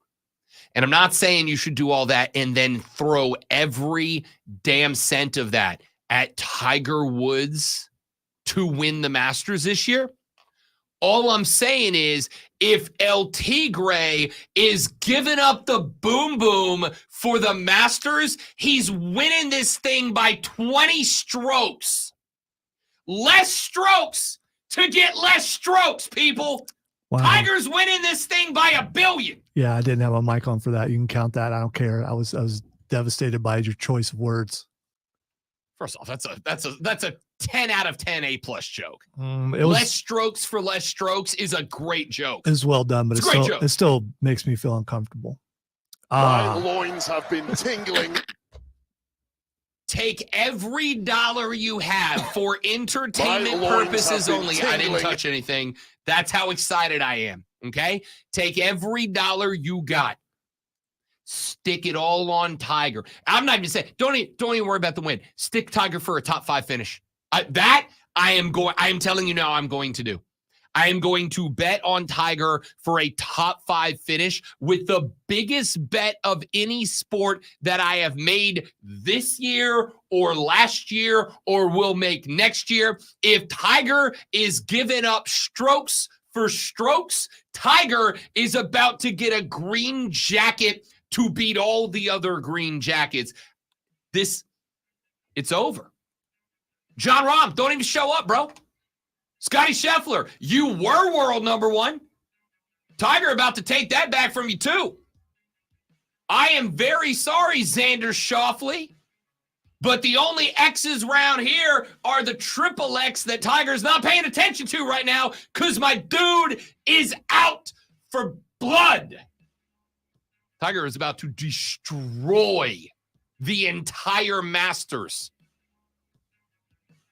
And I'm not saying you should do all that and then throw every damn cent of that at Tiger Woods to win the Masters this year. All I'm saying is if El Tigre is giving up the boom boom for the Masters, he's winning this thing by 20 strokes. Less strokes to get less strokes, people. Wow. Tiger's winning this thing by 1 billion. Yeah, I didn't have a mic on for that. You can count that. I don't care. I was devastated by your choice of words. First off, that's a 10 out of 10 A+ joke. Less strokes for less strokes is a great joke. It's well done, but it still makes me feel uncomfortable. My loins have been tingling. Take every dollar you have for entertainment purposes only. I didn't touch anything. That's how excited I am. Okay? Take every dollar you got. Stick it all on Tiger. I'm not even saying, don't even worry about the win. Stick Tiger for a top 5 finish. I am telling you now I'm going to do. I am going to bet on Tiger for a top 5 finish with the biggest bet of any sport that I have made this year or last year or will make next year. If Tiger is giving up strokes for strokes, Tiger is about to get a green jacket to beat all the other green jackets. It's over. John Rahm, don't even show up, bro. Scotty Scheffler, you were world number 1. Tiger about to take that back from you, too. I am very sorry, Xander Schauffele, but the only X's around here are the triple X that Tiger's not paying attention to right now because my dude is out for blood. Tiger is about to destroy the entire Masters.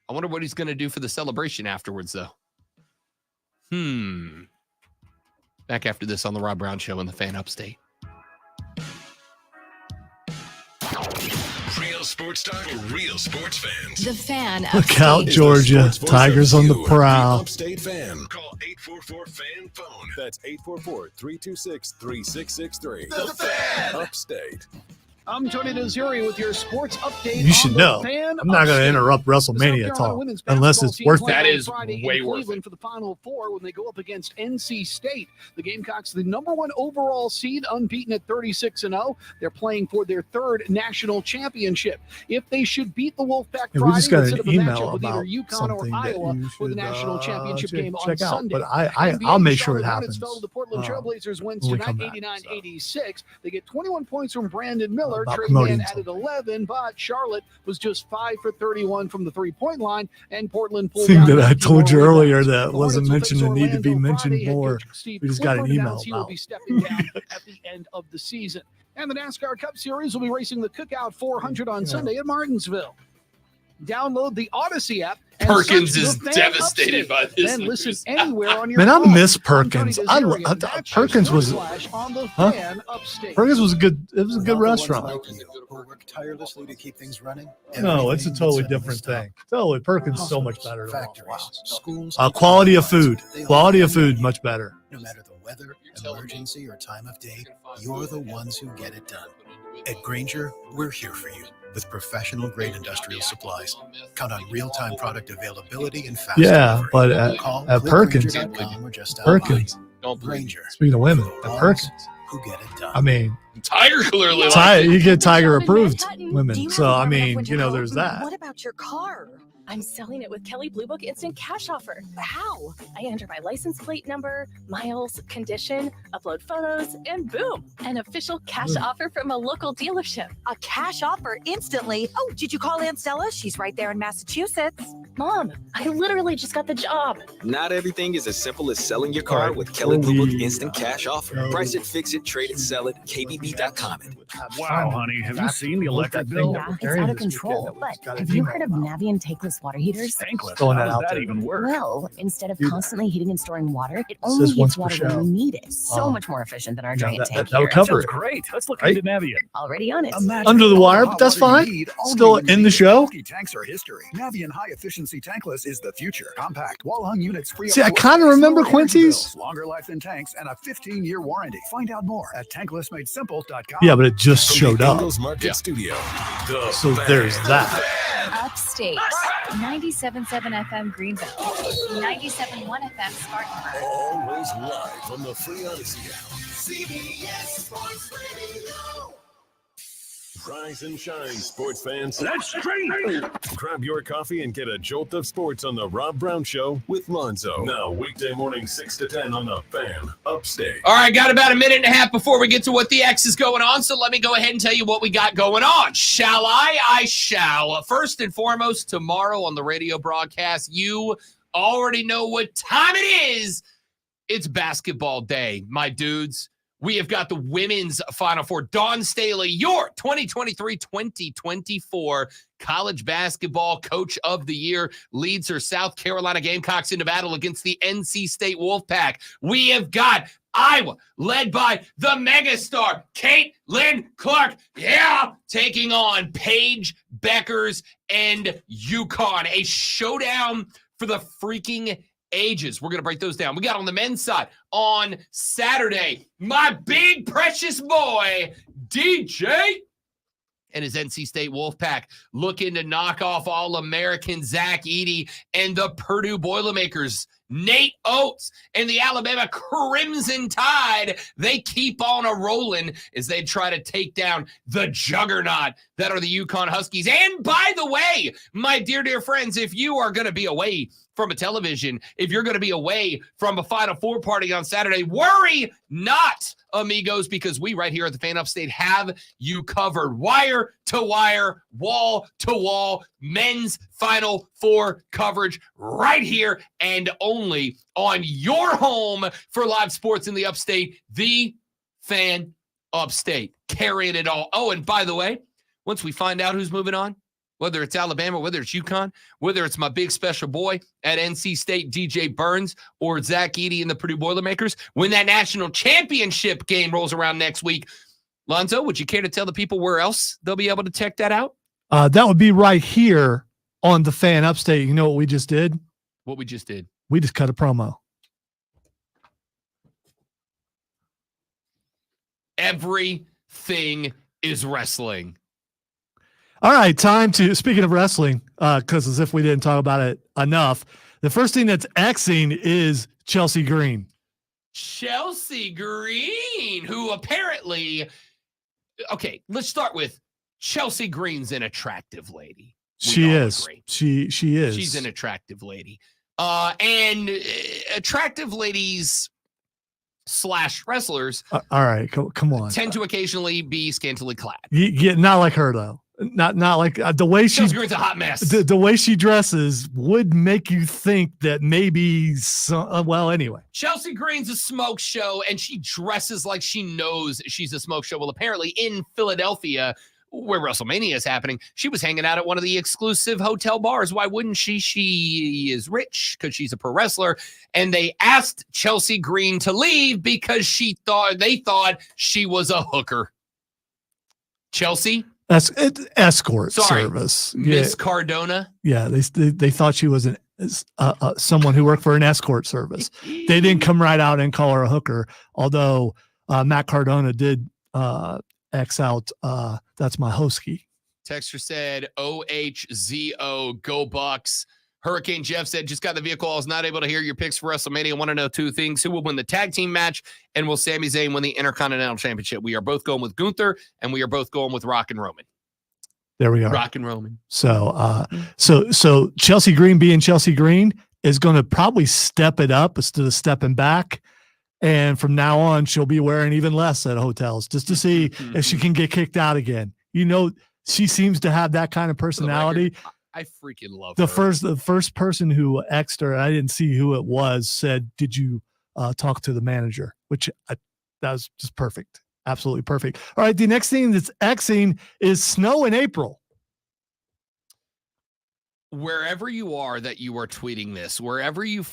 I wonder what he's going to do for the celebration afterwards, though. Back after this on the Rob Brown Show in the Fan Upstate. Real sports talk for real sports fans. The Fan Look out, Upstate. Georgia. Tigers on the The prowl. Upstate Fan. Call 844-FAN phone. That's 844-326-3663. The Fan. Upstate. I'm Tony Dozeri with your sports update. You should on the know. Fan I'm not going to Upstate. interrupt The South WrestleMania Carolina talk women's unless basketball it's team worth playing it. That on is Friday way in worth Cleveland it. for the Final Four when they go up against NC State. The Gamecocks, the number 1 overall seed, unbeaten at 36-0. They're playing for their 3rd national championship. If they should beat the Wolfpack Yeah, we Friday, just got instead an of a email matchup with either about UConn or something that Iowa you for the should, national championship game on check out. Sunday. But NBA I'll make sure it Charlotte Hornets happens. fell to the Portland Trailblazers wins when we tonight, come back, 89-86. They get 21 points from Brandon Miller. About Trey promoting Mann added 11, but Charlotte was just 5 for 31 from the three-point line, and Portland pulled Thing down that I 19 told you more earlier rebounds. that The wasn't Hornets will mentioned face and need to be Orlando mentioned Friday. Head more. coach Steve We just got an Clifford email announced he will about. be stepping down at the end of the season. And the NASCAR Cup Series will be racing the Cookout 400 on Sunday at Martinsville. Download the Odyssey app. and Perkins search is The Fan devastated Upstate. by this Then listen news. anywhere on your Man, I phone. miss I'm Tony Perkins. Dezeri, and that's your Perkins was Newsflash on the huh? Fan Upstate. Perkins was a good. It was a good Not the ones restaurant. like you who work tirelessly to keep things running. No, it's a Everything totally that's different thing. Totally, Perkins is so much better. Than factories, schools, quality of food. they all Quality of depend on food, much better. No matter the weather, emergency, or time of day, you're the ones who get it done. At Grainger, we're here for you with professional-grade industrial supplies. Count on real-time product availability and fast Yeah, delivery. but at Call Perkins, Grainger.com or just stop Perkins. by. Grainger, Speaking of women, the at ones Perkins. who get it done. I mean, Tiger clearly likes you it. get Tiger approved Do women. you So have a I warm enough mean, winter you know, coat? there's that. What about your car? I'm selling it with Kelly Blue Book Instant Cash Offer. How? I enter my license plate number, miles, condition, upload photos, and boom, an official cash offer from a local dealership. A cash offer instantly. Oh, did you call Aunt Stella? She's right there in Massachusetts. Mom, I literally just got the job. Not everything is as simple as selling your car with Kelly Blue Book Instant Cash Offer. Price it, fix it, trade it, sell it. KBB.com. Wow, honey, have you seen the electric bill? Yeah, it's out of control. But have you heard of Navien tankless water heaters? Tankless? Throwing How that does out that there. even work? Well, instead of Do that. constantly heating and storing water, it Says only once heats per water show. when we need it. So Oh. much more efficient than our Yeah, giant that tank would here. cover Sounds it. great. Let's look Right? into Navien. Already on it. Under the wire, but that's fine. Still in the show. Tanks are history. Navien high efficiency tankless is the future. Compact wall hung units free. See, I kind of remember Quincy's. Longer life than tanks and a 15-year warranty. Find out more at tanklessmadesimple.com. Yeah, but it just showed up. Ingles Market Studio. The So Fan. there's that. Upstate. 97.7 FM Greenville. 97.1 FM Spartanburg. Always live from the free Odyssey app. CBS Sports Radio. Rise and shine, sports fans. Let's straight. Grab your coffee and get a jolt of sports on the Rob Brown Show with Lonzo. Now, weekday morning, 6 to 10 on the Fan Upstate. All right, got about a minute and a half before we get to what the X is going on, so let me go ahead and tell you what we got going on. Shall I? I shall. First and foremost, tomorrow on the radio broadcast, you already know what time it is. It's basketball day, my dudes. We have got the women's Final Four. Dawn Staley, your 2023-2024 college basketball coach of the year, leads her South Carolina Gamecocks into battle against the NC State Wolfpack. We have got Iowa, led by the megastar, Caitlin Clark, taking on Paige Beckers and UConn. A showdown for the freaking ages. We're going to break those down. We got on the men's side on Saturday, my big precious boy, DJ, and his NC State Wolfpack looking to knock off All-American Zach Edey and the Purdue Boilermakers, Nate Oates, and the Alabama Crimson Tide. They keep on a-rolling as they try to take down the juggernaut that are the UConn Huskies. And by the way, my dear, dear friends, if you are going to be away from a television, if you're going to be away from a Final Four party on Saturday, worry not, amigos, because we right here at the Fan Upstate have you covered. Wire to wire, wall to wall, men's Final Four coverage right here and only on your home for live sports in the Upstate, the Fan Upstate, carrying it all. Oh, and by the way, once we find out who's moving on, whether it's Alabama, whether it's UConn, whether it's my big special boy at NC State, DJ Burns, or Zach Edey and the Purdue Boilermakers, when that national championship game rolls around next week, Lonzo, would you care to tell the people where else they'll be able to check that out? That would be right here on the Fan Upstate. You know what we just did? What we just did? We just cut a promo. Everything is wrestling. All right, time to, speaking of wrestling, because as if we didn't talk about it enough, the first thing that's Xing is Chelsea Green. Chelsea Green, who apparently, okay, let's start with Chelsea Green's an attractive lady. She is. She is. She's an attractive lady. And attractive ladies / wrestlers. All right, come on. Tend to occasionally be scantily clad. Yeah, not like her though. Not like the way Chelsea Green's a hot mess. The way she dresses would make you think that maybe well, anyway. Chelsea Green's a smoke show, and she dresses like she knows she's a smoke show. Well, apparently in Philadelphia, where WrestleMania is happening, she was hanging out at one of the exclusive hotel bars. Why wouldn't she? She is rich because she's a pro wrestler. And they asked Chelsea Green to leave because they thought she was a hooker. Chelsea? That's escort service. Miss Cardona. Yeah, they thought she was someone who worked for an escort service. They didn't come right out and call her a hooker, although Matt Cardona did X out. That's my hosky. Texter said, OHZO, go Bucks. Hurricane Jeff said, just got the vehicle. I was not able to hear your picks for WrestleMania. I want to know two things. Who will win the tag team match? And will Sami Zayn win the Intercontinental Championship? We are both going with Gunther, and we are both going with Rock and Roman. There we are. Rock and Roman. So, so Chelsea Green being Chelsea Green is going to probably step it up instead of stepping back. And from now on, she'll be wearing even less at hotels just to see if she can get kicked out again. You know, she seems to have that kind of personality. I freaking love the her. The first person who X'd her, I didn't see who it was, said, did you talk to the manager? Which that was just perfect. Absolutely perfect. All right. The next thing that's Xing is snow in April. Wherever you are that you are tweeting this, wherever you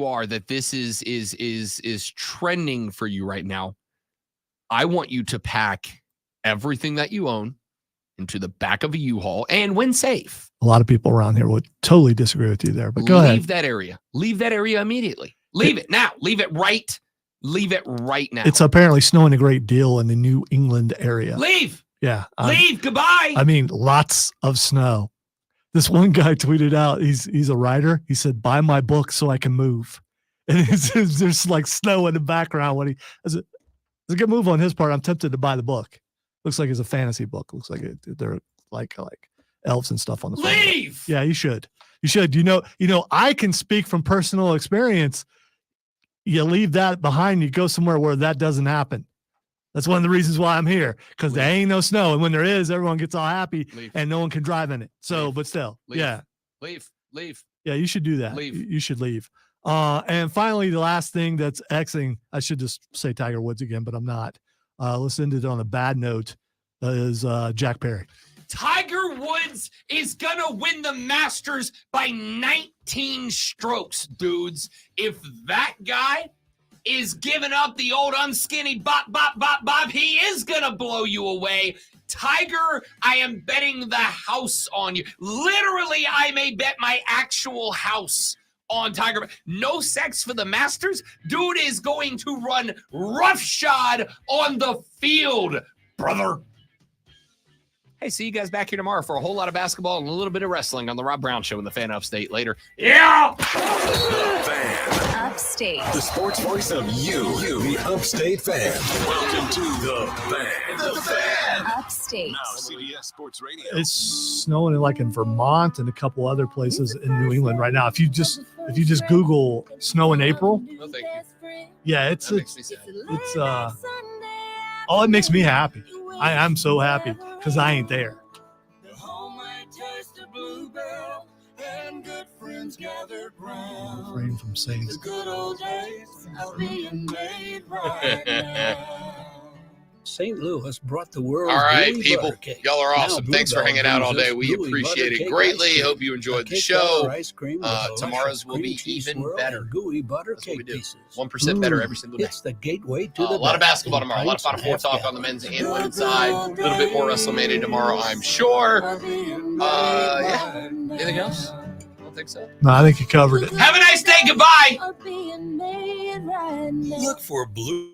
are that this is trending for you right now, I want you to pack everything that you own into the back of a U-Haul, and when safe. A lot of people around here would totally disagree with you there, but go ahead. Leave that area. Leave that area immediately. Leave it now. Leave it right now. It's apparently snowing a great deal in the New England area. Leave. Yeah. Leave. Goodbye. I mean, lots of snow. This one guy tweeted out, he's a writer. He said, buy my book so I can move. And there's like snow in the background. It's a good move on his part. I'm tempted to buy the book. Looks like it's a fantasy book. Looks like they're like elves and stuff on the front. Leave. Yeah, you should. You should. You know, I can speak from personal experience. You leave that behind, you go somewhere where that doesn't happen. That's one of the reasons why I'm here, because there ain't no snow. And when there is, everyone gets all happy and no one can drive in it. So, but still, yeah. Leave. Yeah, you should do that. Leave. You should leave. And finally, the last thing that's Xing, I should just say Tiger Woods again, but I'm not. Let's end it on a bad note, is Jack Perry. Tiger Woods is going to win the Masters by 19 strokes, dudes. If that guy is giving up the old unskinny bop, bop, bop, bop, he is going to blow you away. Tiger, I am betting the house on you. Literally, I may bet my actual house on Tiger. No sex for the Masters. Dude is going to run roughshod on the field, brother. Hey, see you guys back here tomorrow for a whole lot of basketball and a little bit of wrestling on the Rob Brown Show in the Fan Upstate later. Yeah! Upstate. The sports voice of you, the Upstate fan. Welcome to the Fan. The Fan. Upstate. Now CBS Sports Radio. It's snowing in Vermont and a couple other places in New England right now. If you just Google snow in April, No, thank you. yeah, it makes me happy. I'm so happy because I ain't there. Refrain from saying St. Louis brought the world. All right, people. Y'all are awesome. Thanks for hanging out all day. We appreciate it greatly. Hope you enjoyed the show. Tomorrow's will be even better. Gooey butter cake pieces. 1% better every single day. It's the gateway to a lot of basketball tomorrow. A lot of Final Four talk on the men's and women's side. A little bit more WrestleMania tomorrow, I'm sure. Yeah. Anything else? I don't think so. No, I think you covered it. Have a nice day. Goodbye. Look for Blue